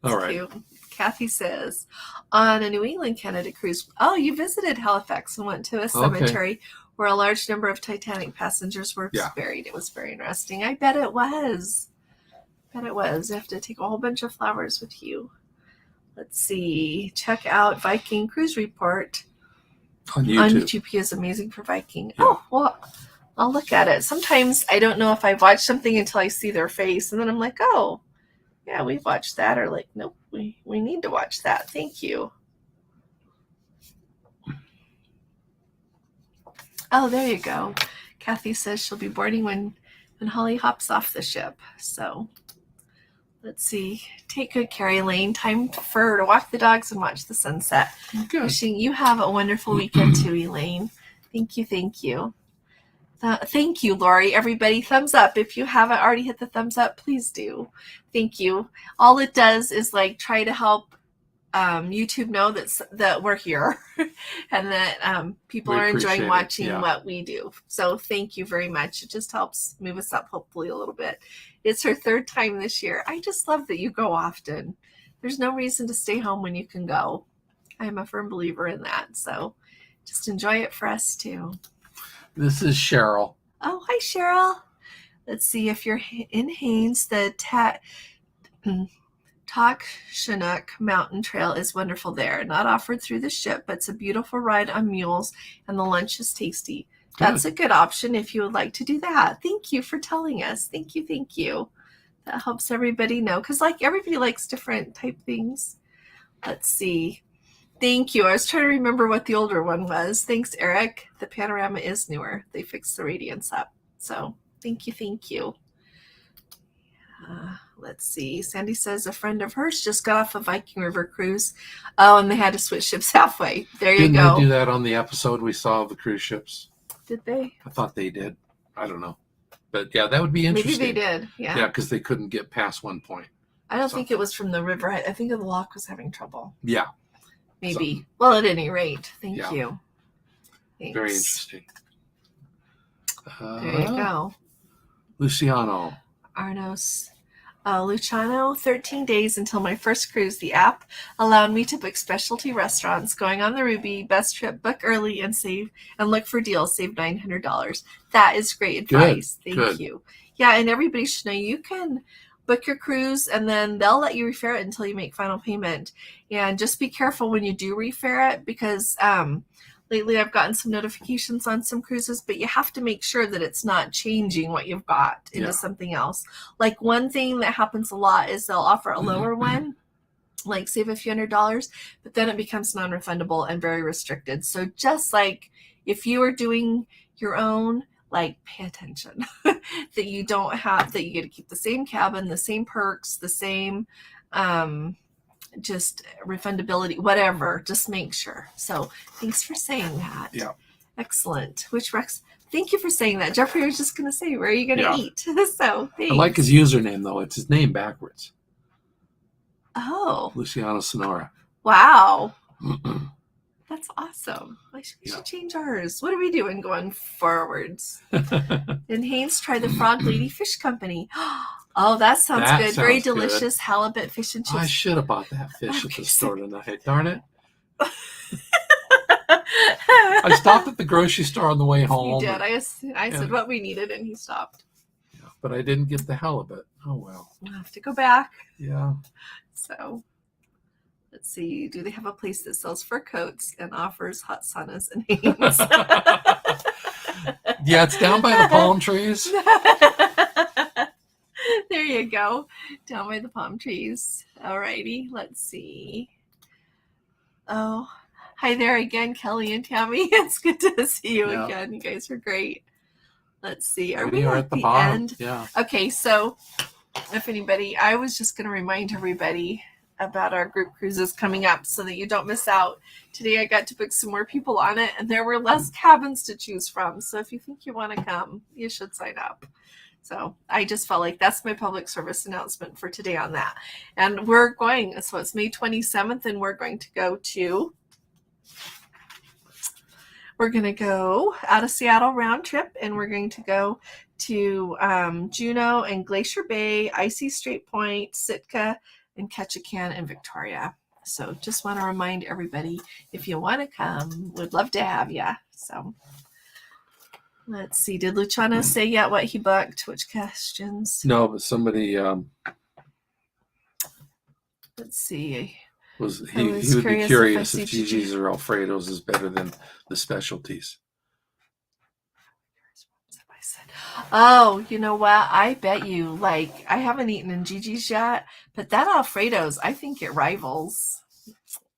All right. Cute. Kathy says, on a New England Canada cruise. Oh, you visited Halifax and went to a cemetery where a large number of Titanic passengers were buried. It was very interesting. I bet it was. You have to take a whole bunch of flowers with you. Let's see. Check out Viking Cruise Report on YouTube. He is amazing for Viking. Yeah. Oh, well, I'll look at it. Sometimes I don't know if I watch something until I see their face, and then I'm like, oh, yeah, we've watched that, or like, nope, we need to watch that. Thank you. Oh, there you go. Kathy says she'll be boarding when Holly hops off the ship. So let's see. Take good care, Elaine. Time for her to walk the dogs and watch the sunset. Good. Wishing you have a wonderful weekend too, Elaine. Thank you. Thank you, Lori. Everybody, thumbs up. If you haven't already hit the thumbs up, please do. Thank you. All it does is like try to help YouTube know that we're here and that people are enjoying watching what we do. So thank you very much. It just helps move us up hopefully a little bit. It's her 3rd time this year. I just love that you go often. There's no reason to stay home when you can go. I'm a firm believer in that. So just enjoy it for us too. This is Cheryl. Oh, hi, Cheryl. Let's see if you're in Haines. The Chinook Mountain Trail is wonderful there. Not offered through the ship, but it's a beautiful ride on mules, and the lunch is tasty. That's a good option if you would like to do that. Thank you for telling us. Thank you. That helps everybody know, because like everybody likes different type things. Let's see. Thank you. I was trying to remember what the older one was. Thanks, Eric. The panorama is newer. They fixed the radiance up. So thank you. Let's see. Sandy says a friend of hers just got off a Viking River cruise. Oh, and they had to switch ships halfway. There you go. Didn't they do that on the episode we saw of the cruise ships? Did they? I thought they did. I don't know. But yeah, that would be interesting. Maybe they did. Yeah. Yeah, because they couldn't get past one point. I don't think it was from the river. I think the lock was having trouble. Yeah. Maybe. So, well, at any rate, thank yeah. you. Thanks. Very interesting. There you go. Luciano. Arnos. Luciano, 13 days until my first cruise. The app allowed me to book specialty restaurants. Going on the Ruby, best trip, book early and save and look for deals, save $900. That is great advice. Thank you. Yeah, and everybody should know you can book your cruise and then they'll let you refer it until you make final payment. And just be careful when you do refer it because lately I've gotten some notifications on some cruises, but you have to make sure that it's not changing what you've got into something else. Like one thing that happens a lot is they'll offer a lower one, like save a few $100s, but then it becomes non-refundable and very restricted. So just like if you are doing your own, like pay attention that you don't have, that you get to keep the same cabin, the same perks, the same just refundability, whatever, just make sure. So thanks for saying that. Yeah. Excellent. Which Rex, thank you for saying that. Jeffrey was just going to say, where are you going to eat? So thanks. I like his username though. It's his name backwards. Oh. Luciano Sonora. Wow. That's awesome. We should change ours. What are we doing going forwards? And Haynes tried the Frog Lady Fish Company. Oh, that sounds good. Very delicious halibut fish and chips. I should have bought that fish at the store tonight. Darn it. I stopped at the grocery store on the way home. You did. I said what we needed and he stopped. Yeah, but I didn't get the halibut. Oh, well. We'll have to go back. Yeah. So let's see. Do they have a place that sells fur coats and offers hot saunas and Haynes? Yeah, it's down by the palm trees. There you go. Down by the palm trees. Alrighty. Let's see. Oh, hi there again, Kelly and Tammy. It's good to see you again. You guys are great. Let's see. Are we at the end? Yeah. Okay, so if anybody, I was just going to remind everybody about our group cruises coming up so that you don't miss out. Today I got to book some more people on it and there were less cabins to choose from. So if you think you want to come, you should sign up. So I just felt like that's my public service announcement for today on that. And we're going, so it's May 27th and we're going to go out of Seattle round trip and we're going to go to Juneau and Glacier Bay, Icy Strait Point, Sitka, and Ketchikan and Victoria. So just want to remind everybody, if you want to come, we'd love to have you. So let's see. Did Luciano say yet what he booked? Which questions? No, but somebody let's see. he would be curious if Gigi's or Alfredo's is better than the specialties. Oh, you know what? I bet you, like, I haven't eaten in Gigi's yet, but that Alfredo's, I think it rivals.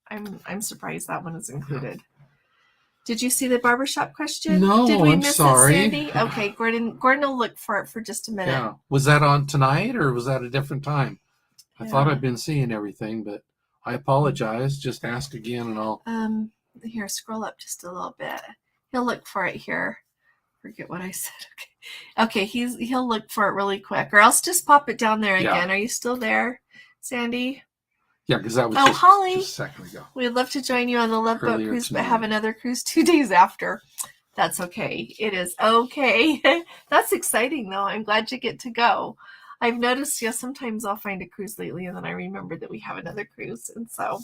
I'm surprised that one is included. Did you see the barbershop question? No, Did we I'm miss sorry. It, Sandy? Okay, Gordon will look for it for just a minute. Yeah. Was that on tonight or was that a different time? I thought I'd been seeing everything, but I apologize. Just ask again and I'll... Here, scroll up just a little bit. He'll look for it here. Forget what I said. Okay, he'll look for it really quick, or else just pop it down there again. Are you still there, Sandy? Yeah, because that was Holly, just a second ago. We'd love to join you on the Love Boat Cruise, tonight. but have another cruise 2 days after. That's okay. It is okay. That's exciting, though. I'm glad you get to go. I've noticed, sometimes I'll find a cruise lately, and then I remember that we have another cruise, and so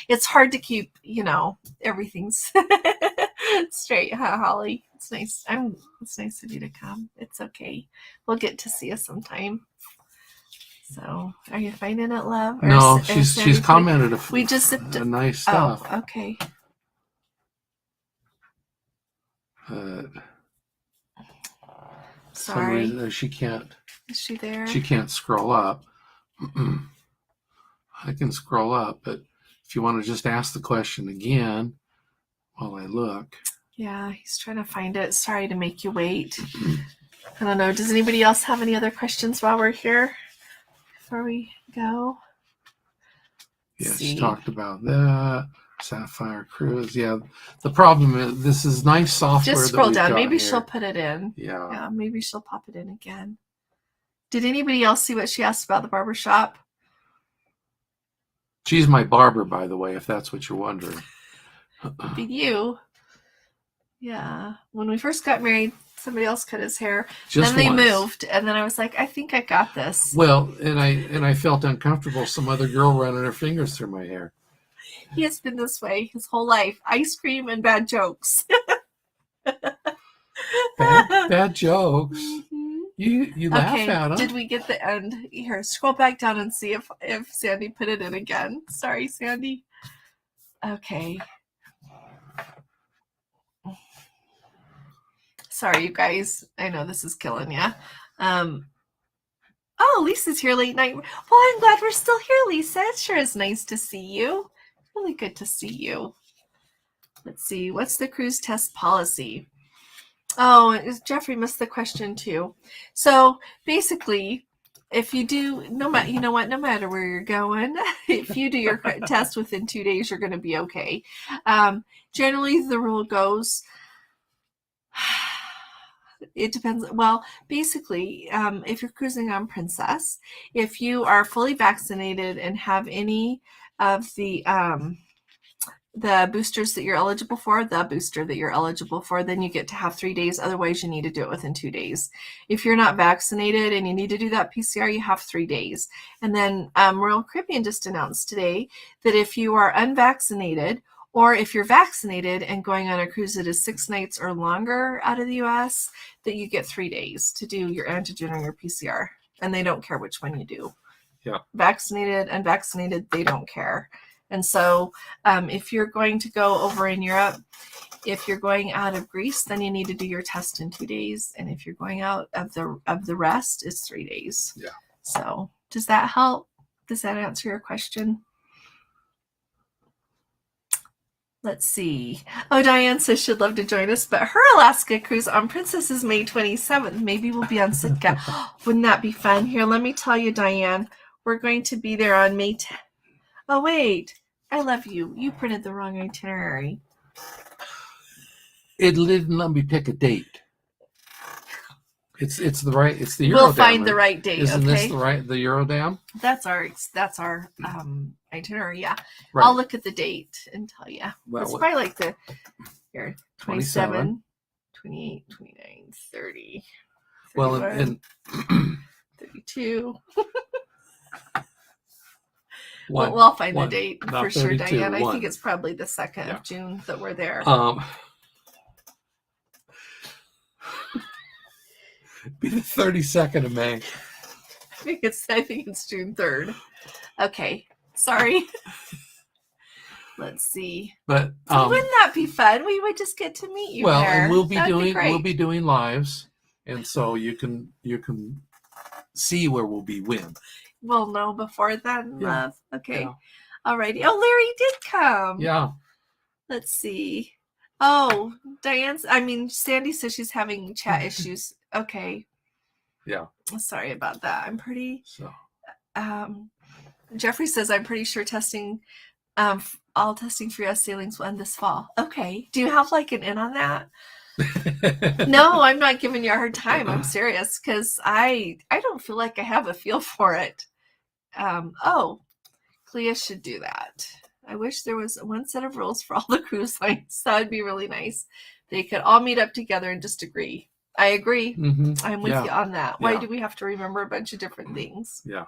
it's hard to keep, everything's straight, huh, Holly? It's nice. It's nice of you to come. It's okay. We'll get to see you sometime. So, are you finding it, love? No, she's commented. We just zipped a nice stuff. Oh, okay. Sorry. Some reason, she can't. Is she there? She can't scroll up. I can scroll up, but if you want to just ask the question again while I look. Yeah, he's trying to find it. Sorry to make you wait. I don't know. Does anybody else have any other questions while we're here? before we go? Yeah, See. she talked about that. Sapphire Cruise. Yeah, the problem is this is nice software. Just scroll that we've down. got Maybe here. she'll put it in. Yeah. Maybe she'll pop it in again. Did anybody else see what she asked about the barbershop? She's my barber, by the way, if that's what you're wondering. Be you. Yeah. When we first got married, somebody else cut his hair. Just then they once. moved, and then I was like, I think I got this. Well, and I felt uncomfortable. Some other girl running her fingers through my hair. He has been this way his whole life. Ice cream and bad jokes. Bad jokes. Mm-hmm. You laugh Okay, at them. did we get the end? Here, scroll back down and see if Sandy put it in again. Sorry, Sandy. Okay. Sorry, you guys. I know this is killing you. Oh, Lisa's here late night. Well, I'm glad we're still here, Lisa. It sure is nice to see you. Really good to see you. Let's see. What's the cruise test policy? Oh, Jeffrey missed the question too. So basically, if you do, no matter where you're going, if you do your test within 2 days, you're going to be okay. Generally, the rule goes, it depends. Well, basically, if you're cruising on Princess, if you are fully vaccinated and have any of the boosters that you're eligible for, the booster that you're eligible for, then you get to have 3 days. Otherwise, you need to do it within 2 days. If you're not vaccinated and you need to do that PCR, you have 3 days. And then Royal Caribbean just announced today that if you are unvaccinated, or if you're vaccinated and going on a cruise that is 6 nights or longer out of the U.S., that you get 3 days to do your antigen or your PCR. And they don't care which one you do. Yeah. Vaccinated, unvaccinated, they don't care. And so if you're going to go over in Europe, if you're going out of Greece, then you need to do your test in 2 days. And if you're going out of the rest, it's 3 days. Yeah. So does that help? Does that answer your question? Let's see. Oh, Diane says she'd love to join us, but her Alaska cruise on Princess is May 27th. Maybe we'll be on Sitka. Wouldn't that be fun? Here, let me tell you, Diane, we're going to be there on May 10th. Oh, wait. I love you. You printed the wrong itinerary. It didn't let me pick a date. It's the right. It's the Eurodam. We'll find the right date. Isn't okay? this the Eurodam? That's our itinerary. Yeah, Right. I'll look at the date and tell you. Well, it's probably like the here 27, 28, 29, 30. Well, 31, and 32. one, We'll find one, the date not for sure, 32, Diane. I one. think it's probably the 2nd of June that we're there. Be the 32nd of May. I think it's June 3rd. Okay, sorry. Let's see. But wouldn't that be fun? We would just get to meet you. Well, there. and we'll be doing lives, and so you can see where we'll be when. We'll know before then, love. Okay. Yeah. Alrighty. Oh, Larry did come. Yeah. Let's see. Oh, Sandy says she's having chat issues. Okay. Yeah. Sorry about that. I'm pretty. So. Jeffrey says I'm pretty sure testing, all testing for U.S. sailings will end this fall. Okay. Do you have like an in on that? No, I'm not giving you a hard time. I'm serious because I don't feel like I have a feel for it. Clea should do that. I wish there was one set of rules for all the cruise lines. That would be really nice. They could all meet up together and just agree. I agree. Mm-hmm. I'm with you on that. Why Yeah. do we have to remember a bunch of different things? Yeah.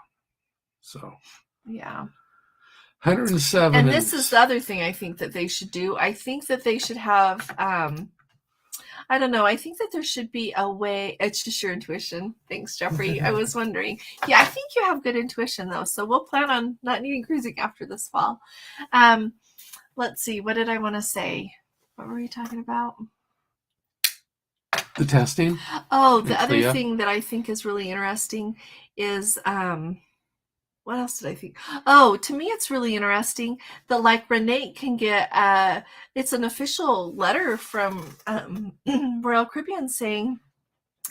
So. Yeah. 107. And this is the other thing I think that they should do. I think that they should have, I don't know. I think that there should be a way. It's just your intuition. Thanks, Jeffrey. I was wondering. Yeah, I think you have good intuition, though. So we'll plan on not needing cruising after this fall. Let's see. What did I want to say? What were we talking about? The testing. Oh, the other thing that I think is really interesting is, what else did I think? Oh, to me, it's really interesting that like Renee can get, it's an official letter from Royal Caribbean saying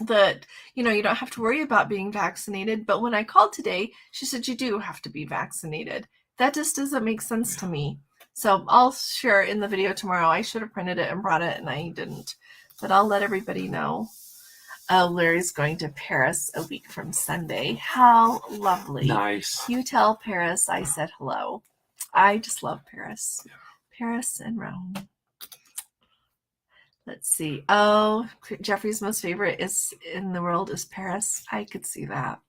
that, you don't have to worry about being vaccinated. But when I called today, she said you do have to be vaccinated. That just doesn't make sense to me. So I'll share it in the video tomorrow. I should have printed it and brought it, and I didn't. But I'll let everybody know. Oh, Larry's going to Paris a week from Sunday. How lovely. Nice. You tell Paris I said hello. I just love Paris. Yeah. Paris and Rome. Let's see. Oh, Jeffrey's most favorite in the world is Paris. I could see that.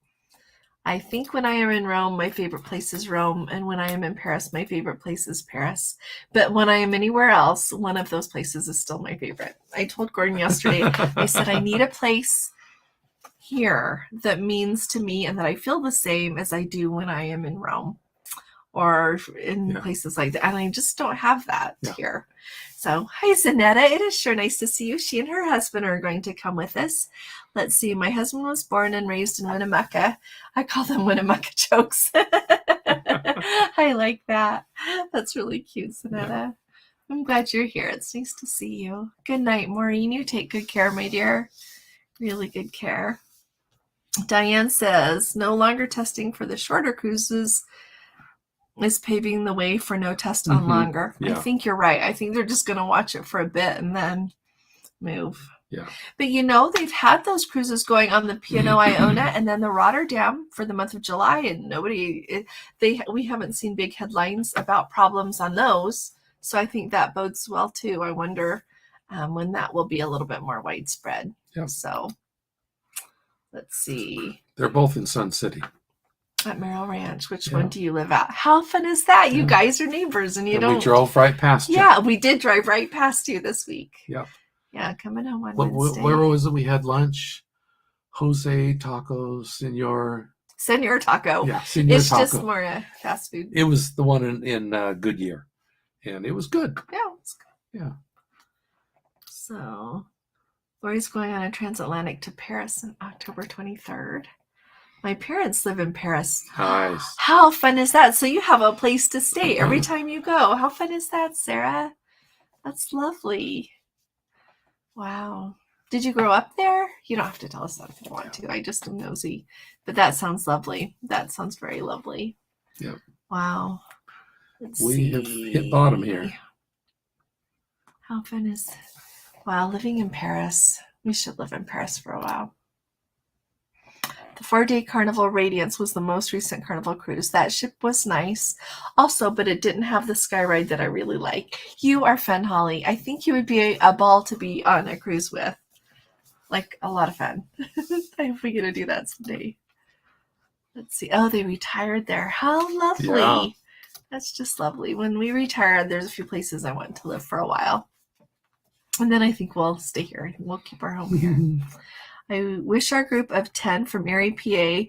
I think when I am in Rome, my favorite place is Rome. And when I am in Paris, my favorite place is Paris. But when I am anywhere else, one of those places is still my favorite. I told Gordon yesterday, I said, I need a place here that means to me and that I feel the same as I do when I am in Rome or in places like that. And I just don't have that here. So, hi, Zanetta. It is sure nice to see you. She and her husband are going to come with us. Let's see. My husband was born and raised in Winnemucca. I call them Winnemucca jokes. I like that. That's really cute, Zanetta. Yeah. I'm glad you're here. It's nice to see you. Good night, Maureen. You take good care, my dear. Really good care. Diane says, no longer testing for the shorter cruises is paving the way for no test on longer. Yeah. I think you're right. I think they're just going to watch it for a bit and then move. Yeah. But they've had those cruises going on the P&O Iona and then the Rotterdam for the month of July, and we haven't seen big headlines about problems on those. So I think that bodes well too. I wonder when that will be a little bit more widespread. Yeah. So let's see. They're both in Sun City. At Merrill Ranch. Which one do you live at? How fun is that? You guys are neighbors and don't. We drove right past you. Yeah, we did drive right past you this week. Yeah. Yeah, coming home on Wednesday. Where was it we had lunch? Jose Taco, Senor Taco. Yeah, Senor it's Taco. It's just more fast food. It was the one in Goodyear. And it was good. Yeah, it was good. Yeah. So, Lori's going on a transatlantic to Paris on October 23rd. My parents live in Paris. Nice. How fun is that? So you have a place to stay every time you go. How fun is that, Sarah? That's lovely. Wow. Did you grow up there? You don't have to tell us that if you don't want to. I just am nosy. But that sounds lovely. That sounds very lovely. Yep. Wow. We have hit bottom here. How fun is it? Wow, living in Paris. We should live in Paris for a while. The 4-day Carnival Radiance was the most recent Carnival cruise. That ship was nice also, but it didn't have the sky ride that I really like. You are fun, Holly. I think you would be a ball to be on a cruise with. Like, a lot of fun. I hope we get to do that someday. Let's see. Oh, they retired there. How lovely. Yeah. That's just lovely. When we retire, there's a few places I want to live for a while. And then I think we'll stay here. We'll keep our home here. I wish our group of 10 from Erie, PA,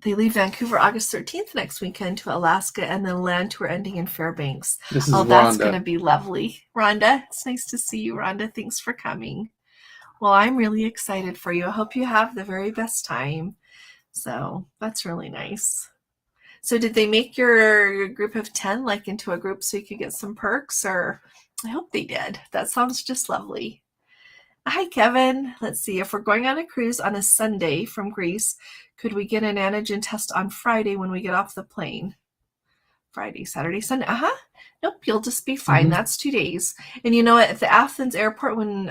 they leave Vancouver August 13th next weekend to Alaska and then land tour ending in Fairbanks. This is that's Rhonda. Going to be lovely. Rhonda, it's nice to see you, Rhonda. Thanks for coming. Well, I'm really excited for you. I hope you have the very best time. So that's really nice. So did they make your group of 10 like into a group so you could get some perks? Or I hope they did. That sounds just lovely. Hi, Kevin. Let's see. If we're going on a cruise on a Sunday from Greece, could we get an antigen test on Friday when we get off the plane? Friday, Saturday, Sunday. Nope, you'll just be fine. That's 2 days. And you know what? At the Athens airport, when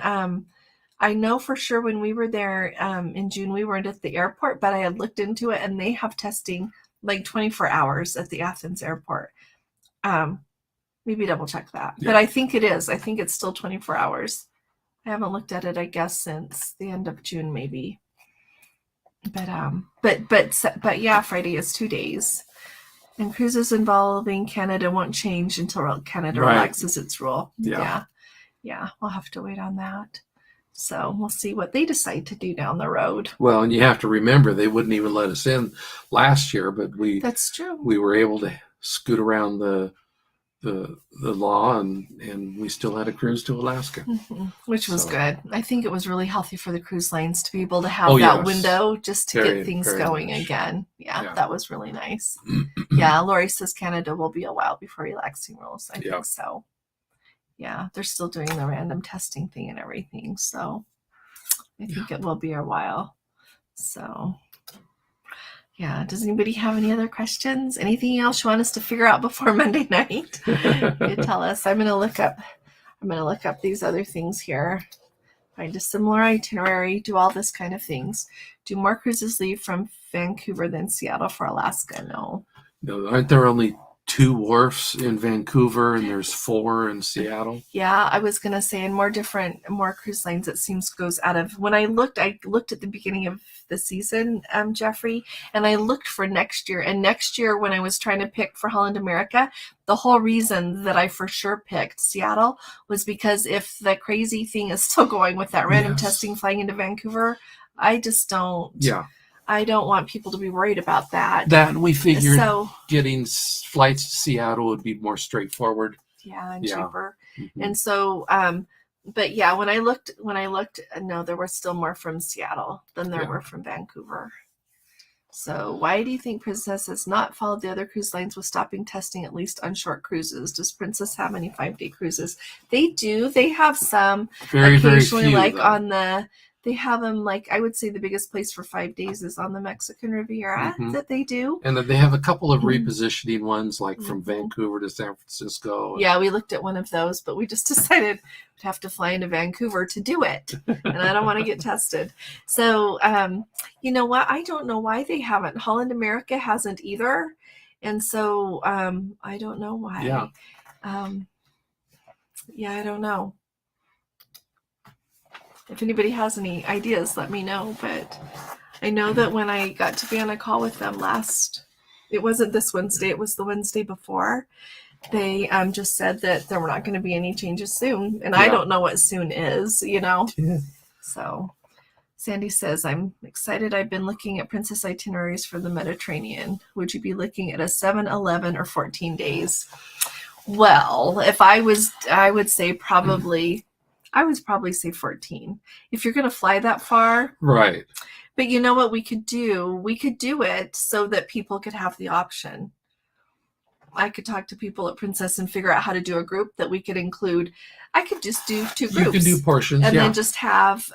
I know for sure when we were there in June, we weren't at the airport, but I had looked into it and they have testing like 24 hours at the Athens airport. Maybe double check that. Yeah. But I think it is. I think it's still 24 hours. I haven't looked at it, I guess, since the end of June, maybe. But yeah, Friday is 2 days. And cruises involving Canada won't change until Canada relaxes its rule. Yeah, we'll have to wait on that. So we'll see what they decide to do down the road. Well, and you have to remember, they wouldn't even let us in last year, but that's true. We were able to scoot around the law and we still had a cruise to Alaska, which was good. I think it was really healthy for the cruise lines to be able to have that window just to get things going again. Yeah, that was really nice. Yeah, Lori says Canada will be a while before relaxing rules. I think so. Yeah, they're still doing the random testing thing and everything. So I think it will be a while. So, yeah. Does anybody have any other questions? Anything else you want us to figure out before Monday night? You tell us. I'm gonna look up these other things here. Find a similar itinerary. Do all this kind of things. Do more cruises leave from Vancouver than Seattle for Alaska? No. No, aren't there only 2 wharfs in Vancouver and there's 4 in Seattle? Yeah, I was gonna say, and more cruise lines, it seems, goes out of. When I looked at the beginning of the season, Jeffrey, and I looked for next year. And next year, when I was trying to pick for Holland America, the whole reason that I for sure picked Seattle was because if the crazy thing is still going with that random testing flying into Vancouver, I just don't. Yeah. I don't want people to be worried about that. That we figured getting flights to Seattle would be more straightforward. Yeah, and cheaper. Mm-hmm. And so, but yeah, when I looked, no, there were still more from Seattle than there were from Vancouver. So why do you think Princess has not followed the other cruise lines with stopping testing at least on short cruises? Does Princess have any 5-day cruises? They do. They have some very, occasionally, very few, like though. on the. They have them, like, I would say the biggest place for 5 days is on the Mexican Riviera that they do. And then they have a couple of repositioning ones, like from Vancouver to San Francisco. Yeah, we looked at one of those, but we just decided we'd have to fly into Vancouver to do it. And I don't want to get tested. So, you know what? I don't know why they haven't. Holland America hasn't either. And so I don't know why. Yeah. I don't know. If anybody has any ideas, let me know. But I know that when I got to be on a call with them it wasn't this Wednesday, it was the Wednesday before, they just said that there were not going to be any changes soon. And I don't know what soon is, Yeah. So Sandy says, I'm excited. I've been looking at Princess itineraries for the Mediterranean. Would you be looking at a 7, 11, or 14 days? Well, if I would say probably... I would probably say 14. If you're going to fly that far. Right. But you know what we could do? We could do it so that people could have the option. I could talk to people at Princess and figure out how to do a group that we could include. I could just do 2 groups. You can do portions, and then just have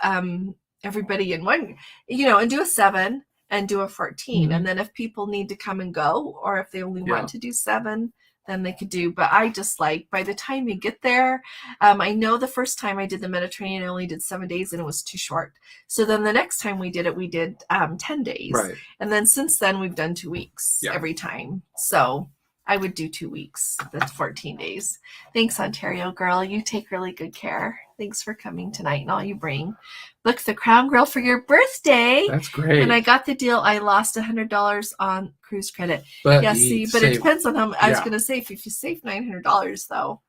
everybody in one, and do a 7 and do a 14. And then if people need to come and go, or if they only want to do 7, then they could do. But I just by the time you get there, I know the first time I did the Mediterranean, I only did 7 days and it was too short. So then the next time we did it, we did 10 days. Right. And then since then we've done 2 weeks every time. So I would do 2 weeks. That's 14 days. Thanks, Ontario girl. You take really good care. Thanks for coming tonight and all you bring. Book the Crown Grill for your birthday. That's great. When I got the deal, I lost $100 on cruise credit. But but it depends on how much. I was going to say, if you save $900 though.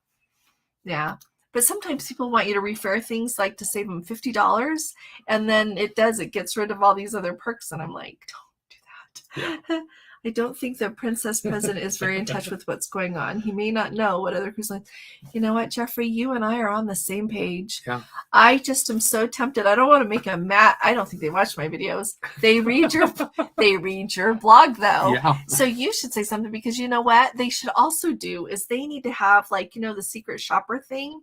Yeah. But sometimes people want you to refare things, like to save them $50. And then it gets rid of all these other perks. And I'm like, don't do that. Yeah. I don't think the Princess president is very in touch with what's going on. He may not know what other cruise lines. You know what, Jeffrey? You and I are on the same page. Yeah. I just am so tempted. I don't want to make a I don't think they watch my videos. They read your blog though. Yeah. So you should say something, because you know what they should also do is they need to have, like, the secret shopper thing.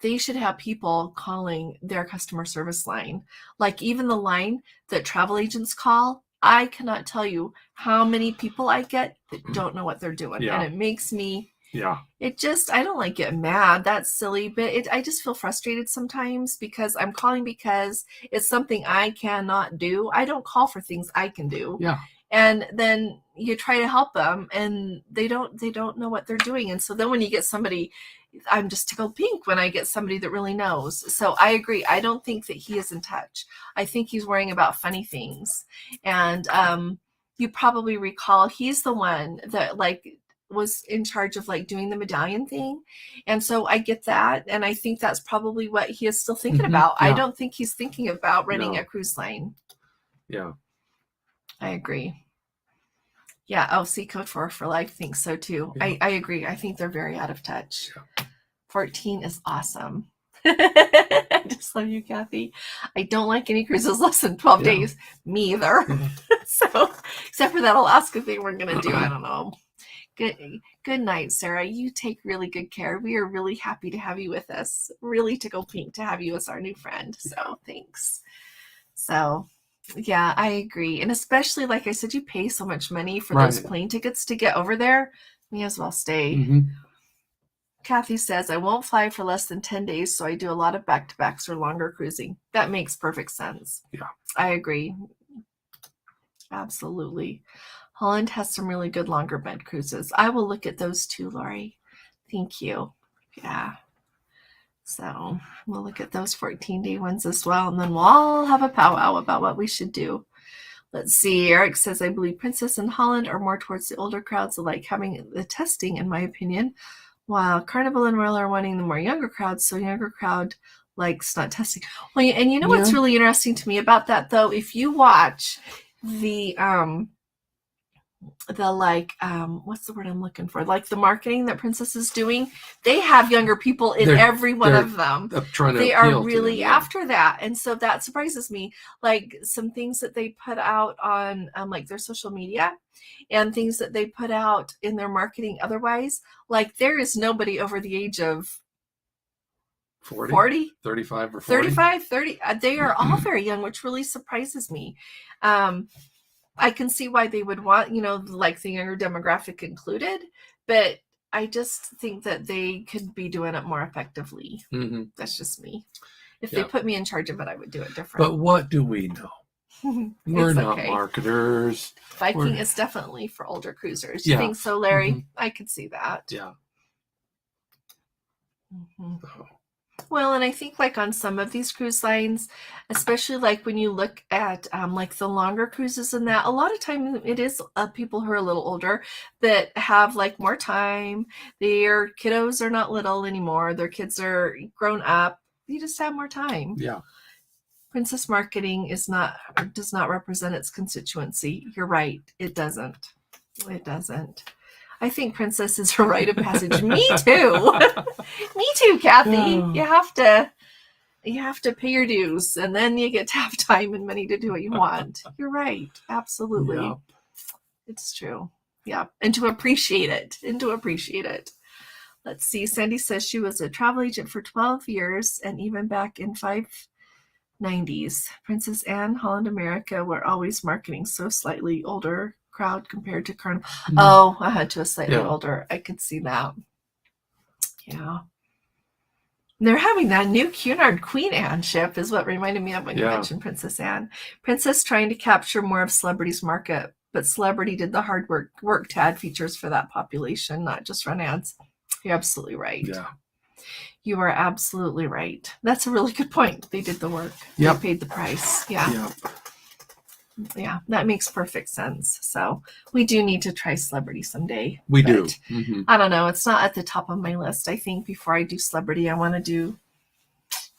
They should have people calling their customer service line, like even the line that travel agents call. I cannot tell you how many people I get that don't know what they're doing. Yeah. And it makes me, I don't like getting mad. That's silly. But I just feel frustrated sometimes because I'm calling because it's something I cannot do. I don't call for things I can do. Yeah. And then you try to help them and they don't know what they're doing. And so then when you get somebody, I'm just tickled pink when I get somebody that really knows. So I agree. I don't think that he is in touch. I think he's worrying about funny things. And you probably recall he's the one that was in charge of doing the medallion thing. And so I get that. And I think that's probably what he is still thinking about. Yeah. I don't think he's thinking about renting a cruise line. Yeah. I agree. Yeah. Oh, see, Code 4 for Life thinks so too. Yeah. I agree. I think they're very out of touch. Yeah. 14 is awesome. I just love you, Kathy. I don't like any cruises less than 12 days. Me either. So, except for that Alaska thing we're going to do. I don't know. Good night, Sarah. You take really good care. We are really happy to have you with us. Really tickle pink to have you as our new friend. So thanks. So yeah, I agree. And especially, like I said, you pay so much money for those plane tickets to get over there. May as well stay. Mm-hmm. Kathy says, I won't fly for less than 10 days, so I do a lot of back-to-backs or longer cruising. That makes perfect sense. Yeah. I agree. Absolutely. Holland has some really good longer bed cruises. I will look at those too, Lori. Thank you. Yeah. So we'll look at those 14-day ones as well, and then we'll all have a powwow about what we should do. Let's see. Eric says, I believe Princess and Holland are more towards the older crowds, like having the testing, in my opinion, while Carnival and Royal are wanting the more younger crowds, so younger crowd likes not testing. Well, and you know what's really interesting to me about that, though? If you watch the what's the word I'm looking for? Like the marketing that Princess is doing, they have younger people in every one of them. They are really after that. And so that surprises me. Like some things that they put out on like their social media and things that they put out in their marketing otherwise, like there is nobody over the age of 40, 35 or 40. 35, 30. They are all very young, which really surprises me. I can see why they would want, like the younger demographic included, but I just think that they could be doing it more effectively. Mm-hmm. That's just me. If they put me in charge of it, I would do it different. But what do we know? We're not marketers. Viking is definitely for older cruisers. You think so, Larry? Mm-hmm. I could see that. Yeah. Mm-hmm. Oh. Well, and I think like on some of these cruise lines, especially like when you look at like the longer cruises and that, a lot of time it is people who are a little older that have like more time. Their kiddos are not little anymore. Their kids are grown up. You just have more time. Yeah. Princess marketing does not represent its constituency. You're right. It doesn't. It doesn't. I think Princess is a rite of passage. Me too. Me too, Kathy. You have to pay your dues, and then you get to have time and money to do what you want. You're right. Absolutely. Yep. It's true. Yeah. And to appreciate it. Let's see. Sandy says she was a travel agent for 12 years, and even back in 590s, Princess Anne, Holland America were always marketing so slightly older crowd compared to Carnival. Mm-hmm. Oh, I had to a slightly older. I could see that. Yeah. They're having that new Cunard Queen Anne ship is what reminded me of when you mentioned Princess Anne. Princess trying to capture more of Celebrity's market, but Celebrity did the hard work to add features for that population, not just run ads. You're absolutely right. Yeah. You are absolutely right. That's a really good point. They did the work. Yep. They paid the price. Yeah. Yep. Yeah, that makes perfect sense. So we do need to try Celebrity someday. We do. Mm-hmm. I don't know. It's not at the top of my list. I think before I do Celebrity, I want to do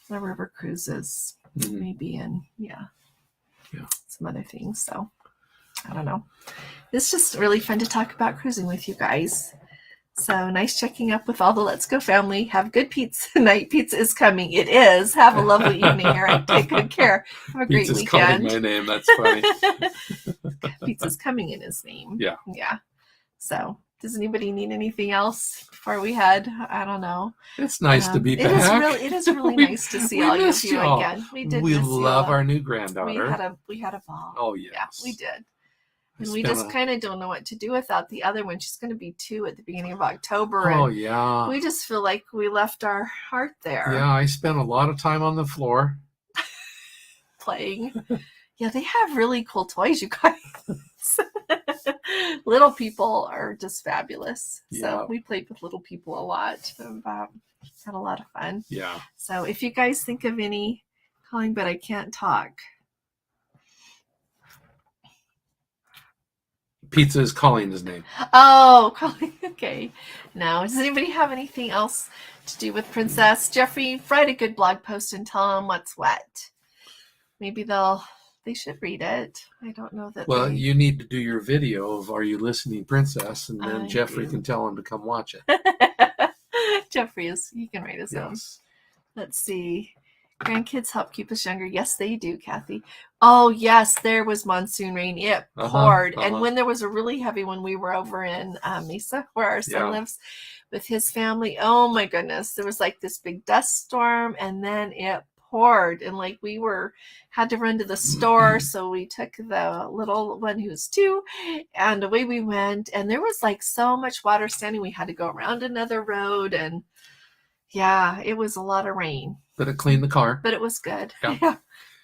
the river cruises, maybe, and some other things. So I don't know. It's just really fun to talk about cruising with you guys. So nice checking up with all the Let's Go family. Have good pizza night. Pizza is coming. It is. Have a lovely evening, Eric. Take good care. Have a great weekend. Pizza's calling my name. That's funny. Pizza's coming in his name. Yeah. Yeah. So does anybody need anything else before we head? I don't know. It's nice to be back. It is really nice to see all of you again. We did. We love our new granddaughter. We had a ball. Oh, yes. Yeah, we did. And we just kind of don't know what to do without the other one. She's going to be 2 at the beginning of October. Oh, yeah. We just feel like we left our heart there. Yeah, I spent a lot of time on the floor. Playing. Yeah, they have really cool toys, you guys. Little people are just fabulous. Yeah. So we played with little people a lot. Had a lot of fun. Yeah. So if you guys think of any calling, but I can't talk. Pizza is calling his name. Oh, calling. Okay. Now, does anybody have anything else to do with Princess? Jeffrey, write a good blog post and tell them what's what. Maybe they should read it. I don't know that. Well, you need to do your video of Are You Listening, Princess? And then Jeffrey can tell him to come watch it. Jeffrey he can write his own. Let's see. Grandkids help keep us younger. Yes, they do, Kathy. Oh, yes, there was monsoon rain. It poured. And when there was a really heavy one, we were over in Mesa, where our son lives, with his family. Oh, my goodness. There was like this big dust storm, and then it poured. And like we had to run to the store. So we took the little one who's 2, and away we went. And there was like so much water standing. We had to go around another road. And yeah, it was a lot of rain. But it cleaned the car. But it was good. Yeah.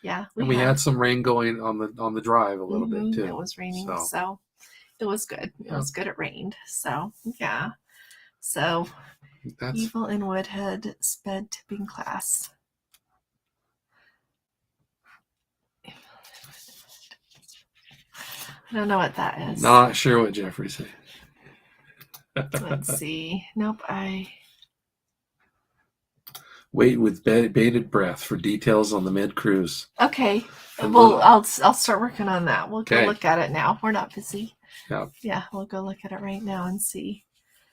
Yeah. We had some rain going on the drive a little bit too. It was raining, so it was good. It was good. It rained. So yeah. So Evil in Woodhead sped tipping class. I don't know what that is. Not sure what Jeffrey said. Let's see. Nope. Wait with bated breath for details on the mid-cruise. Okay. Well, I'll start working on that. We'll go look at it now. We're not busy. Yeah. Yeah, we'll go look at it right now and see.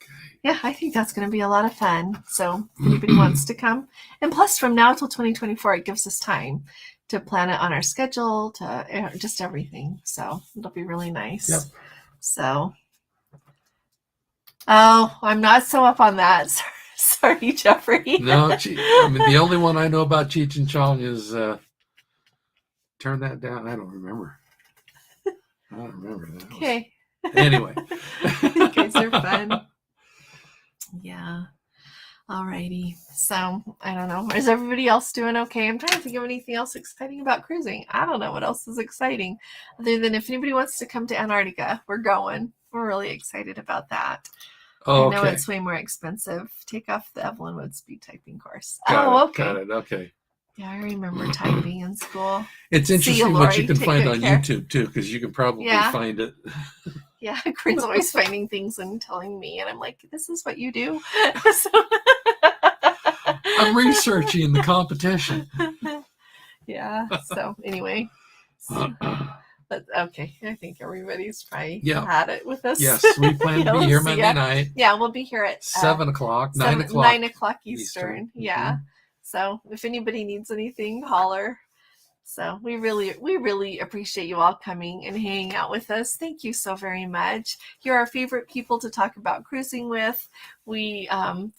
Okay. Yeah, I think that's going to be a lot of fun. So if anybody wants to come. And plus, from now till 2024, it gives us time to plan it on our schedule, to just everything. So it'll be really nice. Yep. So, I'm not so up on that. Sorry, Jeffrey. No, I mean, the only one I know about Cheech and Chong is turn that down. I don't remember. That. Okay. Anyway. You guys are fun. Yeah. Alrighty. So, I don't know. Is everybody else doing okay? I'm trying to think of anything else exciting about cruising. I don't know what else is exciting. Other than if anybody wants to come to Antarctica, we're going. We're really excited about that. Oh, I know it's way more expensive. Take off the Evelyn Wood speed typing course. Okay. Got it. Okay. Yeah, I remember typing in school. It's interesting what you can find on YouTube too, because you can probably find it. Yeah, Corinne's always finding things and telling me, and I'm like, "This is what you do." I'm researching the competition. Yeah. So anyway. But okay, I think everybody's probably had it with us. Yes, we plan to be here Monday night. Yeah, we'll be here at 7 o'clock, 9 o'clock. 9 o'clock Eastern. Yeah. So if anybody needs anything, holler. So we really appreciate you all coming and hanging out with us. Thank you so very much. You're our favorite people to talk about cruising with. We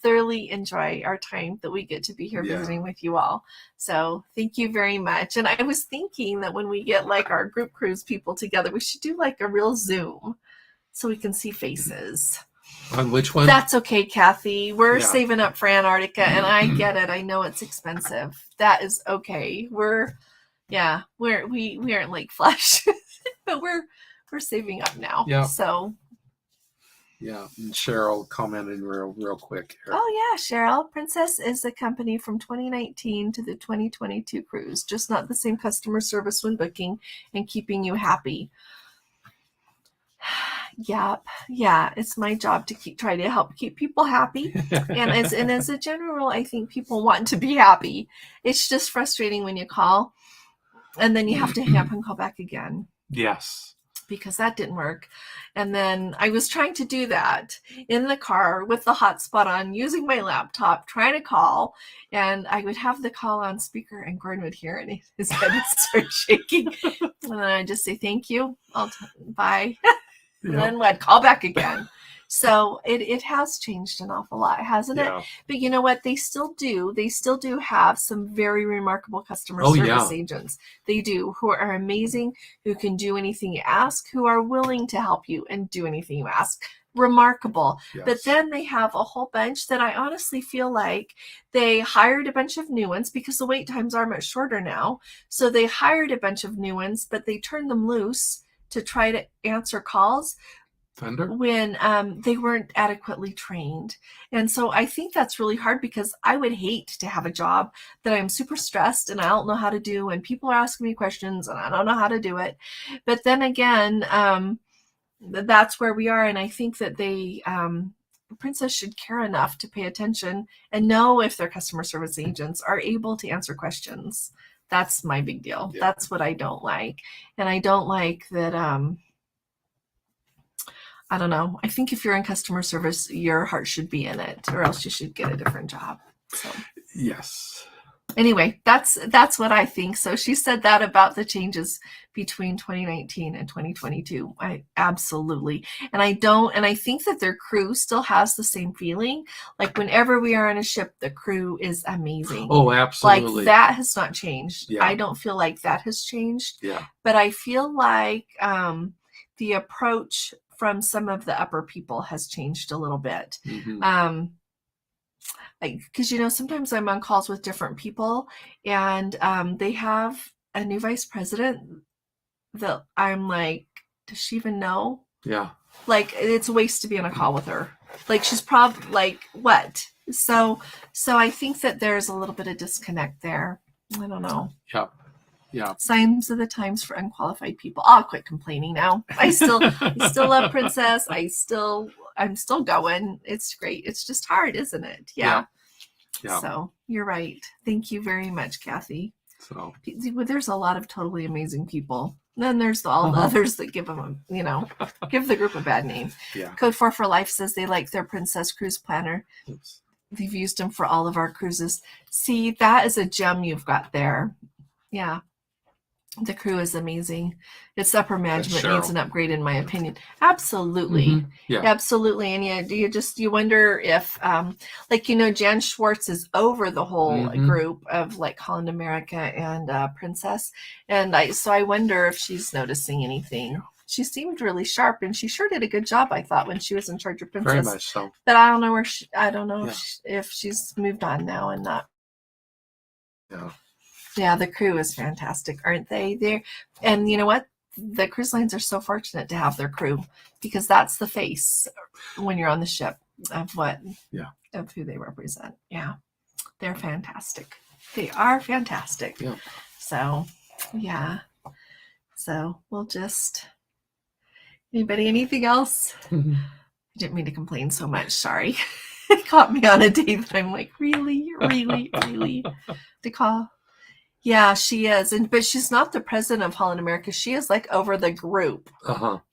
thoroughly enjoy our time that we get to be here visiting with you all. So thank you very much. And I was thinking that when we get like our group cruise people together, we should do like a real Zoom so we can see faces. On which one? That's okay, Kathy. We're saving up for Antarctica, and I get it. I know it's expensive. That is okay. We aren't like Flash, but we're saving up now. Yeah. So. Yeah, and Cheryl commented real quick here. Oh yeah, Cheryl. Princess is the company from 2019 to the 2022 cruise, just not the same customer service when booking and keeping you happy. Yep. Yeah, it's my job to try to help keep people happy. And as a general rule, I think people want to be happy. It's just frustrating when you call and then you have to hang up and call back again. Yes. Because that didn't work. And then I was trying to do that in the car with the hotspot on, using my laptop, trying to call. And I would have the call on speaker and Gordon would hear it and his head would start shaking. And then I'd just say, thank you. Bye. And then I'd call back again. So it has changed an awful lot, hasn't it? But you know what? They still do have some very remarkable customer service agents. They do, who are amazing, who can do anything you ask, who are willing to help you and do anything you ask. Remarkable. Yes. But then they have a whole bunch that I honestly feel like they hired a bunch of new ones because the wait times are much shorter now. So they hired a bunch of new ones, but they turned them loose to try to answer calls when they weren't adequately trained. And so I think that's really hard because I would hate to have a job that I'm super stressed and I don't know how to do, and people are asking me questions and I don't know how to do it. But then again, that's where we are. And I think that Princess should care enough to pay attention and know if their customer service agents are able to answer questions. That's my big deal. Yeah. That's what I don't like. And I don't like that. I don't know. I think if you're in customer service, your heart should be in it, or else you should get a different job. So. Yes. Anyway, that's what I think. So she said that about the changes between 2019 and 2022. I absolutely. And I think that their crew still has the same feeling. Like whenever we are on a ship, the crew is amazing. Oh, absolutely. Like that has not changed. Yeah. I don't feel like that has changed. Yeah. But I feel like the approach from some of the upper people has changed a little bit. Mm-hmm. Because sometimes I'm on calls with different people, and they have a new vice president that I'm like, does she even know? Yeah. Like, it's a waste to be on a call with her. Like, she's probably like, what? So I think that there's a little bit of disconnect there. I don't know. Yeah. Yeah. Signs of the times for unqualified people. I'll quit complaining now. I still love Princess. I'm still going. It's great. It's just hard, isn't it? Yeah. So you're right. Thank you very much, Kathy. So there's a lot of totally amazing people. Then there's all the others that give them, give the group a bad name. Yeah. Code 4 for Life says they like their Princess Cruise Planner. Oops. We've used them for all of our cruises. See, that is a gem you've got there. Yeah. The crew is amazing. Its upper management needs an upgrade, in my opinion. Absolutely. Mm-hmm. Yeah. Absolutely. And you wonder if, Jan Schwartz is over the whole group of like Holland America and Princess. And I wonder if she's noticing anything. Yeah. She seemed really sharp, and she sure did a good job, I thought, when she was in charge of Princess. Very much so. But I don't know if she's moved on now and not. Yeah. Yeah, the crew is fantastic, aren't they? And you know what? The cruise lines are so fortunate to have their crew, because that's the face when you're on the ship of who they represent. Yeah, they're fantastic. They are fantastic. Yeah. So, yeah. So we'll just. Anybody? Anything else? Mm-hmm. I didn't mean to complain so much. Sorry. It caught me on a day that I'm like, really to call. Yeah, she is. But she's not the president of Holland America. She is like over the group.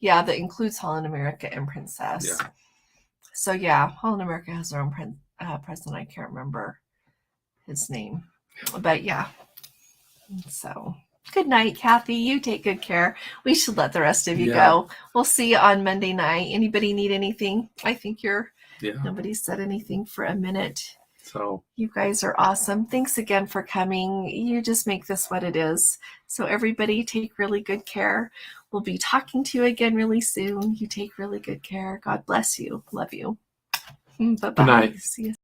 Yeah, that includes Holland America and Princess. Yeah. So yeah, Holland America has their own president. I can't remember his name. But yeah. So good night, Kathy. You take good care. We should let the rest of you go. We'll see you on Monday night. Anybody need anything? I think nobody said anything for a minute. So you guys are awesome. Thanks again for coming. You just make this what it is. So everybody take really good care. We'll be talking to you again really soon. You take really good care. God bless you. Love you. Bye-bye. Good night. See you.